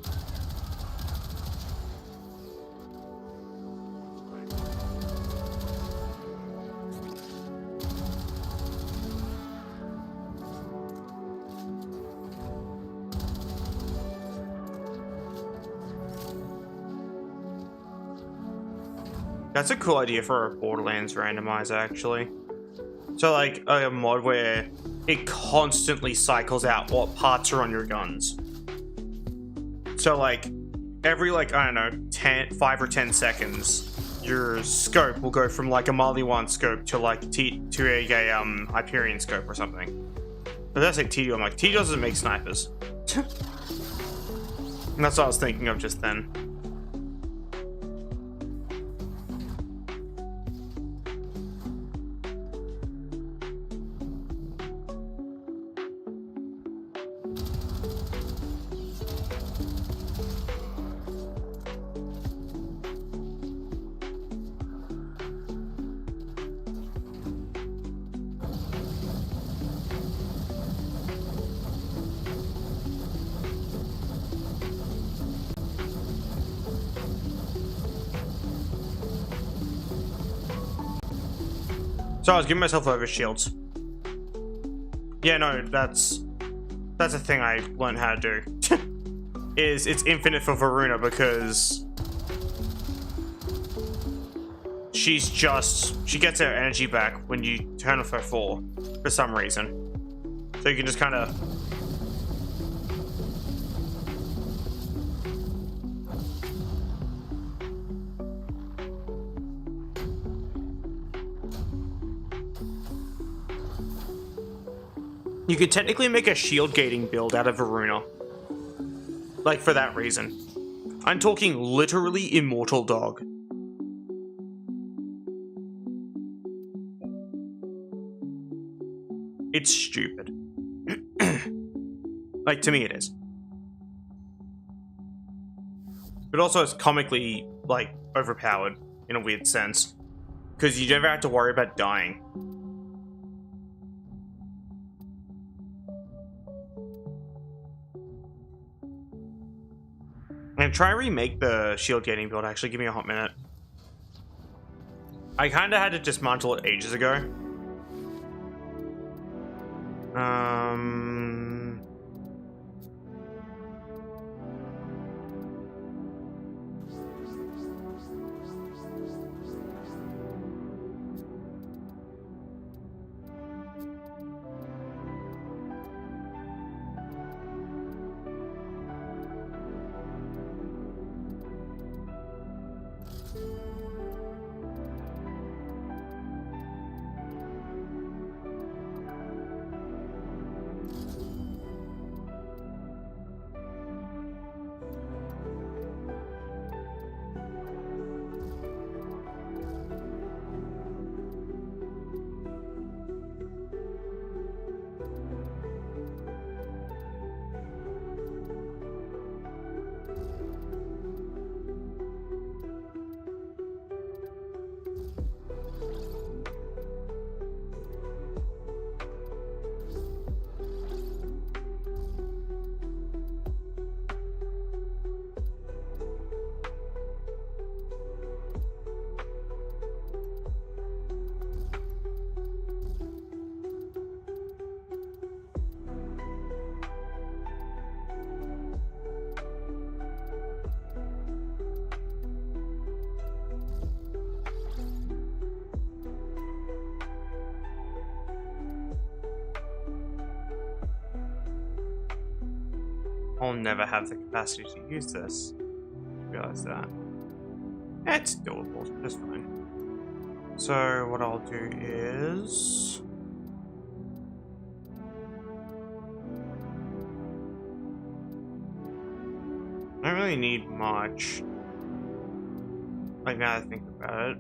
S1: That's a cool idea for a Borderlands randomizer, actually. So like a mod where it constantly cycles out what parts are on your guns. So like every I don't know 5 or 10 seconds, your scope will go from like a Marley 1 scope to like to a Hyperion scope or something. But that's like T2. I'm like, T2 doesn't make snipers. And that's what I was thinking of just then. So I was giving myself over shields. Yeah, no, that's a thing I learned how to do. It's infinite for Varuna because she gets her energy back when you turn off her 4 for some reason. So you can just kind of you could technically make a shield gating build out of Varuna. Like, for that reason. I'm talking literally immortal dog. It's stupid. Like, to me it is. But also it's comically, like, overpowered in a weird sense. Because you never have to worry about dying. And try and remake the shield gating build, actually. Give me a hot minute. I kind of had to dismantle it ages ago. I'll never have the capacity to use this. Realize that. It's doable. That's fine. So what I'll do is... I don't really need much. Like, now that I think about it.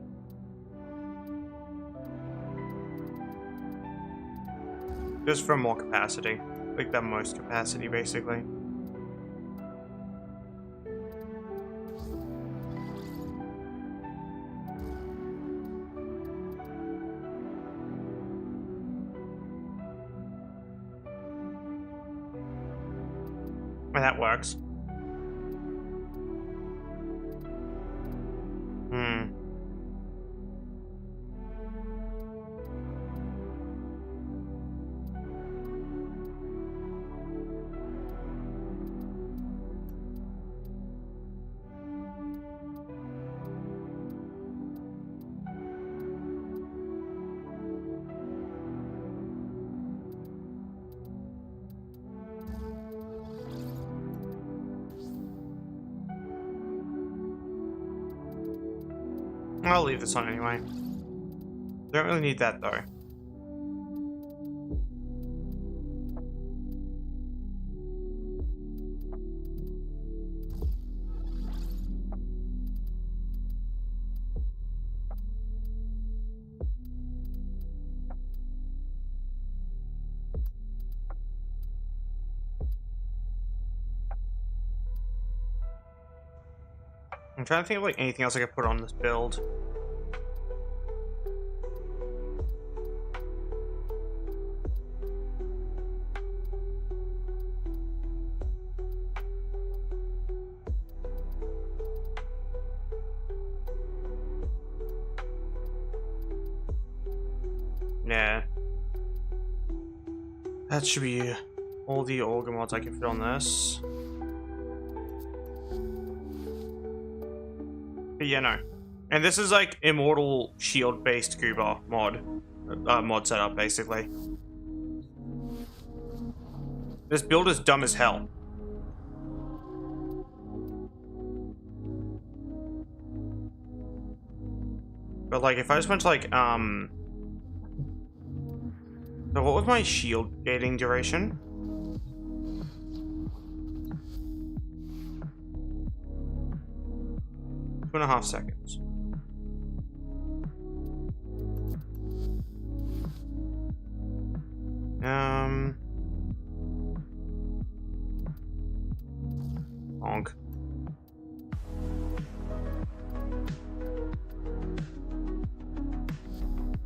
S1: Just for more capacity. Like, the most capacity, basically. And that works. I'll leave this on anyway. Don't really need that though. I'm trying to think of like anything else I could put on this build. Yeah. That should be all the Auger mods I can fit on this. But yeah, no. And this is like Immortal Shield based scuba mod setup, basically. This build is dumb as hell. But like, if I just went to like, so what was my shield gating duration? 2.5 seconds. Honk.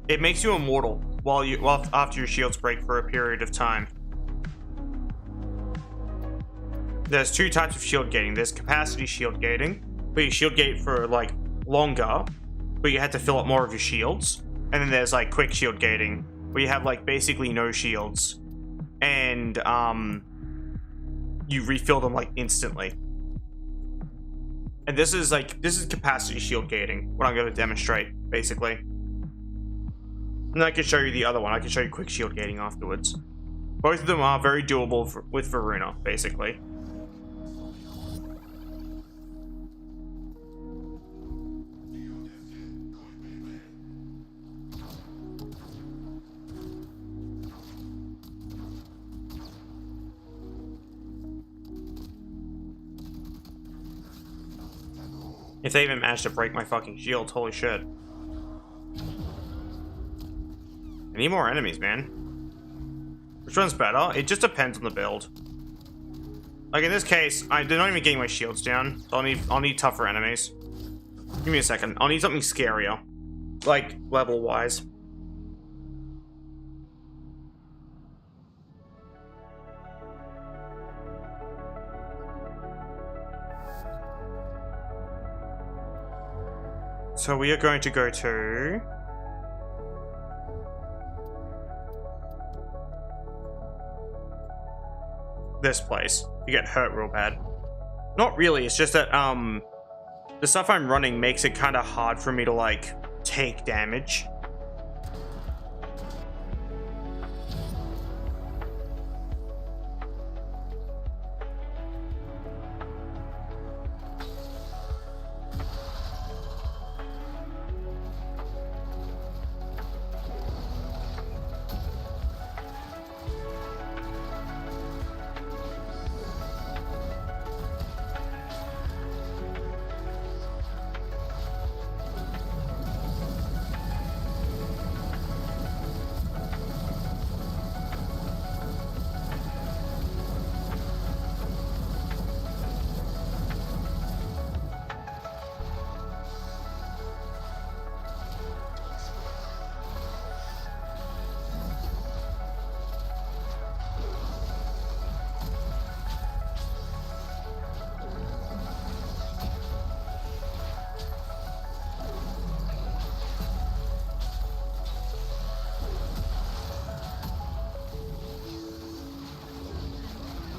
S1: It makes you immortal after your shields break for a period of time. There's two types of shield gating. There's capacity shield gating, where you shield gate for like longer, but you had to fill up more of your shields. And then there's like quick shield gating, where you have like basically no shields, and you refill them like instantly. And this is capacity shield gating, what I'm going to demonstrate basically. And I can show you the other one. I can show you quick shield gating afterwards. Both of them are very doable with Varuna, basically. If they even managed to break my fucking shields, holy shit. I need more enemies, man. Which one's better? It just depends on the build. Like in this case, they're not even getting my shields down. So I'll need tougher enemies. Give me a second. I'll need something scarier. Like, level-wise. So we are going to go to... this place. You get hurt real bad. Not really, it's just that the stuff I'm running makes it kind of hard for me to like take damage.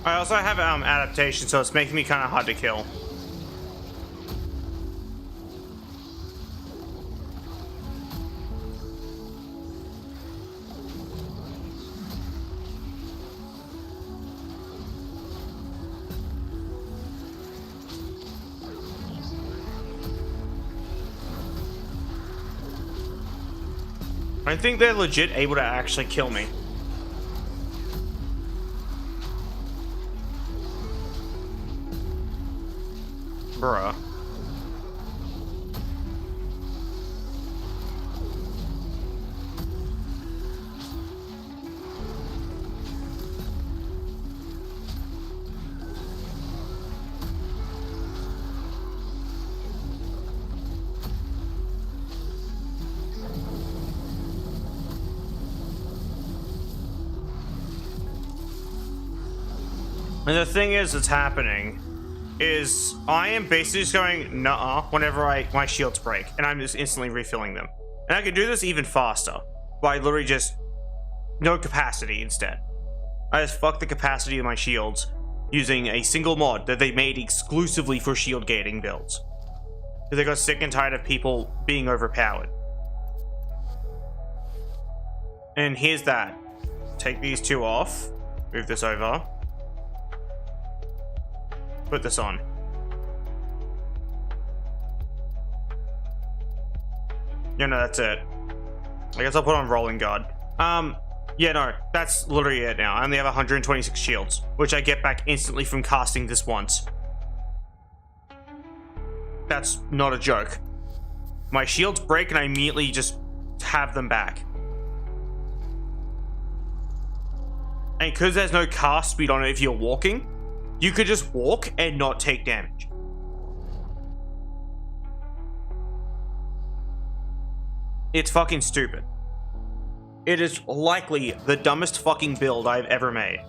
S1: I also have adaptation, so it's making me kind of hard to kill. I think they're legit able to actually kill me. Bruh. And the thing is that's happening is I am basically just going nuh-uh whenever my shields break, and I'm just instantly refilling them. And I can do this even faster by literally just no capacity instead. I just fuck the capacity of my shields using a single mod that they made exclusively for shield gating builds. Because they got sick and tired of people being overpowered. And here's that. Take these two off. Move this over. Put this on. Yeah, no, that's it. I guess I'll put on rolling guard. Yeah, no, that's literally it now. I only have 126 shields, which I get back instantly from casting this once. That's not a joke. My shields break and I immediately just have them back. And because there's no cast speed on it if you're walking, you could just walk and not take damage. It's fucking stupid. It is likely the dumbest fucking build I've ever made.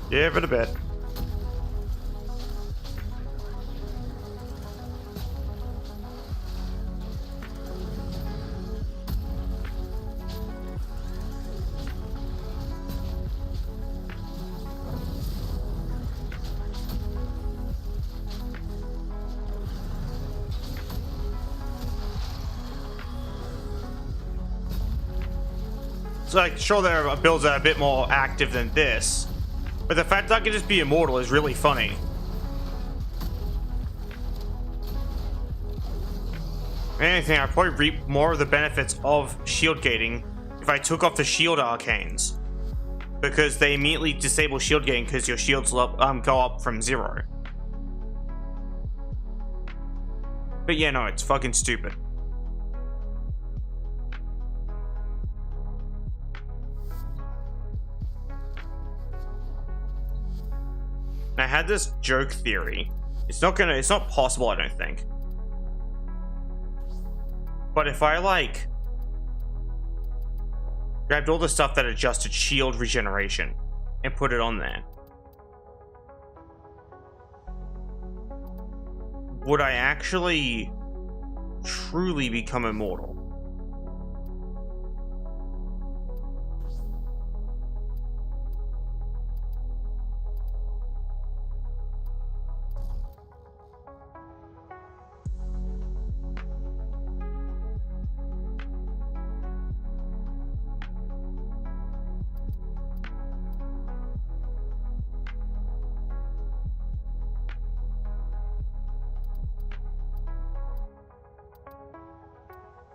S1: Give it a bit. So, like, sure, there are builds that are a bit more active than this, but the fact that I can just be immortal is really funny. If anything, I'd probably reap more of the benefits of shield gating if I took off the shield arcanes, because they immediately disable shield gating because your shields go up from 0. But yeah, no, it's fucking stupid. I had this joke theory. It's not possible, I don't think. But if I, like, grabbed all the stuff that adjusted shield regeneration and put it on there, would I actually truly become immortal?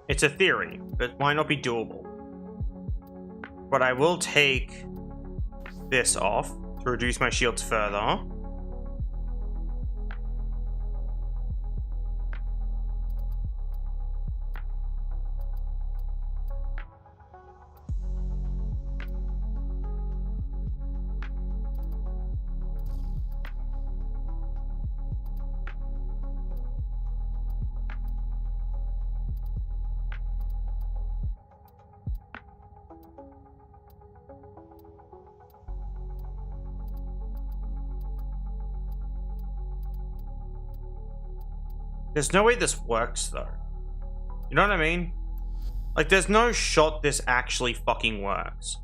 S1: It's a theory, but might not be doable. But I will take this off to reduce my shields further. There's no way this works, though. You know what I mean? Like, there's no shot this actually fucking works.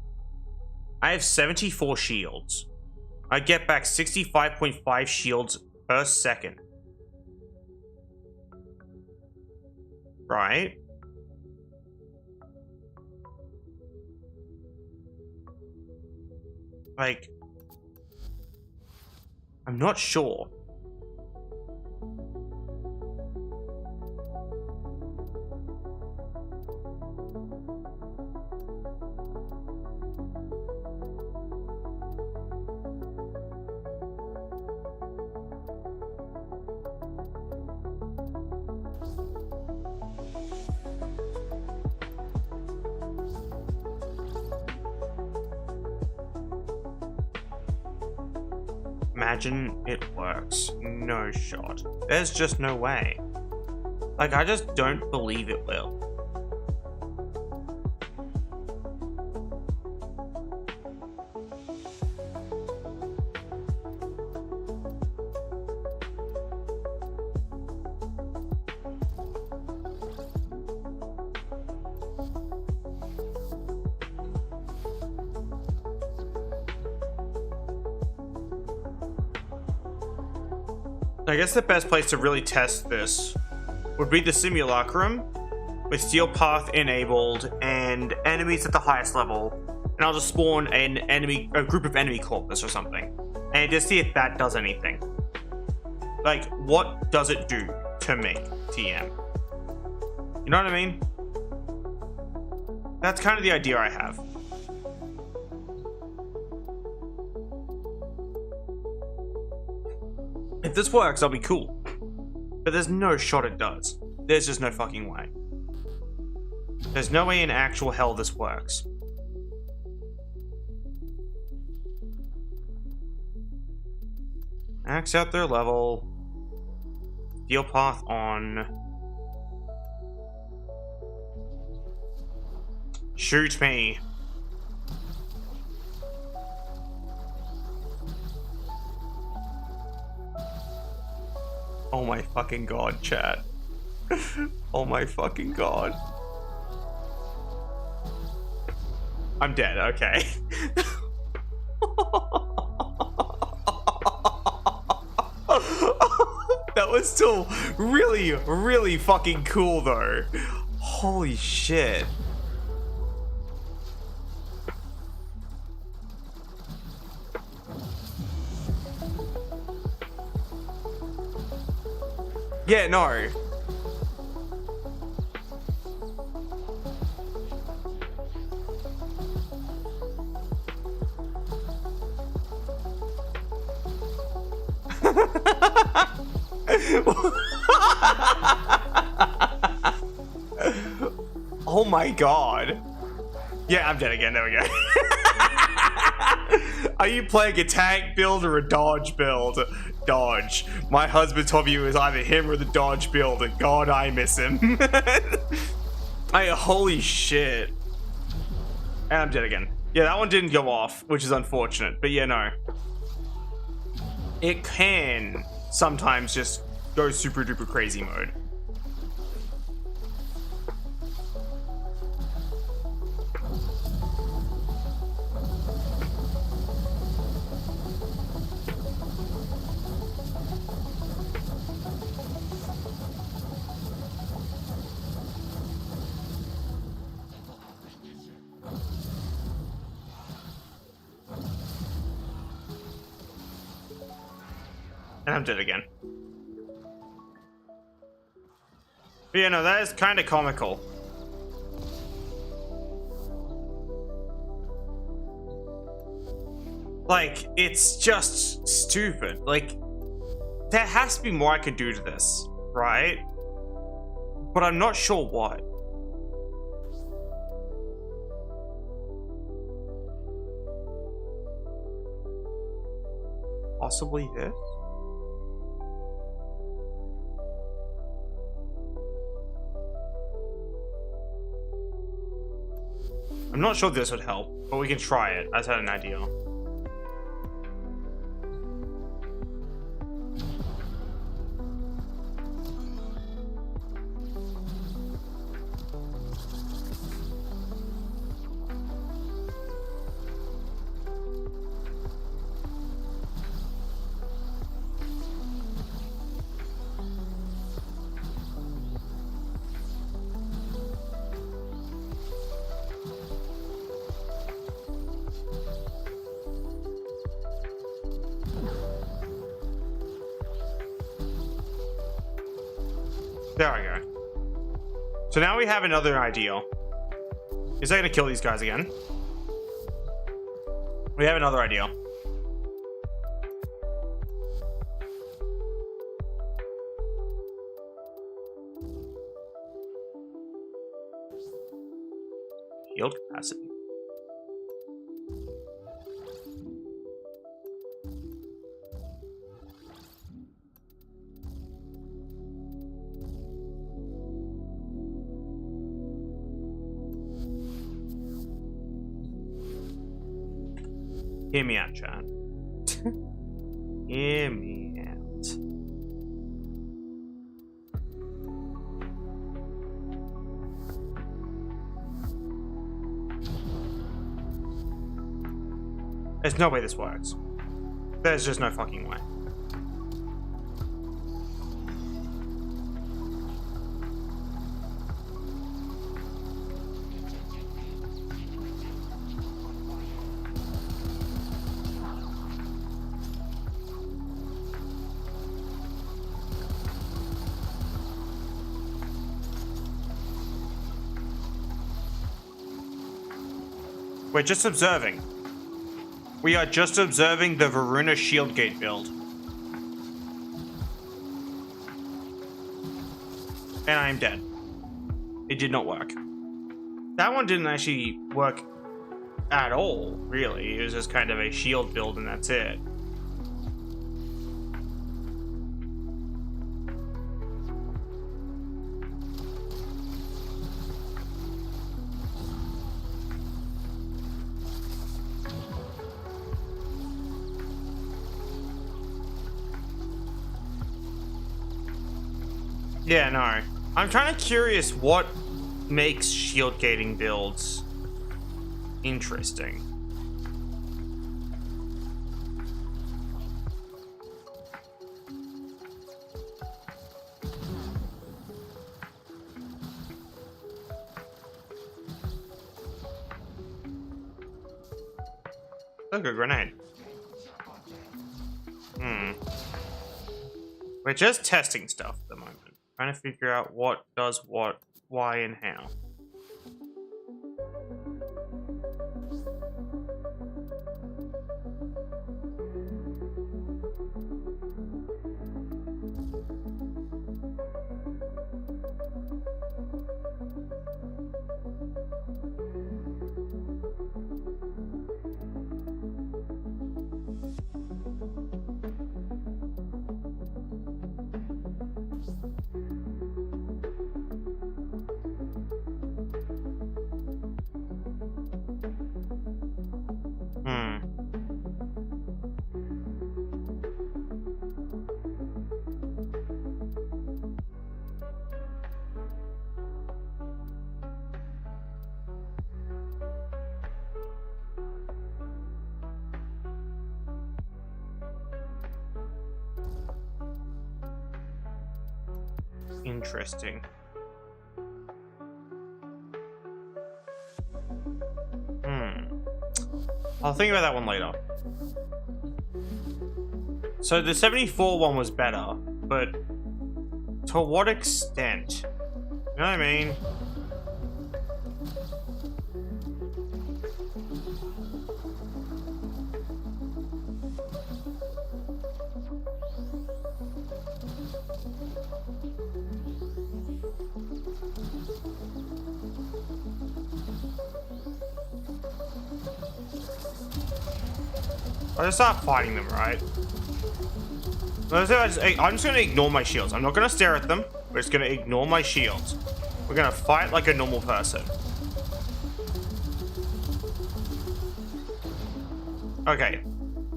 S1: I have 74 shields. I get back 65.5 shields per second. Right? Like, I'm not sure. Imagine it works. No shot. There's just no way. Like, I just don't believe it will. I guess the best place to really test this would be the simulacrum with steel path enabled and enemies at the highest level, and I'll just spawn a group of enemy corpus or something, and just see if that does anything. Like, what does it do to me, TM? You know what I mean? That's kind of the idea I have. If this works, I'll be cool. But there's no shot it does. There's just no fucking way. There's no way in actual hell this works. Max out their level. Steel path on. Shoot me. Oh my fucking god, chat. Oh my fucking god. I'm dead, okay. That was still really, really fucking cool though. Holy shit. Yeah, no. Oh my god. Yeah, I'm dead again. There we go. Are you playing a tank build or a dodge build? Dodge. My husband told me it was either him or the dodge build, and god, I miss him. Holy shit. And I'm dead again. Yeah, that one didn't go off, which is unfortunate. But yeah, no. It can sometimes just go super duper crazy mode. And I'm dead again. But yeah, no, that is kind of comical. Like, it's just stupid. Like, there has to be more I could do to this, right? But I'm not sure what. Possibly this? I'm not sure this would help, but we can try it. I just had an idea. There we go. So now we have another idea. Is that gonna kill these guys again? We have another idea. Shield capacity. Hear me out, Chan. Hear me out. There's no way this works. There's just no fucking way. We're just observing. We are just observing the Varuna shield gate build. And I'm dead. It did not work. That one didn't actually work at all, really. It was just kind of a shield build and that's it. Yeah, no. I'm kind of curious what makes shield gating builds interesting. Look, a grenade. We're just testing stuff at the moment. Trying to figure out what does what, why, and how. Interesting. I'll think about that one later. So the 74 one was better, but to what extent? You know what I mean? I'll just start fighting them, right? I'm just gonna ignore my shields. I'm not gonna stare at them. We're just gonna ignore my shields. We're gonna fight like a normal person. Okay.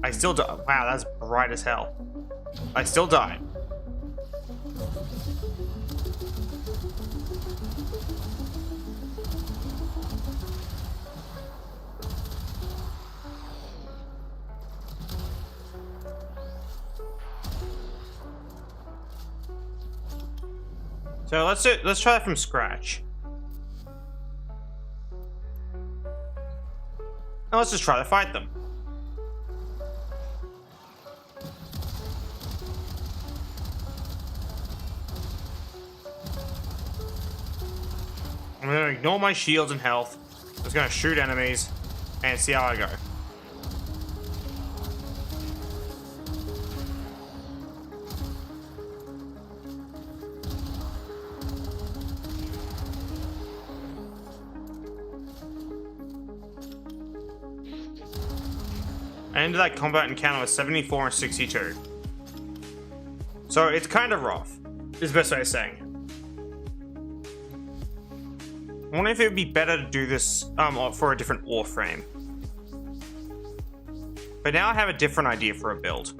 S1: I still die. Wow, that's bright as hell. I still died. So let's try it from scratch. Now let's just try to fight them. gonna ignore my shields and health. Just gonna shoot enemies and see how I go. I ended that combat encounter with 74 and 62. So it's kind of rough, is the best way of saying it. I wonder if it would be better to do this for a different Warframe. But now I have a different idea for a build.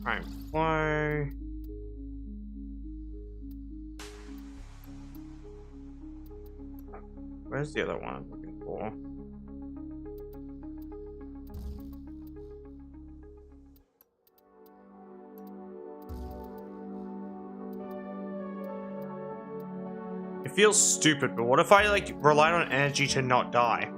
S1: Alright, fly. Where's the other one I'm looking for? It feels stupid, but what if I like relied on energy to not die?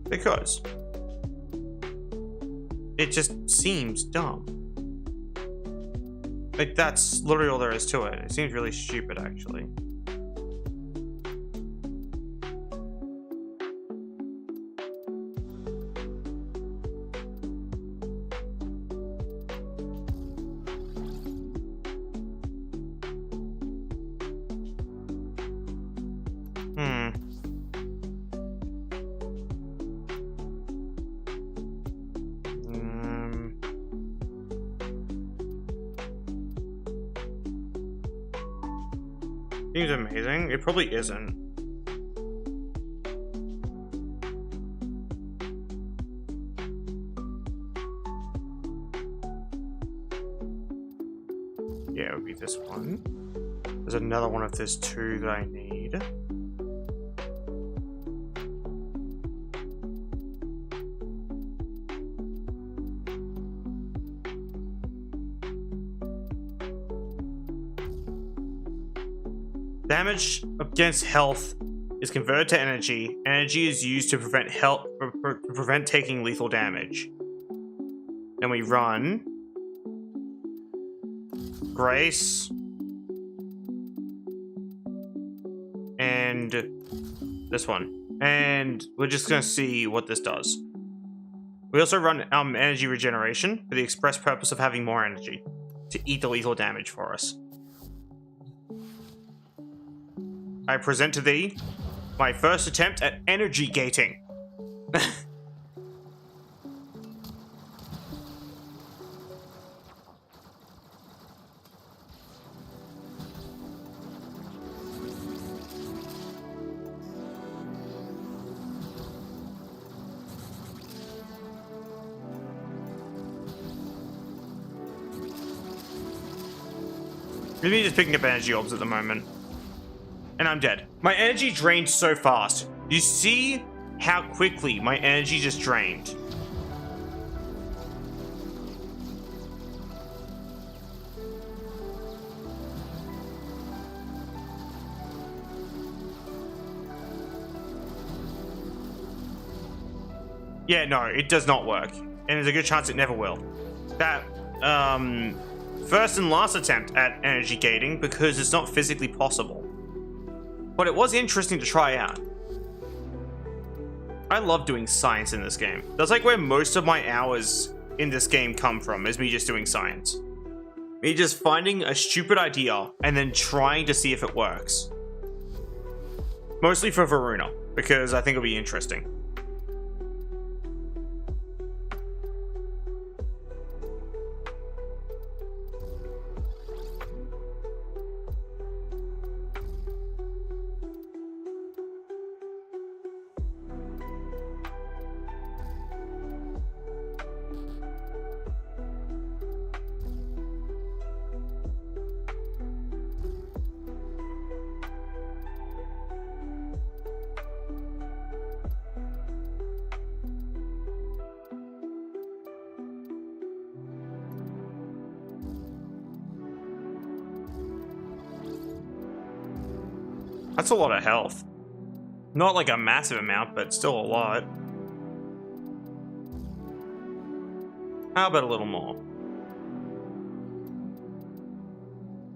S1: Because it just seems dumb. Like, that's literally all there is to it. It seems really stupid, actually. Seems amazing. It probably isn't. Yeah, it would be this one. There's another one of this too that I need. Damage against health is converted to energy. Energy is used to prevent taking lethal damage. Then we run. Grace. And this one. And we're just gonna see what this does. We also run energy regeneration for the express purpose of having more energy to eat the lethal damage for us. I present to thee my first attempt at energy gating. Maybe just picking up energy orbs at the moment. And I'm dead. My energy drained so fast. You see how quickly my energy just drained? Yeah, no, it does not work. And there's a good chance it never will. That, first and last attempt at energy gating because it's not physically possible. But it was interesting to try out. I love doing science in this game. That's like where most of my hours in this game come from, is me just doing science. Me just finding a stupid idea and then trying to see if it works. Mostly for Varuna, because I think it'll be interesting. That's a lot of health. Not like a massive amount, but still a lot. How about a little more?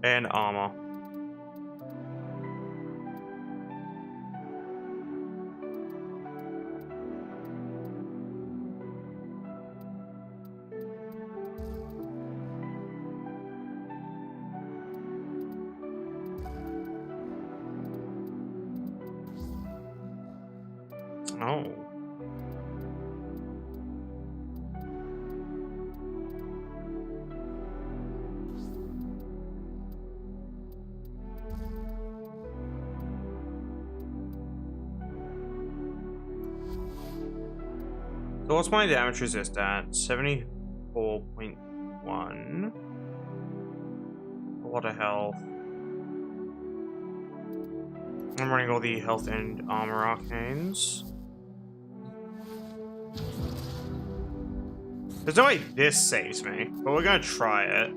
S1: And armor. Oh. So what's my damage resist at? 74.1. A lot of health. I'm running all the health and armor arcanes. There's no way this saves me, but we're gonna try it.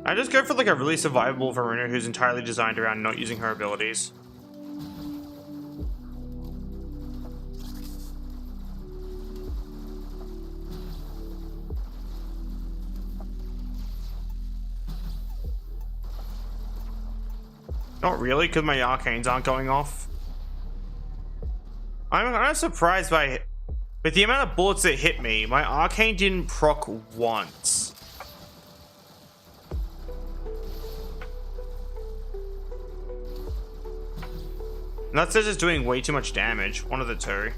S1: I just go for like a really survivable Varuna who's entirely designed around not using her abilities. Not really, because my arcanes aren't going off. I'm kind of surprised by... With the amount of bullets that hit me, my arcane didn't proc once. And that says it's doing way too much damage. One of the two.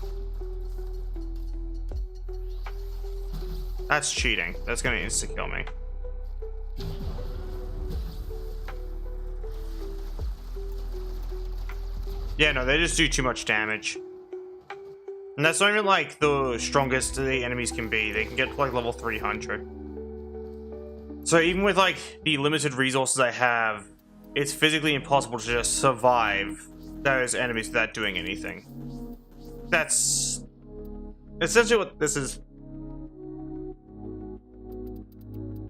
S1: That's cheating. That's gonna insta-kill me. Yeah, no, they just do too much damage. And that's not even like the strongest the enemies can be. They can get to like level 300. So even with like the limited resources I have, it's physically impossible to just survive those enemies without doing anything. That's essentially what this is.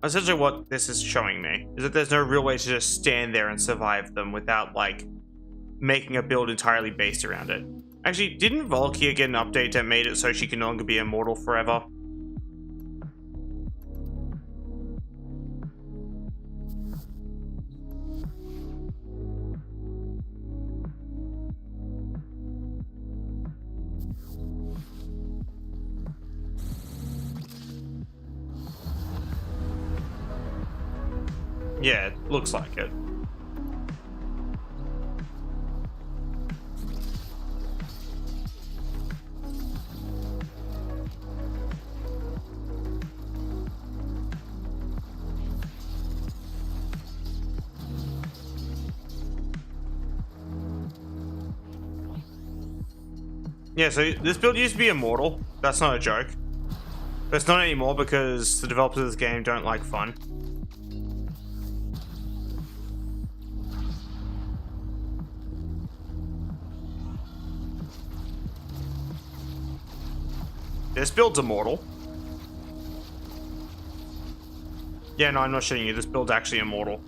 S1: Essentially what this is showing me is that there's no real way to just stand there and survive them without like making a build entirely based around it. Actually, didn't Volkia get an update that made it so she can no longer be immortal forever? Yeah, it looks like it. Yeah, so this build used to be immortal. That's not a joke. But it's not anymore because the developers of this game don't like fun. This build's immortal. Yeah, no, I'm not shitting you. This build's actually immortal.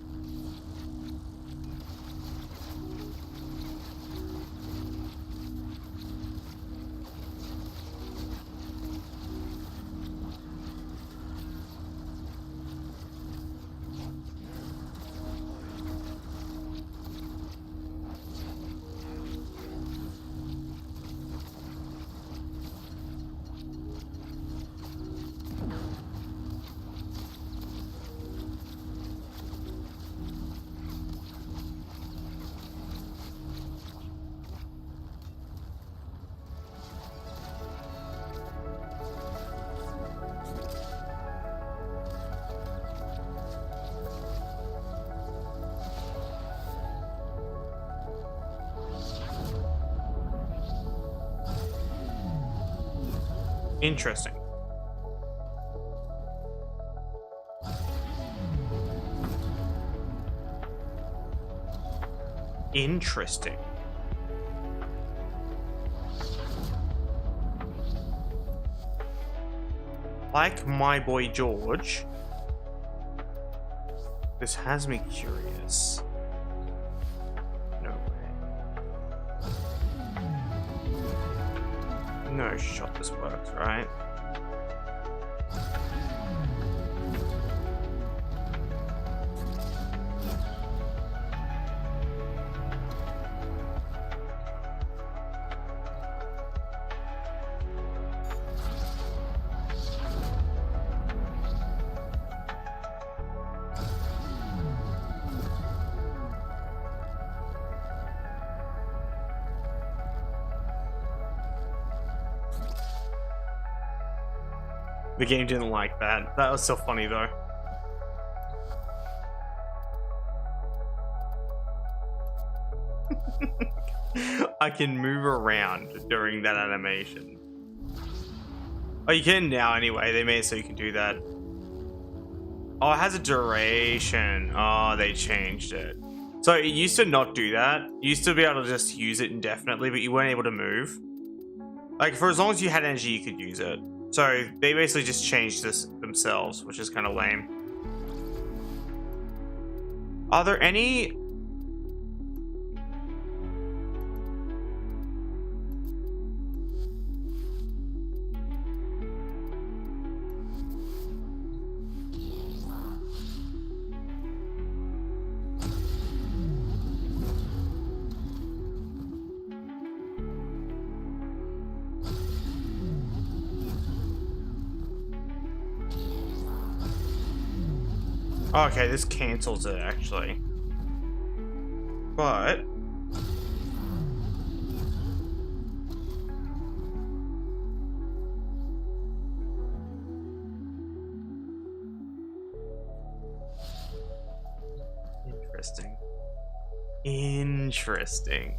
S1: Interesting. Interesting. Like my boy George, this has me curious. No way. No shot this works, right? The game didn't like that. That was so funny though. I can move around during that animation. Oh, you can now anyway. They made it so you can do that. Oh, it has a duration. Oh, they changed it. So it used to not do that. You used to be able to just use it indefinitely, but you weren't able to move. Like, for as long as you had energy, you could use it. So they basically just changed this themselves, which is kind of lame. Are there any... Okay, this cancels it, actually. But... Interesting. Interesting.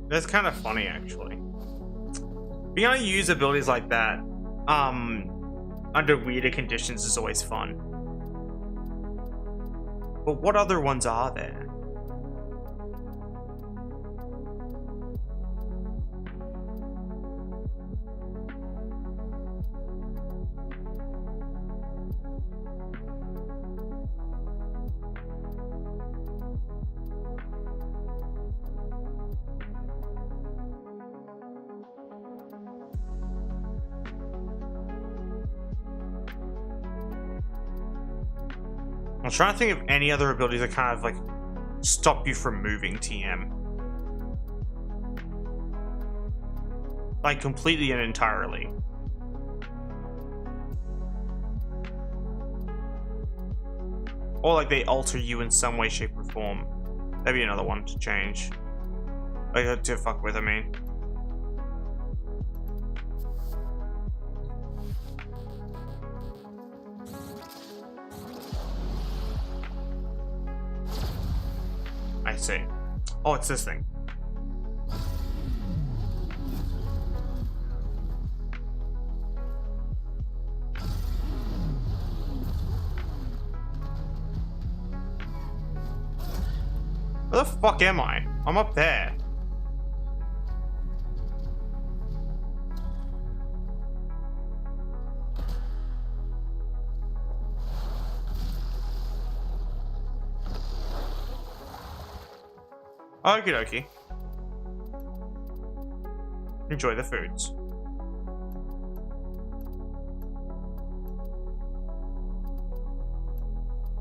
S1: That's kind of funny, actually. Being able to use abilities like that, under weirder conditions is always fun. But what other ones are there? was trying to think of any other abilities that kind of like stop you from moving TM. Like completely and entirely. Or like they alter you in some way, shape, or form. That'd be another one to change. Like to fuck with, I mean. I see. Oh, it's this thing. Where the fuck am I? I'm up there. Okie dokie. Enjoy the foods.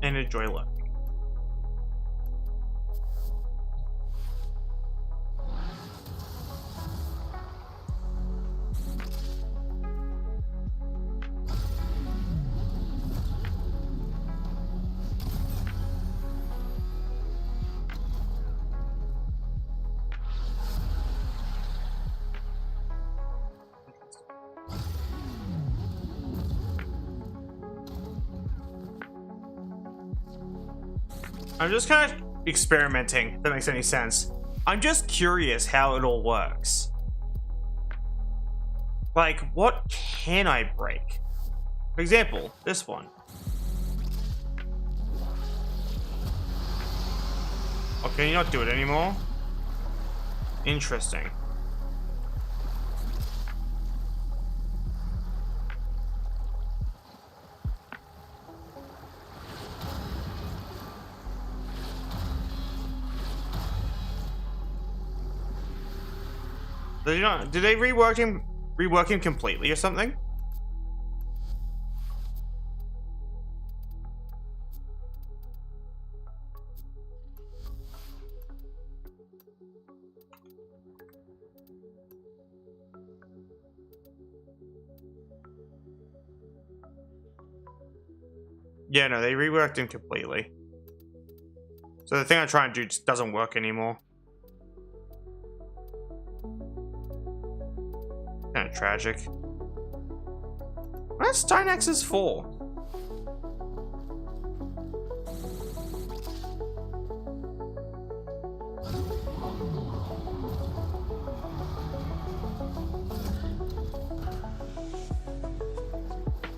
S1: And enjoy life. I'm just kind of experimenting, if that makes any sense. I'm just curious how it all works. Like, what can I break? For example, this one. Oh, can you not do it anymore? Interesting. Did they rework him completely or something? Yeah, no, they reworked him completely. So the thing I'm trying to do just doesn't work anymore. Kind of tragic. What's Stone Axes for?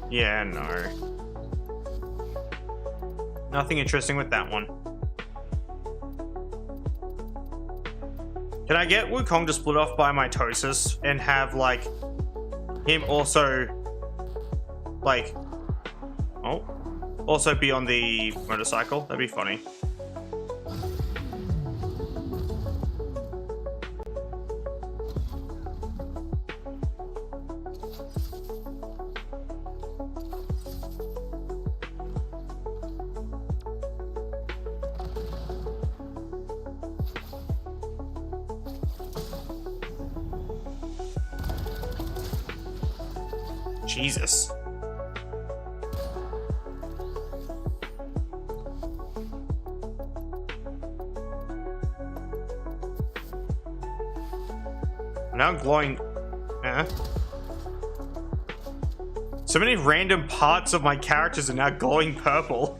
S1: Yeah, no. Nothing interesting with that one. Can I get Wukong to split off by mitosis and have, like, him also, like, oh, also be on the motorcycle? That'd be funny. Jesus. Now glowing. So many random parts of my characters are now glowing purple.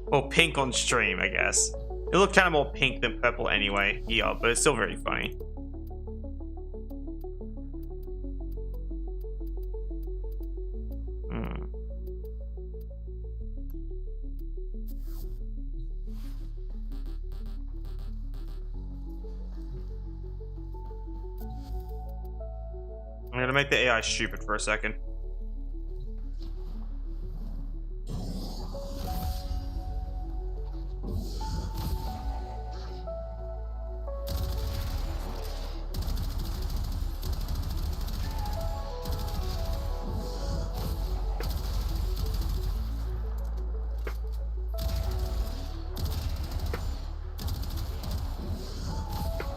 S1: Or pink on stream, I guess. It looked kind of more pink than purple anyway. Yeah, but it's still very funny. I'm gonna make the AI stupid for a second.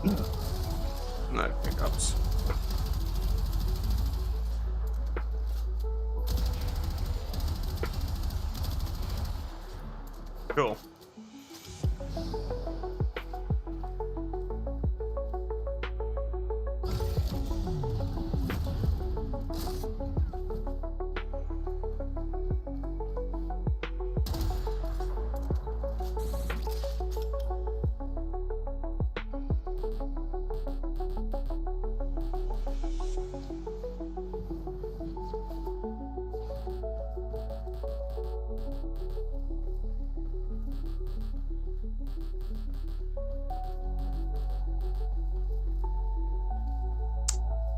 S1: No pickups. Cool.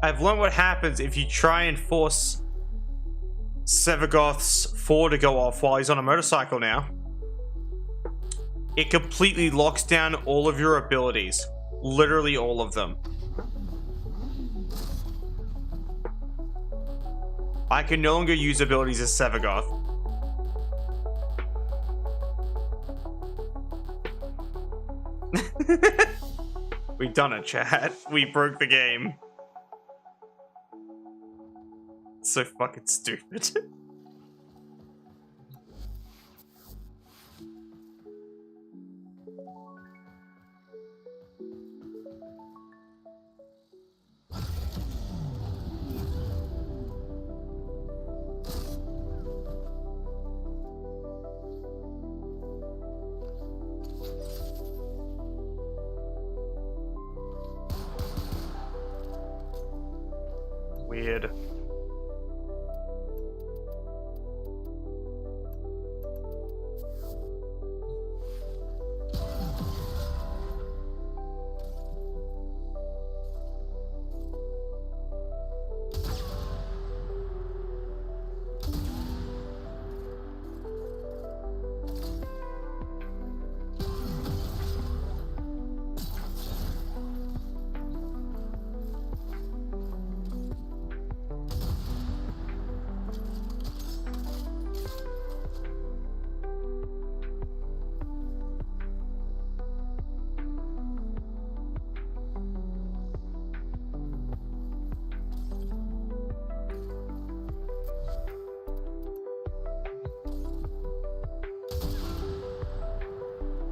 S1: I've learned what happens if you try and force Sevagoth's 4 to go off while he's on a motorcycle now. It completely locks down all of your abilities. Literally all of them. I can no longer use abilities as Sevagoth. We done it, chat. We broke the game. So fucking stupid. Weird.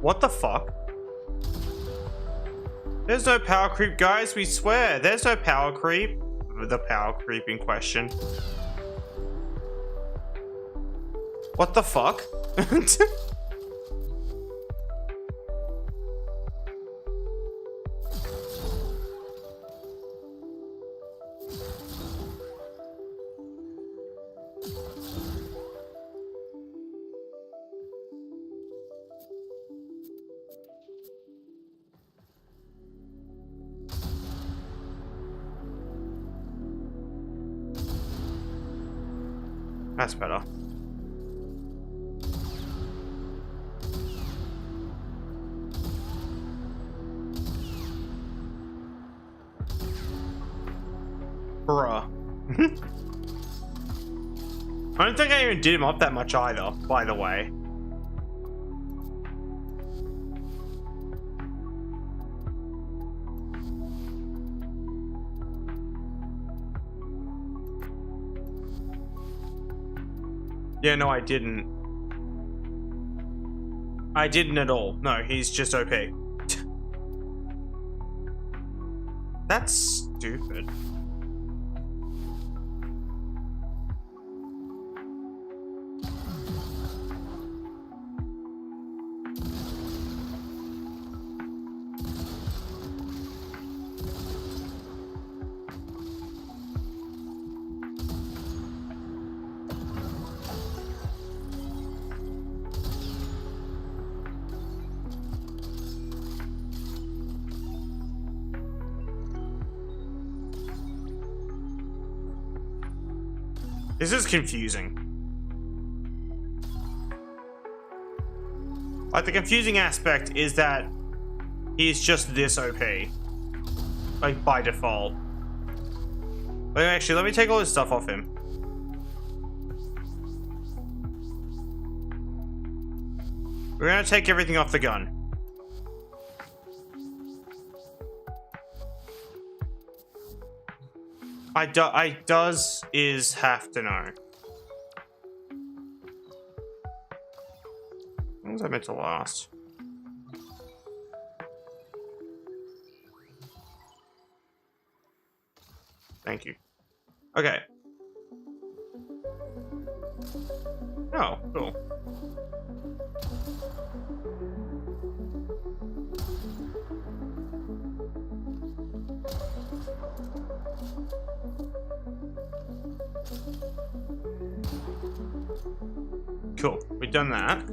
S1: What the fuck? There's no power creep, guys, we swear. There's no power creep. The power creep in question. What the fuck? That's better. Bruh. I don't think I even did him up that much either, by the way. Yeah, no, I didn't. I didn't at all. No, he's just OP. That's stupid. This is confusing. Like, the confusing aspect is that he's just this OP. Like, by default. Like, actually, let me take all this stuff off him. We're gonna take everything off the gun. I does is have to know. How long was I meant to last? Thank you. Okay. Oh, cool. Cool. We've done that.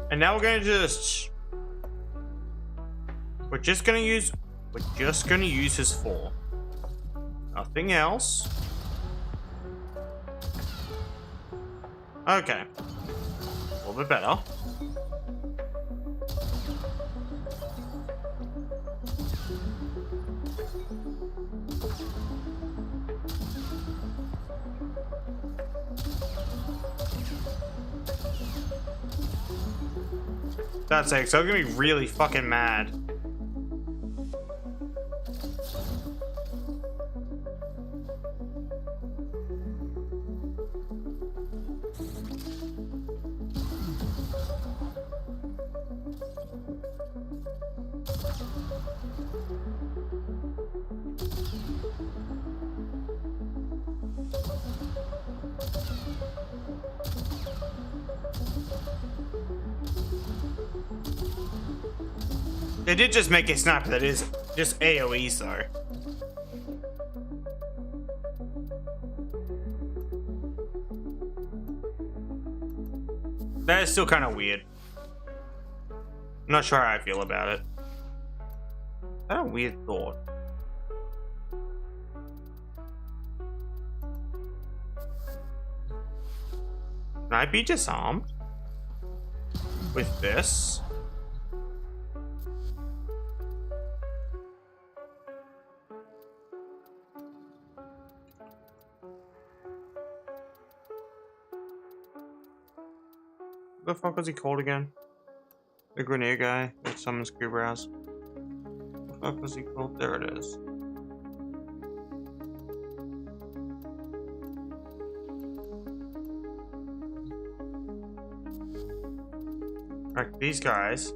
S1: And now we're gonna we're just gonna use his 4. Nothing else. Okay. A little bit better. That's it, so I'm gonna be really fucking mad. They did just make a sniper that is just AoE, so. That is still kind of weird. I'm not sure how I feel about it. That's a weird thought. Can I be disarmed? With this? What the fuck was he called again? The grenade guy with summons Q-brows. What the fuck was he called? There it is. Like these guys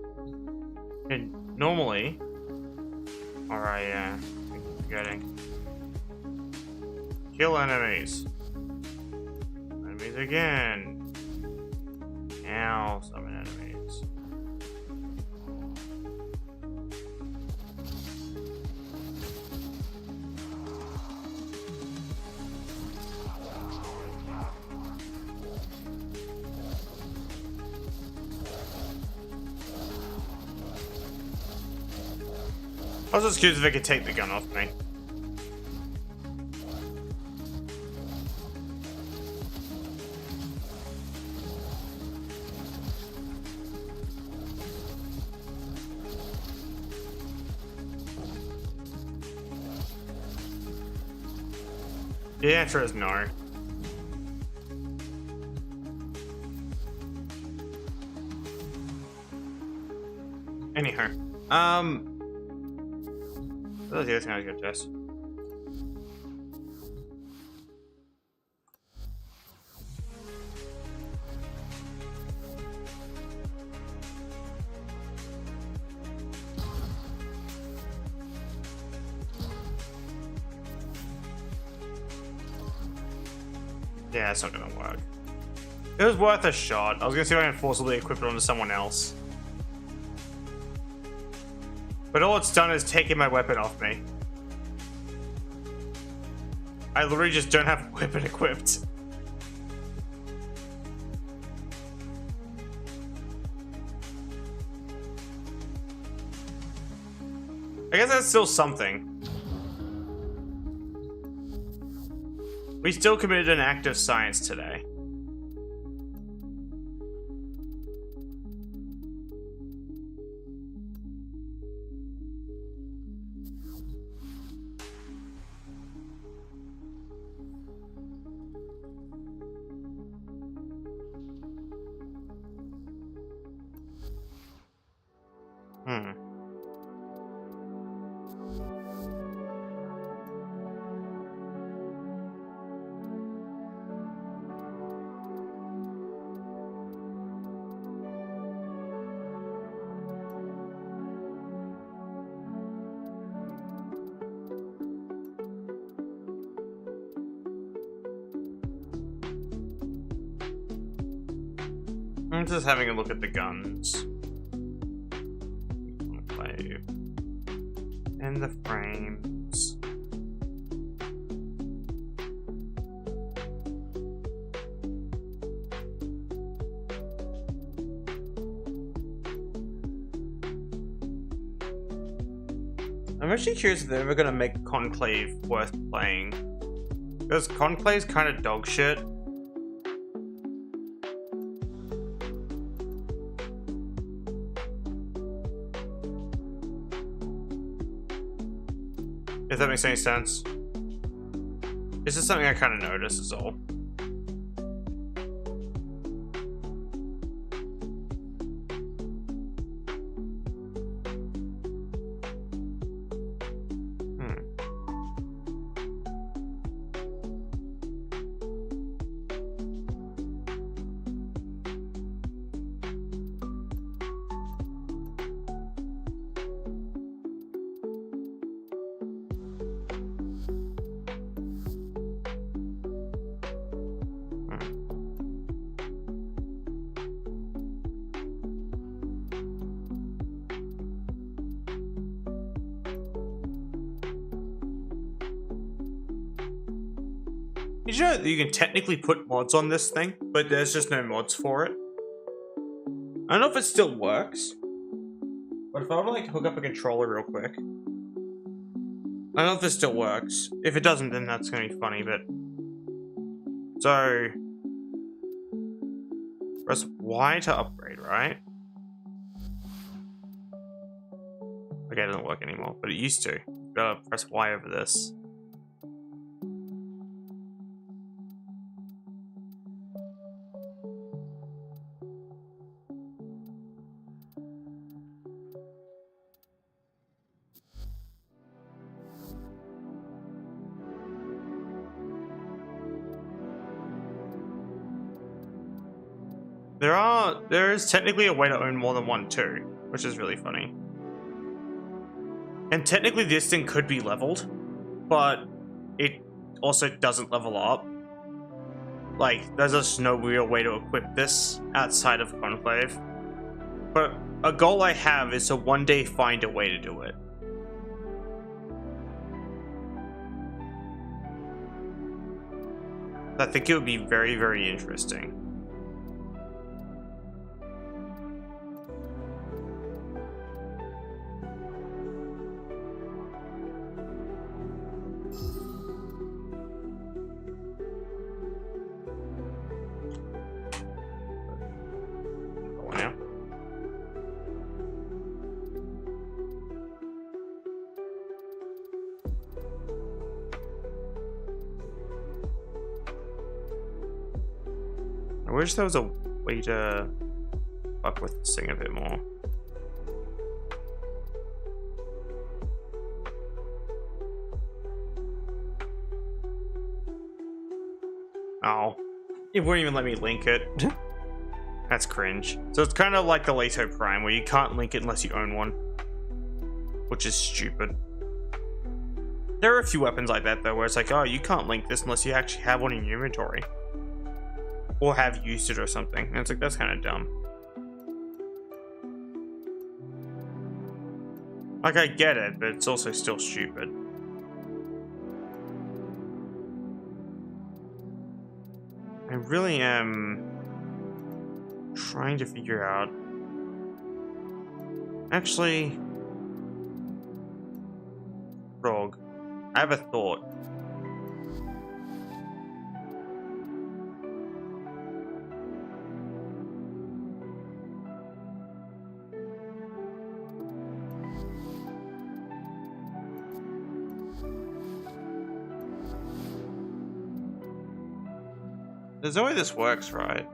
S1: can normally, alright, yeah, I'm forgetting. Kill enemies. Enemies again. Now summon enemies. I was just curious if I could take the gun off me. The answer is no. Anyhow, that was the other thing I was gonna test. Yeah, it's not gonna work. It was worth a shot. I was gonna see if I can forcibly equip it onto someone else. But all it's done is taken my weapon off me. I literally just don't have a weapon equipped. I guess that's still something. We still committed an act of science today. I'm just having a look at the guns. And the frames. I'm actually curious if they're ever gonna make Conclave worth playing. Because Conclave's kind of dog shit. If that makes any sense. It's just something I kind of noticed is all. Did you know that you can technically put mods on this thing, but there's just no mods for it? I don't know if it still works, but if I want to like hook up a controller real quick, I don't know if this still works. If it doesn't, then that's gonna be funny, but... So... Press Y to upgrade, right? Okay, it doesn't work anymore, but it used to. Gotta press Y over this. There is technically a way to own more than one too, which is really funny. And technically this thing could be leveled, but it also doesn't level up. Like, there's just no real way to equip this outside of Conclave. But a goal I have is to one day find a way to do it. I think it would be very, very interesting. I wish there was a way to fuck with this thing a bit more. Oh, it wouldn't even let me link it. That's cringe. So it's kind of like the Layka Prime, where you can't link it unless you own one, which is stupid. There are a few weapons like that though, where it's like, oh, you can't link this unless you actually have one in your inventory. Or have used it or something. And it's like, that's kind of dumb. Like, I get it, but it's also still stupid. I really am trying to figure out... Actually... Frog. I have a thought. There's no way this works, right?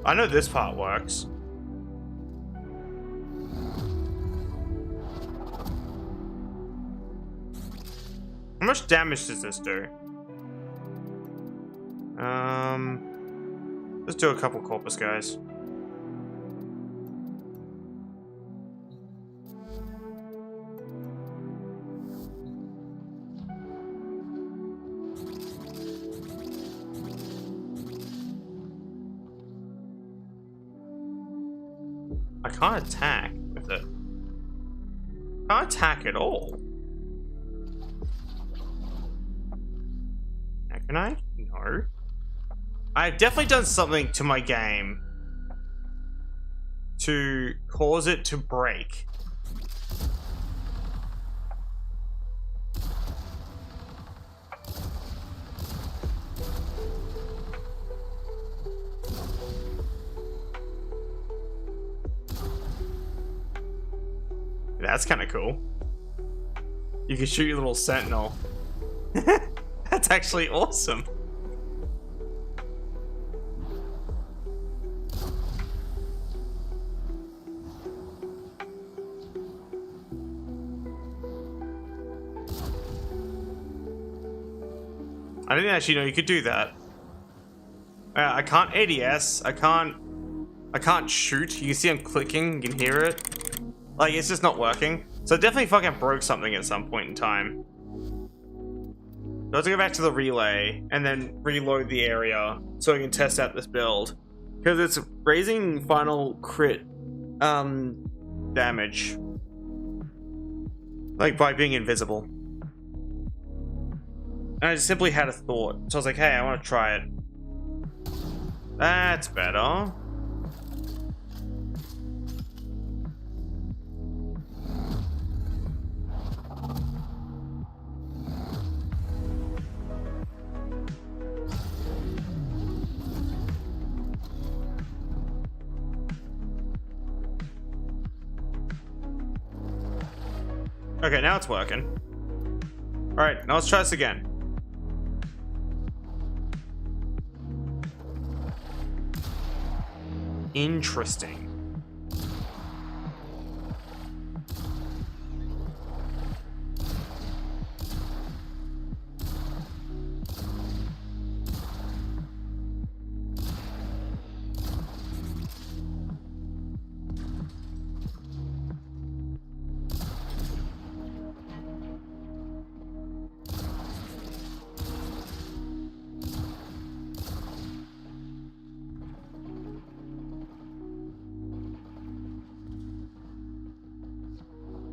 S1: I know this part works. How much damage does this do? Let's do a couple corpus guys. I can't attack with it. Can't attack at all. Now, can I? No. I've definitely done something to my game to cause it to break. That's kind of cool. You can shoot your little sentinel. That's actually awesome. I didn't actually know you could do that. I can't ADS. I can't shoot. You can see I'm clicking. You can hear it. Like, it's just not working. So it definitely fucking broke something at some point in time. So I have to go back to the relay and then reload the area so I can test out this build. Because it's raising final crit damage. Like, by being invisible. And I just simply had a thought. So I was like, hey, I want to try it. That's better. Okay, now it's working. Alright, now let's try this again. Interesting.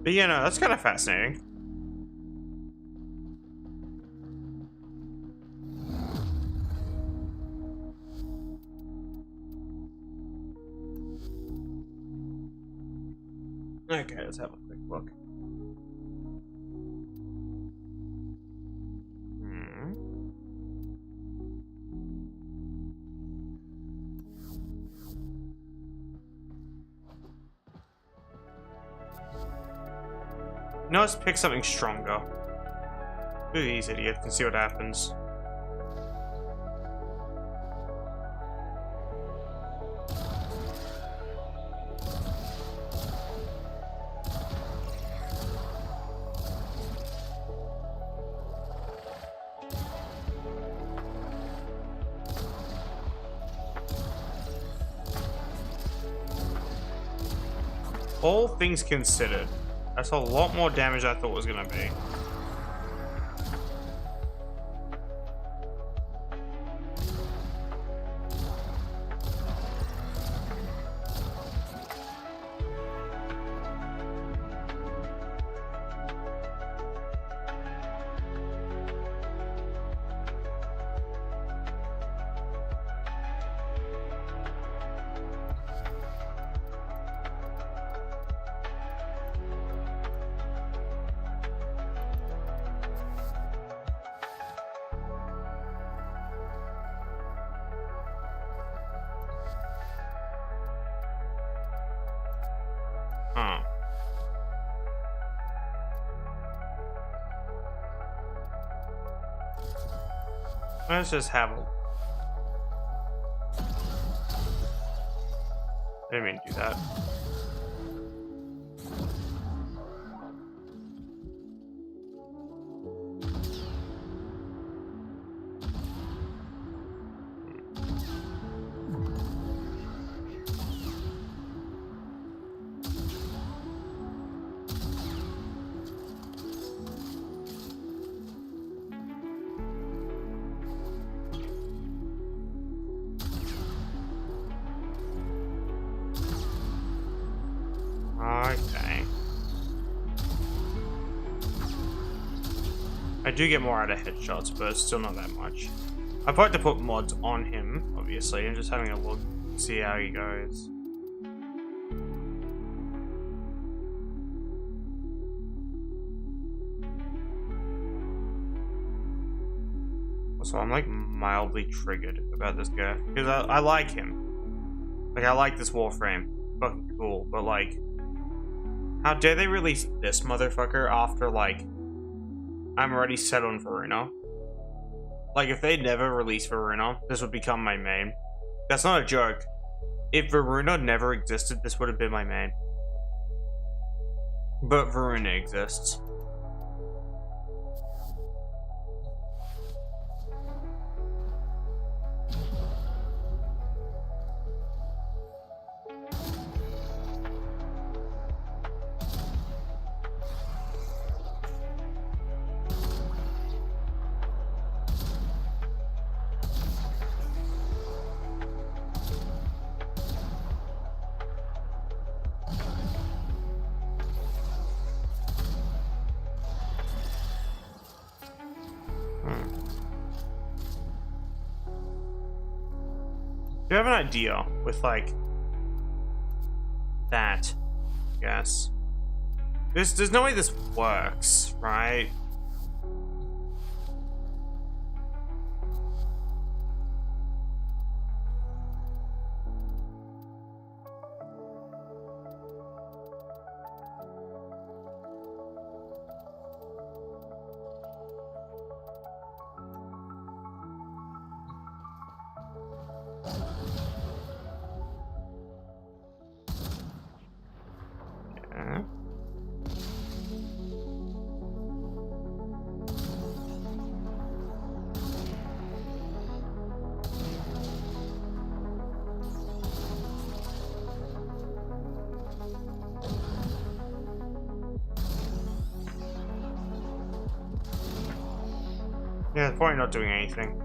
S1: But yeah, no, that's kind of fascinating. Okay, let's have a quick look. No, let's pick something stronger. Do these idiots and see what happens. All things considered, that's a lot more damage I thought was gonna be. Let's just have a... I didn't mean to do that. I do get more out of headshots, but it's still not that much. I'd like to put mods on him, obviously, and just having a look, see how he goes. Also, I'm like mildly triggered about this guy because I like him. Like, I like this Warframe. Fucking cool, but like, how dare they release this motherfucker after like I'm already set on Varuna? Like, if they never released Varuna, this would become my main. That's not a joke. If Varuna never existed, this would have been my main. But Varuna exists. Do you have an idea with like that? Yes. There's no way this works, right? Yeah, it's probably not doing anything.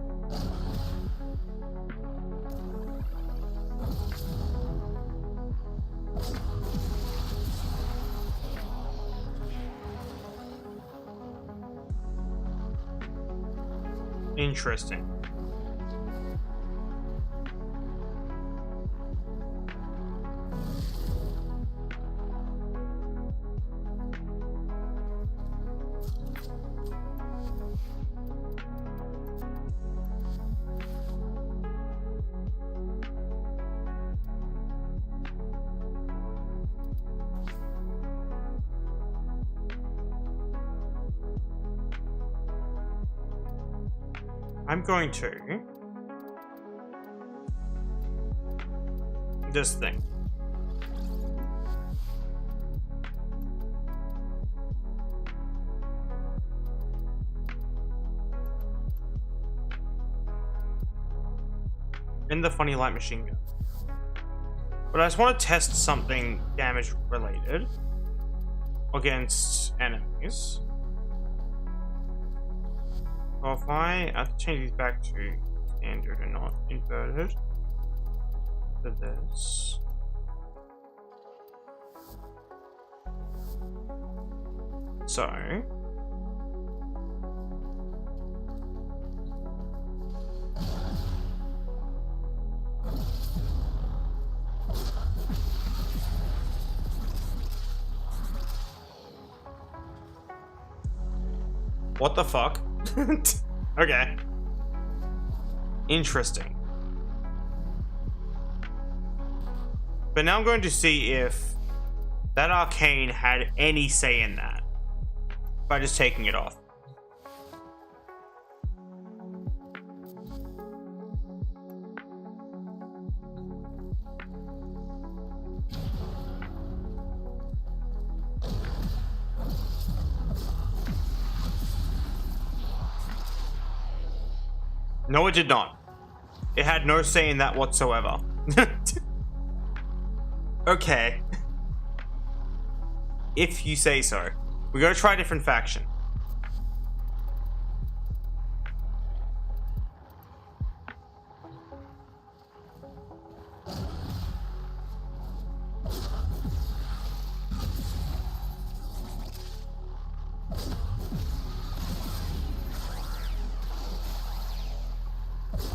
S1: Interesting. I'm going to this thing. In the funny light machine gun. But I just want to test something damage related against enemies. So if I have to change these back to standard and not inverted for this. So what the fuck? Okay. Interesting. But now I'm going to see if that arcane had any say in that by just taking it off. No, it did not. It had no say in that whatsoever. Okay. If you say so. We gotta try a different faction.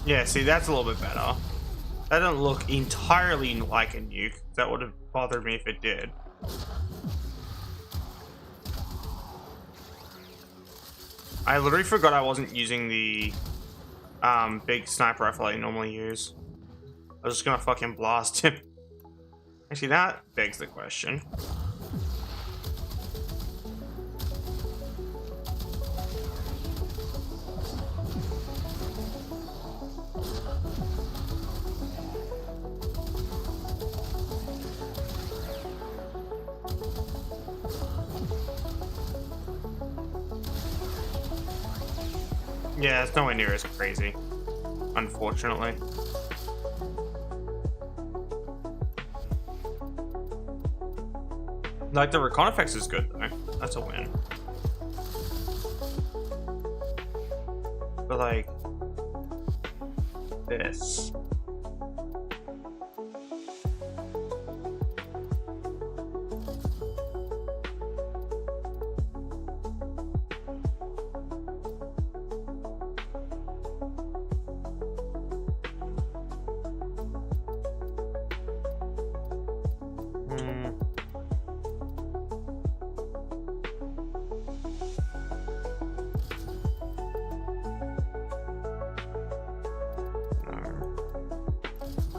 S1: Yeah, see, that's a little bit better. That doesn't look entirely like a nuke. That would have bothered me if it did. I literally forgot I wasn't using the big sniper rifle I normally use. I was just gonna fucking blast him. Actually, that begs the question. Yeah, it's nowhere near as crazy, unfortunately. Like, the recon effects is good, though. That's a win. But, like, this.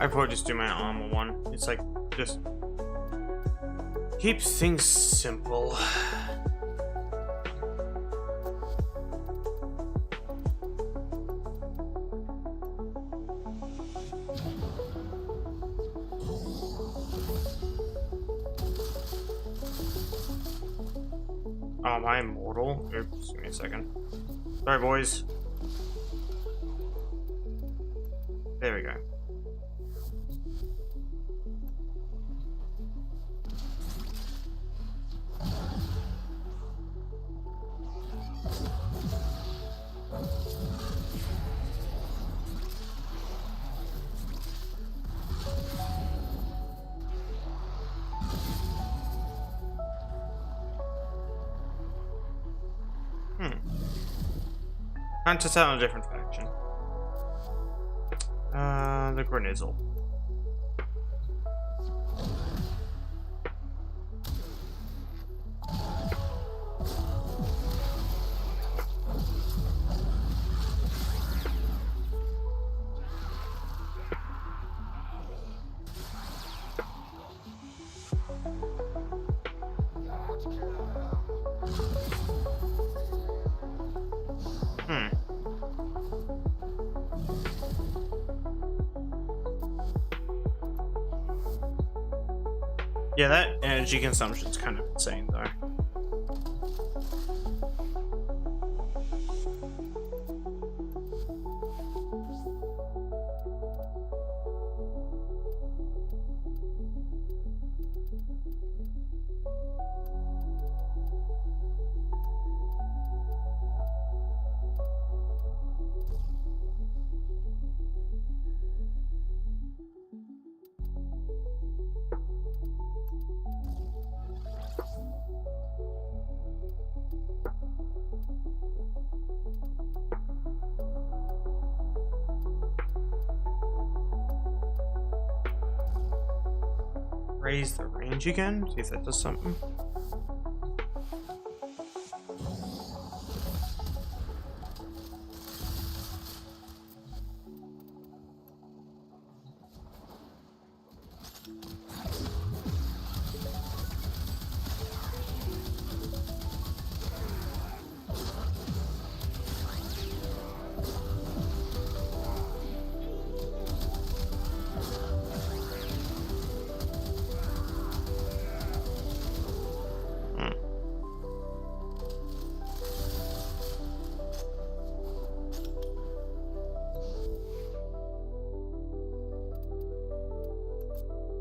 S1: I'd probably just do my armor one. It's like, just keeps things simple. Oh, am I immortal? Oops, give me a second. Sorry, boys. There we go. Time to set on a different faction. The Grenizzle. Yeah, that energy consumption is kind of insane, though. Raise the range again? See if that does something.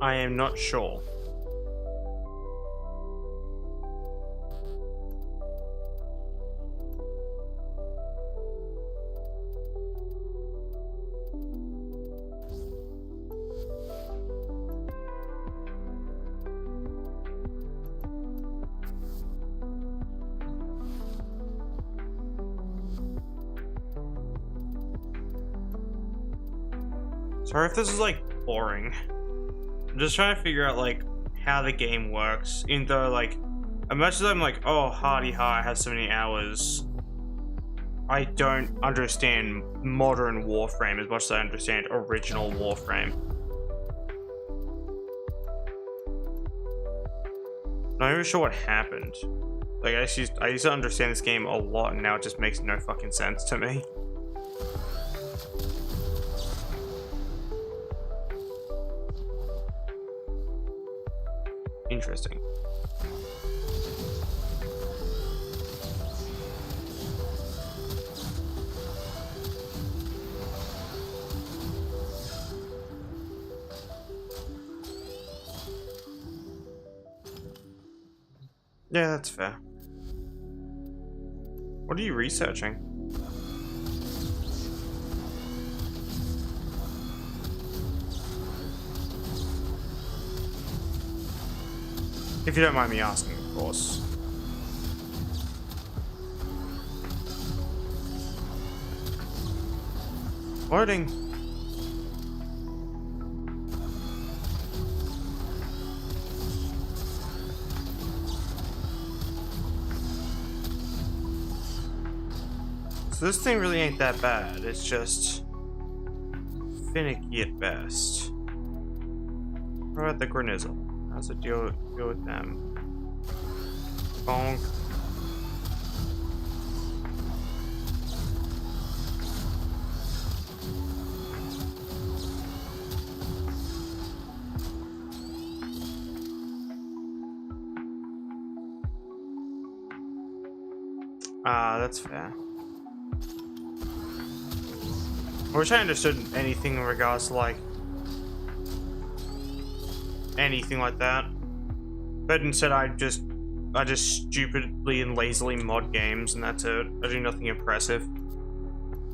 S1: I am not sure. Sorry if this is like boring. I'm just trying to figure out like how the game works. Even though like, as much as I'm like, oh hardy ha, I have so many hours, I don't understand modern Warframe as much as I understand original Warframe. Not even sure what happened. Like I used to understand this game a lot, and now it just makes no fucking sense to me. Interesting. Yeah, that's fair. What are you researching? If you don't mind me asking, of course. Loading. So this thing really ain't that bad. It's just finicky at best. What about the Grenizzle? How's it deal with them? Bonk. That's fair. I wish I understood anything in regards to like anything like that, but instead I just stupidly and lazily mod games, and that's it. I do nothing impressive.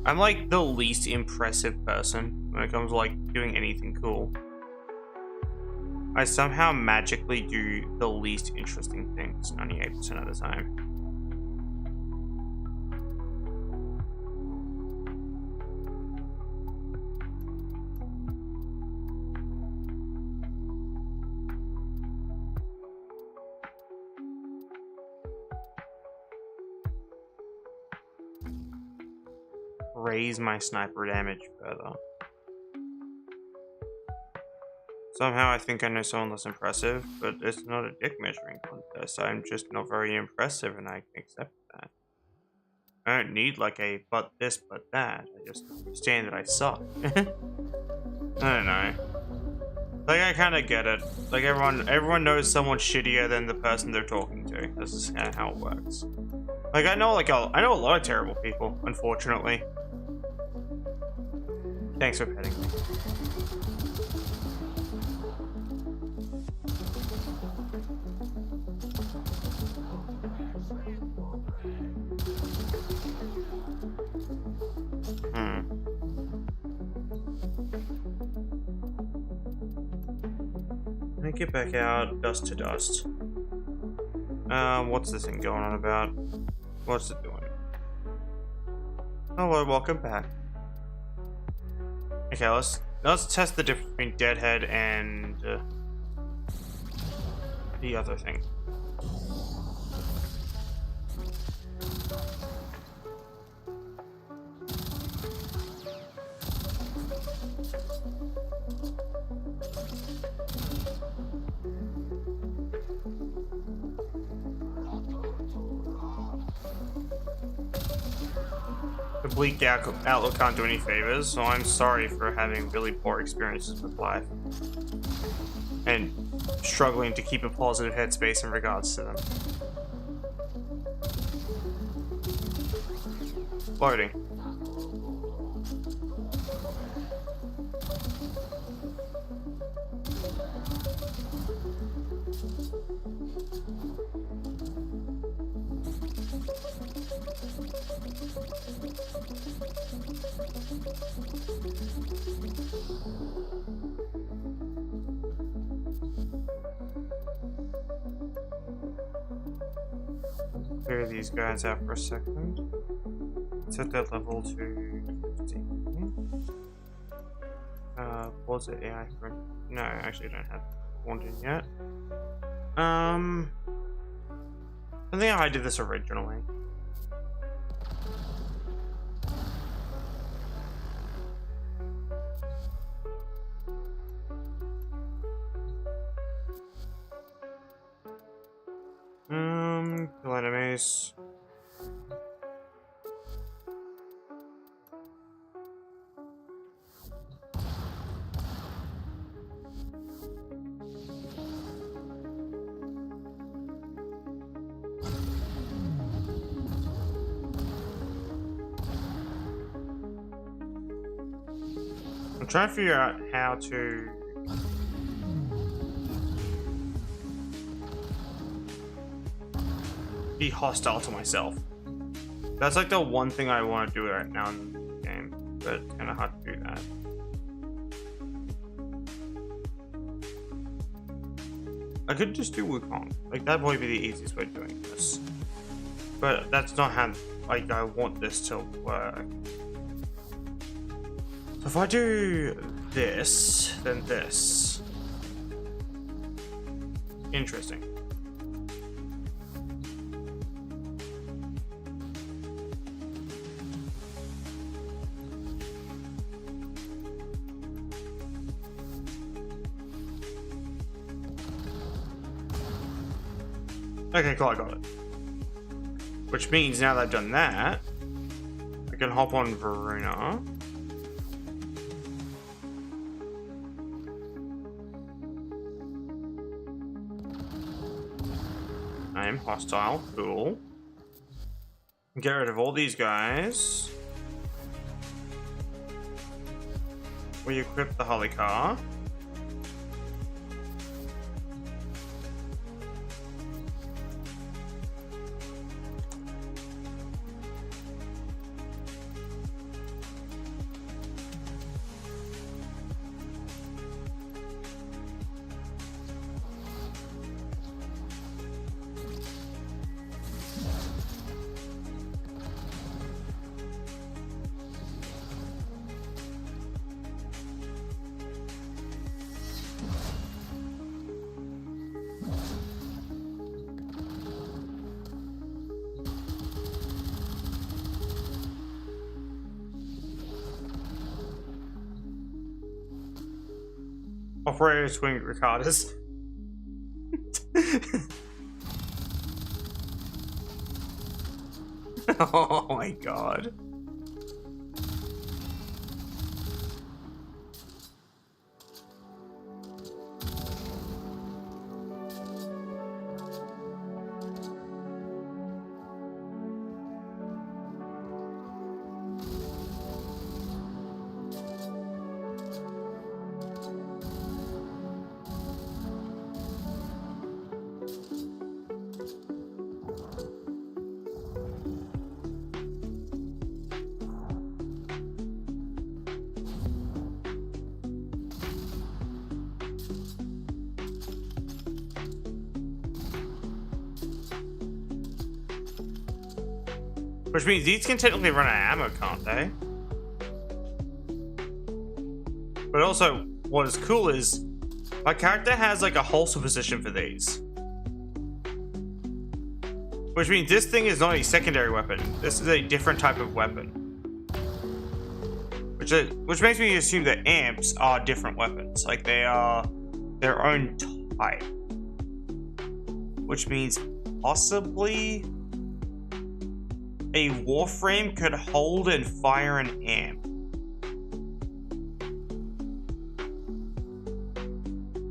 S1: I'm like the least impressive person when it comes to like doing anything cool. I somehow magically do the least interesting things 98% of the time. Raise my sniper damage further. Somehow I think I know someone less impressive, but it's not a dick measuring contest. I'm just not very impressive, and I can accept that. I don't need like a but this, but that. I just understand that I suck. I don't know. Like I kind of get it. Like everyone knows someone shittier than the person they're talking to. This is how it works. Like I know a lot of terrible people, unfortunately. Thanks for petting me. Let me get back out, dust to dust. What's this thing going on about? What's it doing? Hello, welcome back. Okay, let's test the difference between Deadhead and the other thing. The bleak outlook can't do any favors, so I'm sorry for having really poor experiences with life and struggling to keep a positive headspace in regards to them. Loading. Clear these guys out for a second. Set that level to 15. Was it AI? No, actually, I don't have one in yet. I think I did this originally. Kill enemies. I'm trying to figure out how to be hostile to myself. That's like the one thing I want to do right now in the game, but it's kind of hard to do that. I could just do Wukong. Like, that'd probably be the easiest way of doing this. But that's not how, like, I want this to work. So if I do this, then this. Interesting. Okay, cool, I got it. Which means now that I've done that, I can hop on Varuna. I am hostile, cool. Get rid of all these guys. We equip the Holly car. Operator swing Ricardas. Oh my god. Which means these can technically run out of ammo, can't they? But also, what is cool is my character has like a holster position for these. Which means this thing is not a secondary weapon. This is a different type of weapon. Which makes me assume that amps are different weapons. Like they are their own type. Which means possibly a Warframe could hold and fire an amp.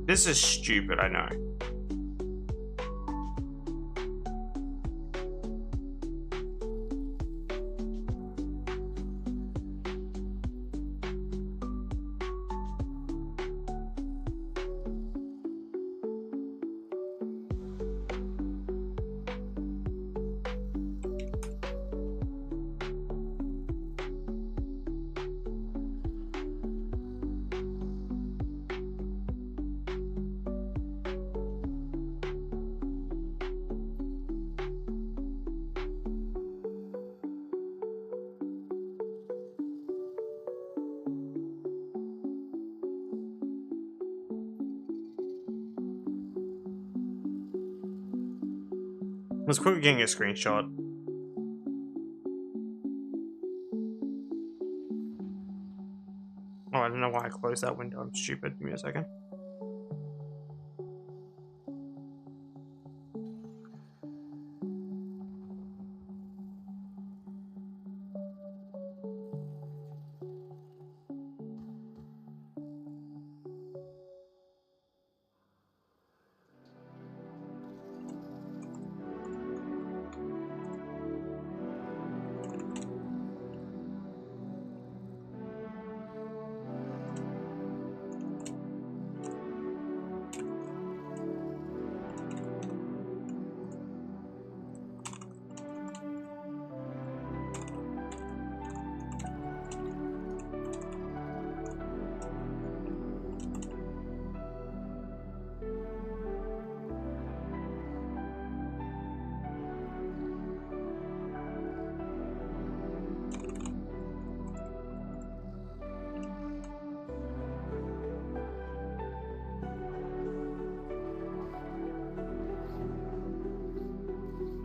S1: This is stupid, I know. Let's quickly getting a screenshot. Oh, I don't know why I closed that window. I'm stupid. Give me a second.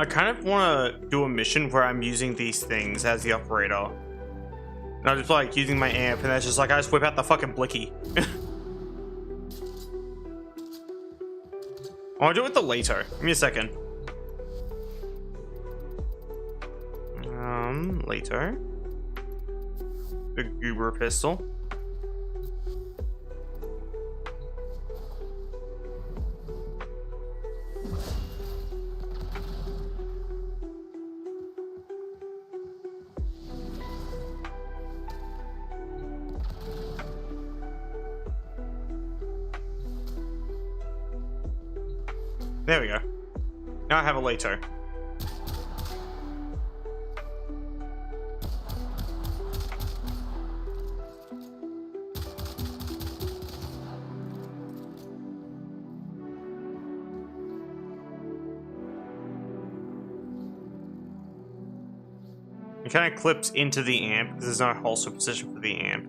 S1: I kind of want to do a mission where I'm using these things as the operator. And I'm just like using my amp, and that's just like I just whip out the fucking blicky. I want to do it with the later. Give me a second. Later. The goober pistol. There we go. Now I have a later. It kind of clips into the amp because there's no holster position for the amp.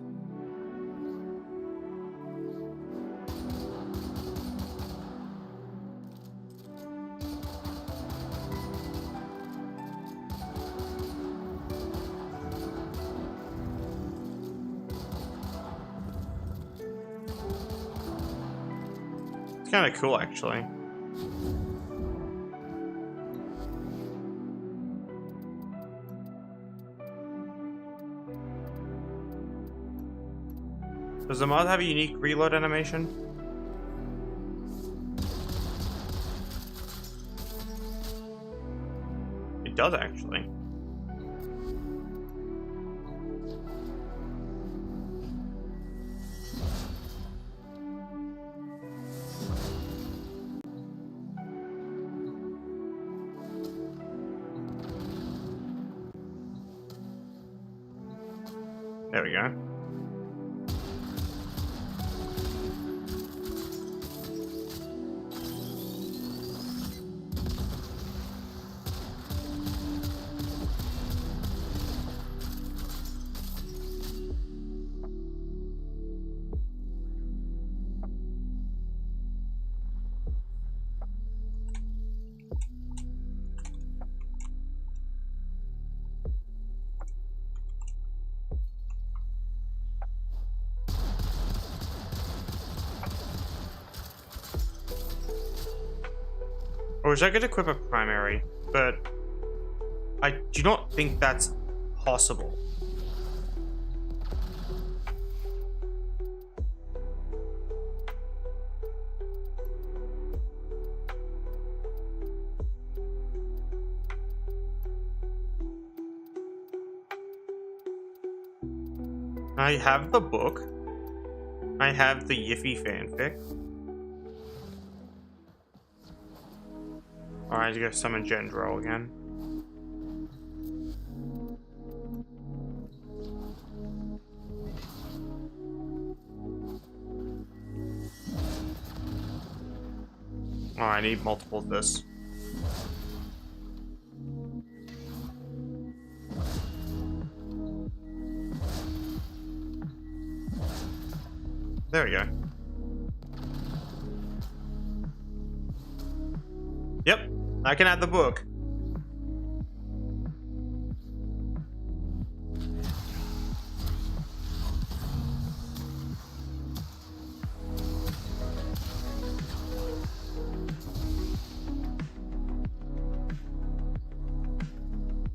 S1: It's kind of cool, actually. Does the mod have a unique reload animation? It does, actually. There we go. I wish I could equip a primary, but I do not think that's possible. I have the book. I have the Yiffy fanfic. Alright, I go summon Gendro again. Oh, I need multiple of this. There we go. Yep, I can add the book.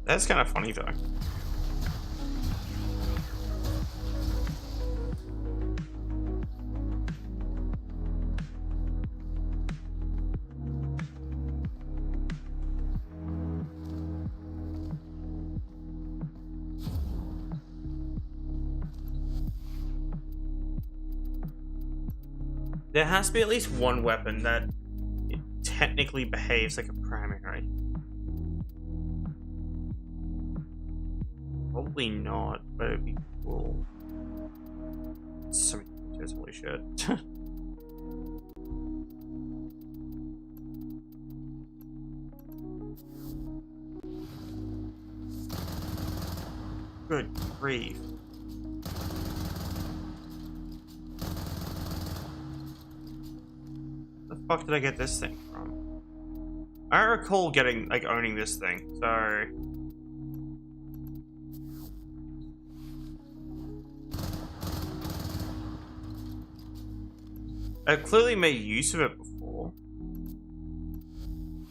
S1: That's kind of funny though. There has to be at least one weapon that technically behaves like a primary. Probably not, but it'd be cool. So many details, holy shit. Good grief. The fuck did I get this thing from? I don't recall owning this thing, so... I've clearly made use of it before.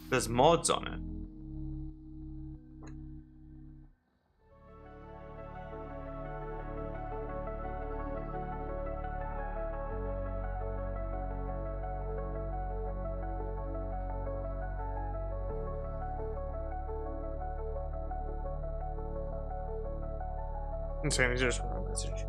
S1: There's mods on it. I'm saying these are just one message.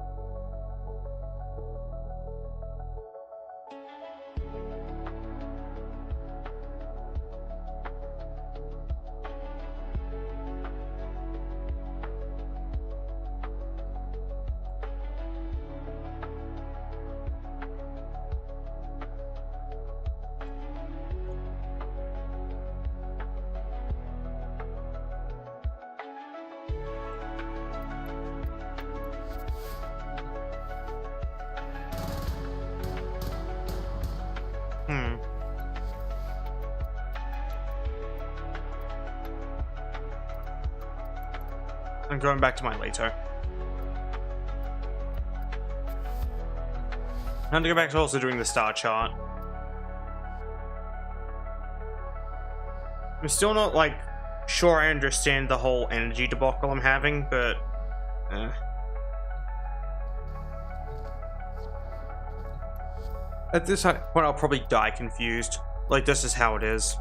S1: I'm going back to my Layka. I have to go back to also doing the star chart. I'm still not, like, sure I understand the whole energy debacle I'm having, but... At this point, I'll probably die confused. Like, this is how it is.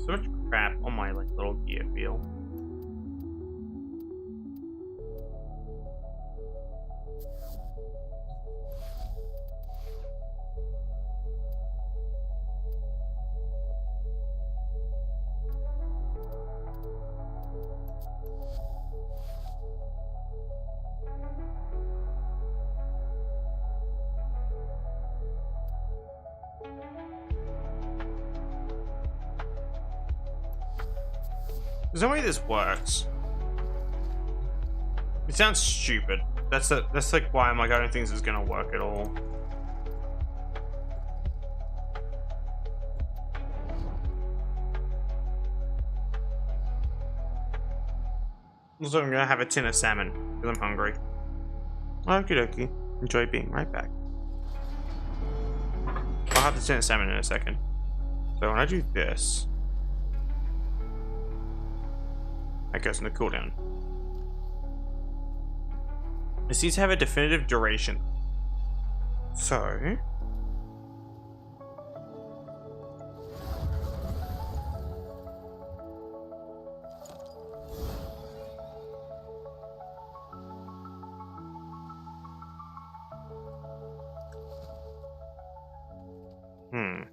S1: So much crap on my like little gear wheel. There's no way this works. It sounds stupid. That's like why I'm like, I don't think this is gonna work at all. Also, I'm gonna have a tin of salmon because I'm hungry. Okie dokie. Enjoy being right back. I'll have the tin of salmon in a second. So when I do this, that goes in the cooldown. It seems to have a definitive duration. So Hmm.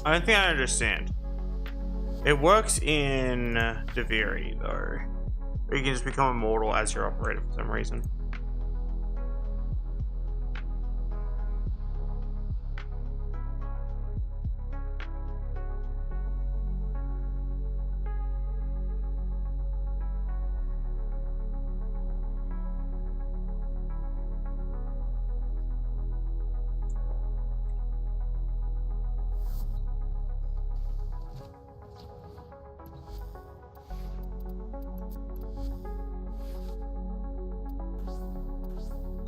S1: I don't think I understand. It works in Deviri, though. Or you can just become immortal as your operator for some reason.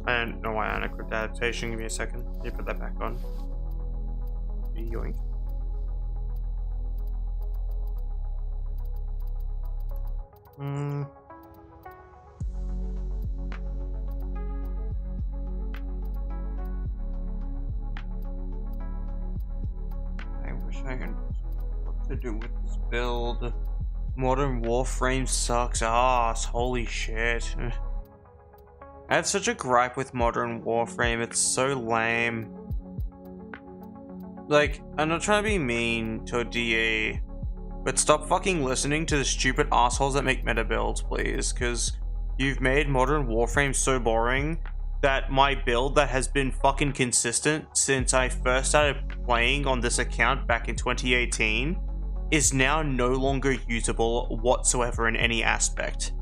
S1: I don't know why I unequipped adaptation. Give me a second. Let me put that back on. Yoink. I wish I had what to do with this build. Modern Warframe sucks ass. Holy shit. I have such a gripe with Modern Warframe, it's so lame. Like, I'm not trying to be mean to a DE, but stop fucking listening to the stupid assholes that make meta builds, please, because you've made Modern Warframe so boring that my build that has been fucking consistent since I first started playing on this account back in 2018 is now no longer usable whatsoever in any aspect.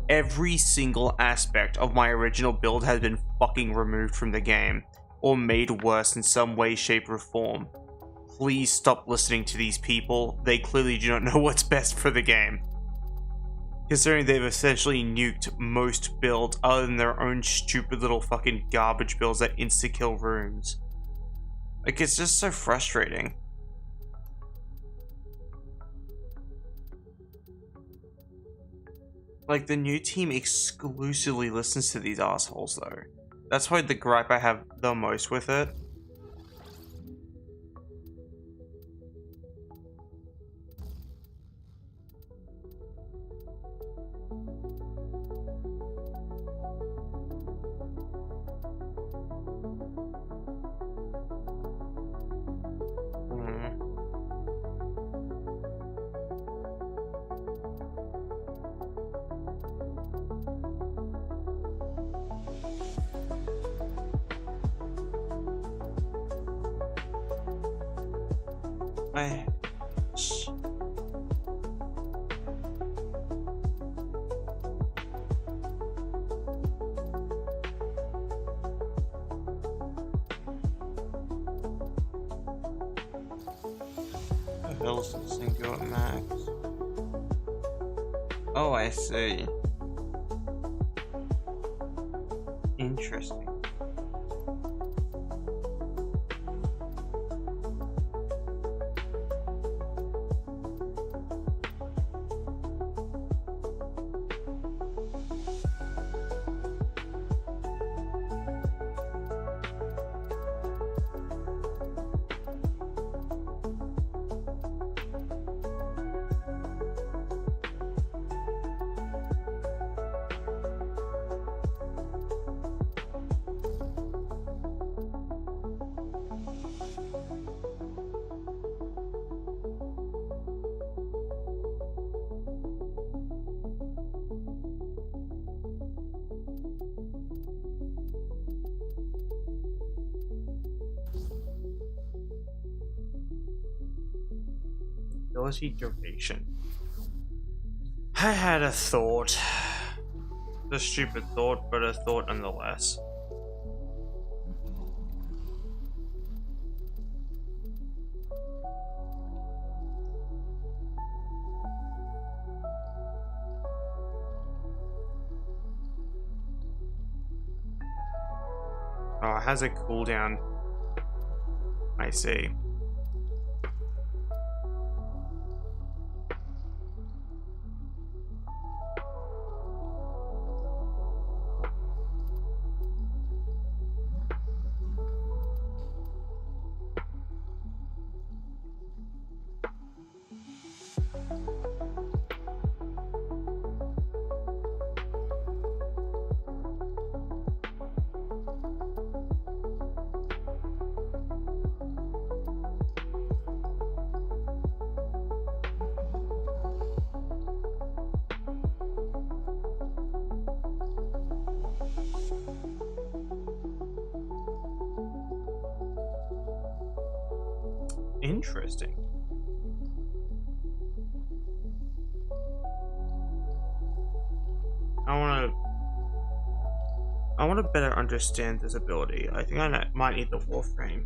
S1: Every single aspect of my original build has been fucking removed from the game, or made worse in some way, shape, or form. Please stop listening to these people. They clearly do not know what's best for the game. Considering they've essentially nuked most builds other than their own stupid little fucking garbage builds that insta-kill rooms. Like, it's just so frustrating. Like, the new team exclusively listens to these assholes, though. That's why the gripe I have the most with it. The hell's this thing go at max? Oh, I see. Interesting. ability duration. I had a thought. A stupid thought, but a thought nonetheless. Oh, it has a cooldown. I see. Interesting. I want to better understand this ability. I think I might need the Warframe.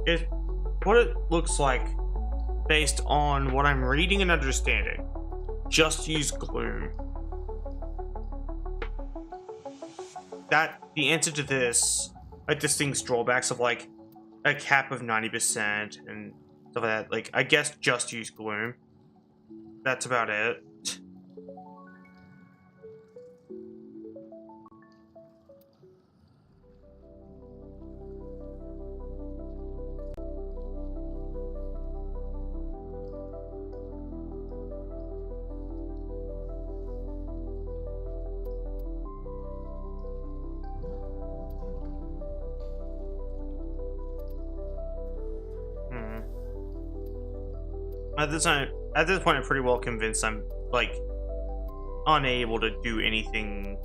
S1: It's what it looks like based on what I'm reading and understanding. Just use Gloom. That the answer to this, like this thing's drawbacks of like a cap of 90% and stuff like that. Like I guess just use Gloom. That's about it. At this point, I'm pretty well convinced I'm like unable to do anything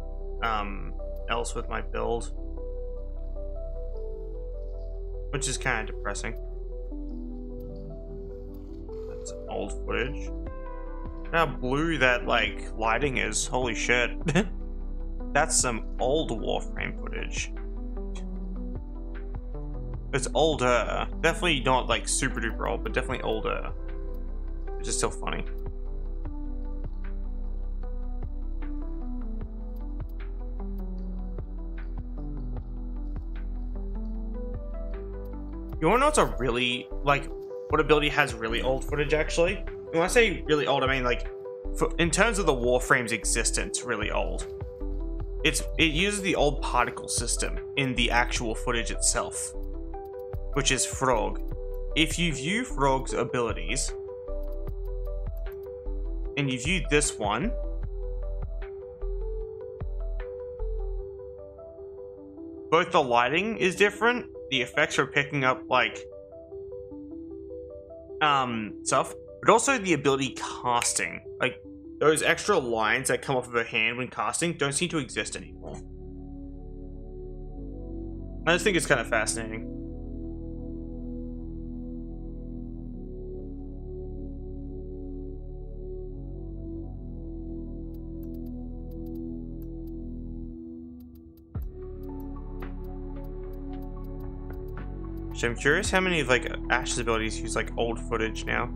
S1: else with my build, which is kind of depressing. That's old footage. How blue that like lighting is! Holy shit! That's some old Warframe footage. It's older, definitely not like super duper old, but definitely older. Which is still funny. You wanna know what's a really, like, what ability has really old footage actually? And when I say really old, I mean like, in terms of the Warframe's existence, really old. It uses the old particle system in the actual footage itself, which is Frog. If you view Frog's abilities, and you view this one, both the lighting is different, the effects are picking up like stuff, but also the ability casting, like those extra lines that come off of her hand when casting don't seem to exist anymore. I just think it's kind of fascinating. So I'm curious how many of like Ash's abilities use like old footage now.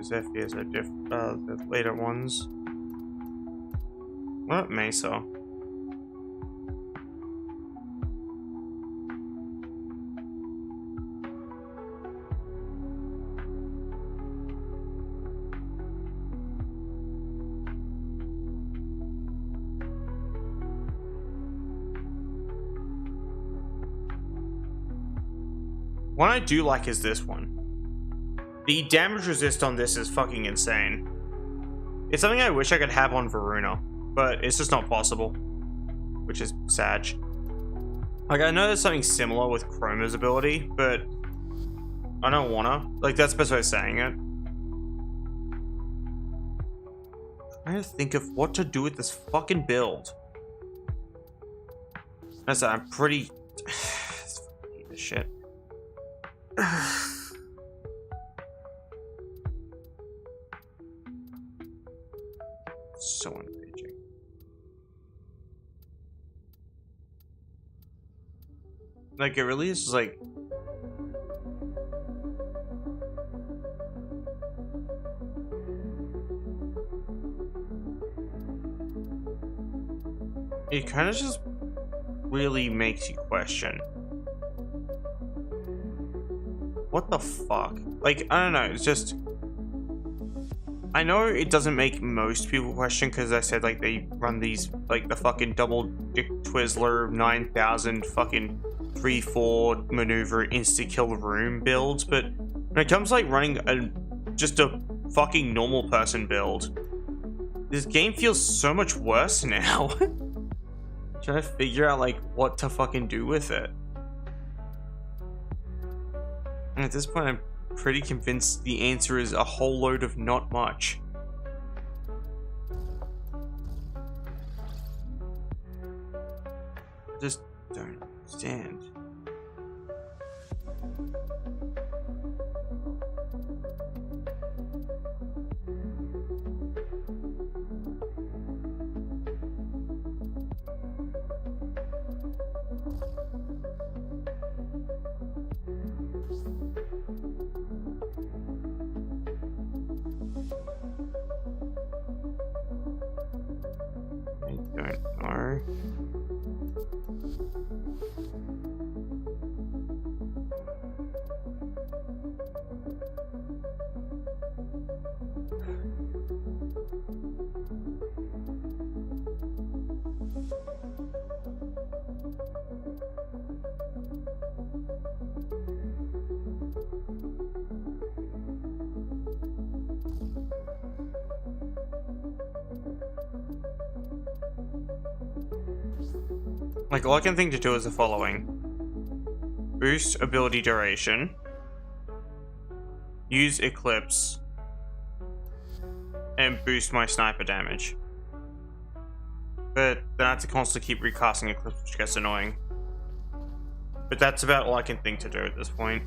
S1: Zephyrs are the later ones. What Mesa? One I do like is this one. The damage resist on this is fucking insane. It's something I wish I could have on Varuna, but it's just not possible, which is sad. Like, I know there's something similar with Chroma's ability, but I don't wanna. Like, that's the best way of saying it. I'm trying to think of what to do with this fucking build. I said, I'm pretty... hate this shit. So enraging. Like, it really is just like... It kind of just really makes you question. What the fuck? Like, I don't know, it's just... I know it doesn't make most people question because I said, like, they run these, like, the fucking double dick Twizzler 9000 fucking 3-4 maneuver insta-kill room builds, but when it comes, like, running just a fucking normal person build, this game feels so much worse now. Trying to figure out, like, what to fucking do with it. And at this point, I'm pretty convinced the answer is a whole load of not much. I just don't understand. Like, all I can think to do is the following. Boost ability duration. Use Eclipse. And boost my sniper damage. But then I have to constantly keep recasting Eclipse, which gets annoying. But that's about all I can think to do at this point.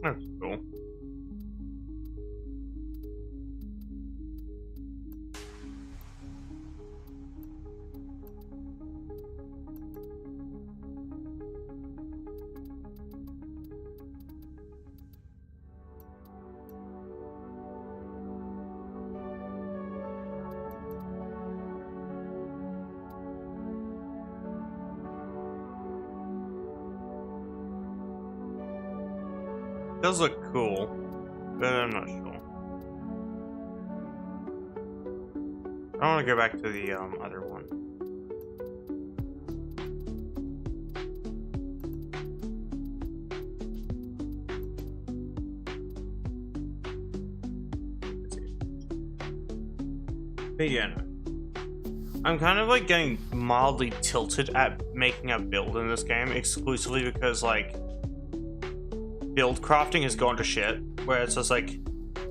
S1: That's cool. Does look cool, but I'm not sure. I want to go back to the other one. But yeah, no. I'm kind of like getting mildly tilted at making a build in this game exclusively because like build crafting has gone to shit, where it's just like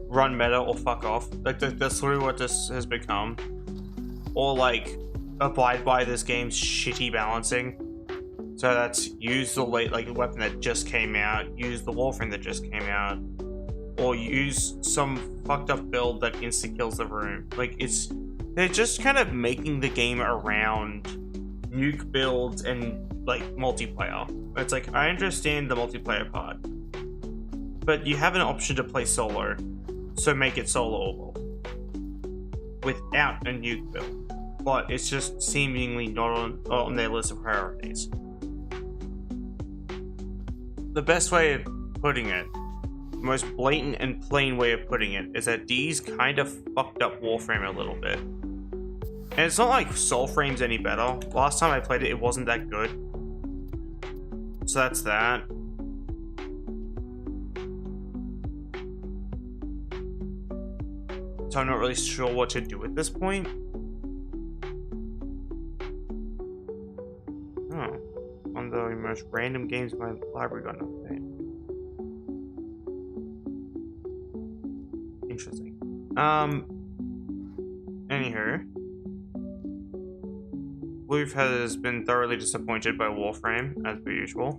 S1: run meta or fuck off. Like that's literally what this has become. Or like abide by this game's shitty balancing. So that's use the weapon that just came out, use the Warframe that just came out, or use some fucked up build that insta kills the room. Like they're just kind of making the game around nuke builds and like multiplayer. It's like I understand the multiplayer part, but you have an option to play solo, so make it soloable without a nuke build. But it's just seemingly not on their list of priorities. The best way of putting it, the most blatant and plain way of putting it, is that D's kind of fucked up Warframe a little bit. And it's not like Soulframe's any better. Last time I played it, it wasn't that good. So that's that. So I'm not really sure what to do at this point. Oh. On the most random games in my library got no update. Interesting. Anywho. Wolf has been thoroughly disappointed by Warframe, as per usual.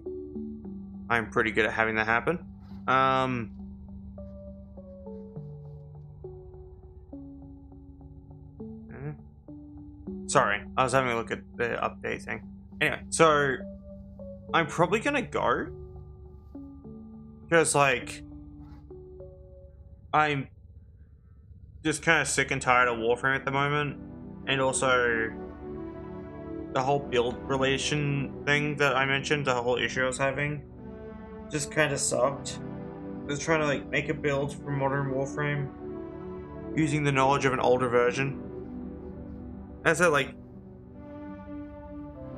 S1: I'm pretty good at having that happen. Sorry, I was having a look at the update thing. Anyway, so I'm probably gonna go because like I'm just kind of sick and tired of Warframe at the moment, and also the whole build relation thing that I mentioned, the whole issue I was having, just kind of sucked. I was trying to like make a build for modern Warframe using the knowledge of an older version. As I like, I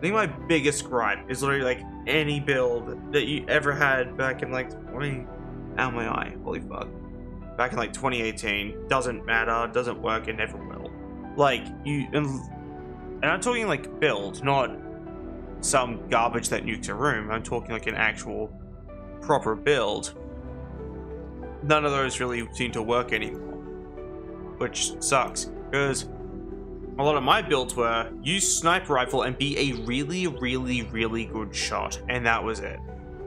S1: think my biggest gripe is literally like any build that you ever had back in like 20. Ow, my eye! Holy fuck! Back in like 2018 doesn't matter, doesn't work, and never will. Like you, and I'm talking like build, not some garbage that nukes a room. I'm talking like an actual proper build. None of those really seem to work anymore, which sucks because a lot of my builds were use sniper rifle and be a really, really, really good shot, and that was it.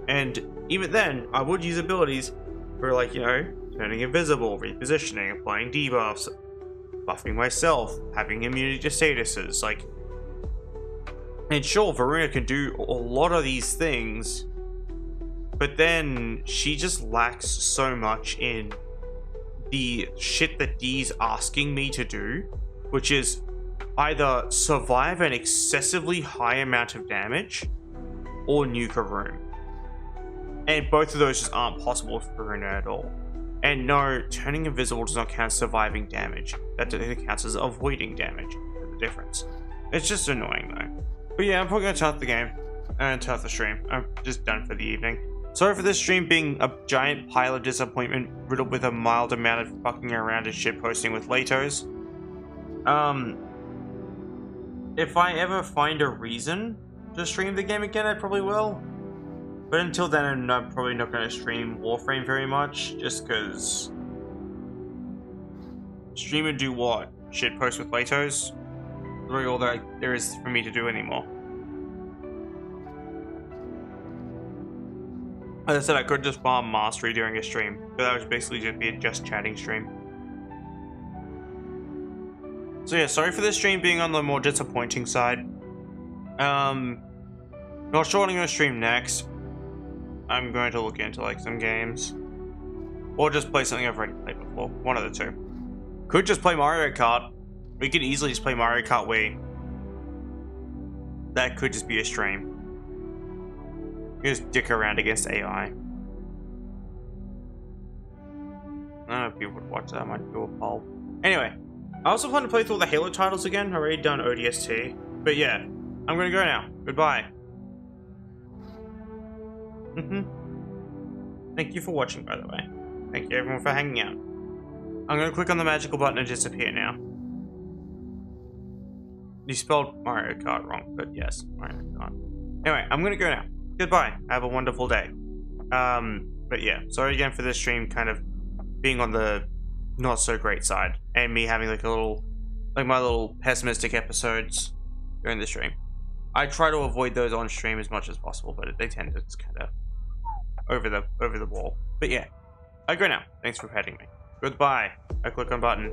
S1: And even then, I would use abilities for like, you know, turning invisible, repositioning, applying debuffs, buffing myself, having immunity to statuses, like. And sure, Varuna can do a lot of these things, but then she just lacks so much in the shit that D's asking me to do, which is either survive an excessively high amount of damage or nuke a room. And both of those just aren't possible for Varuna at all. And no, turning invisible does not count as surviving damage. That counts as avoiding damage. There's a difference. It's just annoying though. But yeah, I'm probably gonna turn off the game and turn off the stream. I'm just done for the evening. Sorry for this stream being a giant pile of disappointment riddled with a mild amount of fucking around and shit posting with Latos. If I ever find a reason to stream the game again, I probably will. But until then, I'm probably not going to stream Warframe very much, just because stream and do what? Shit post with Latos? Really all that there is for me to do anymore. As I said, I could just farm mastery during a stream, but that would basically just be a just chatting stream. So yeah, sorry for this stream being on the more disappointing side. Not sure what I'm going to stream next. I'm going to look into like some games. Or just play something I've already played before. One of the two. Could just play Mario Kart. We could easily just play Mario Kart Wii. That could just be a stream. You just dick around against AI. I don't know if people would watch that. I might do a poll. Anyway, I also plan to play through all the Halo titles again. I've already done ODST. But yeah, I'm gonna go now. Goodbye. Thank you for watching, by the way. Thank you everyone for hanging out. I'm gonna click on the magical button and disappear now. You spelled Mario Kart wrong, but yes, Mario Kart. Anyway, I'm gonna go now. Goodbye. Have a wonderful day. But yeah, sorry again for this stream kind of being on the not so great side, and me having like a little, like my little pessimistic episodes during the stream. I try to avoid those on stream as much as possible, but they tend to just kind of over the wall. But yeah, I go now. Thanks for petting me. Goodbye. I click on button.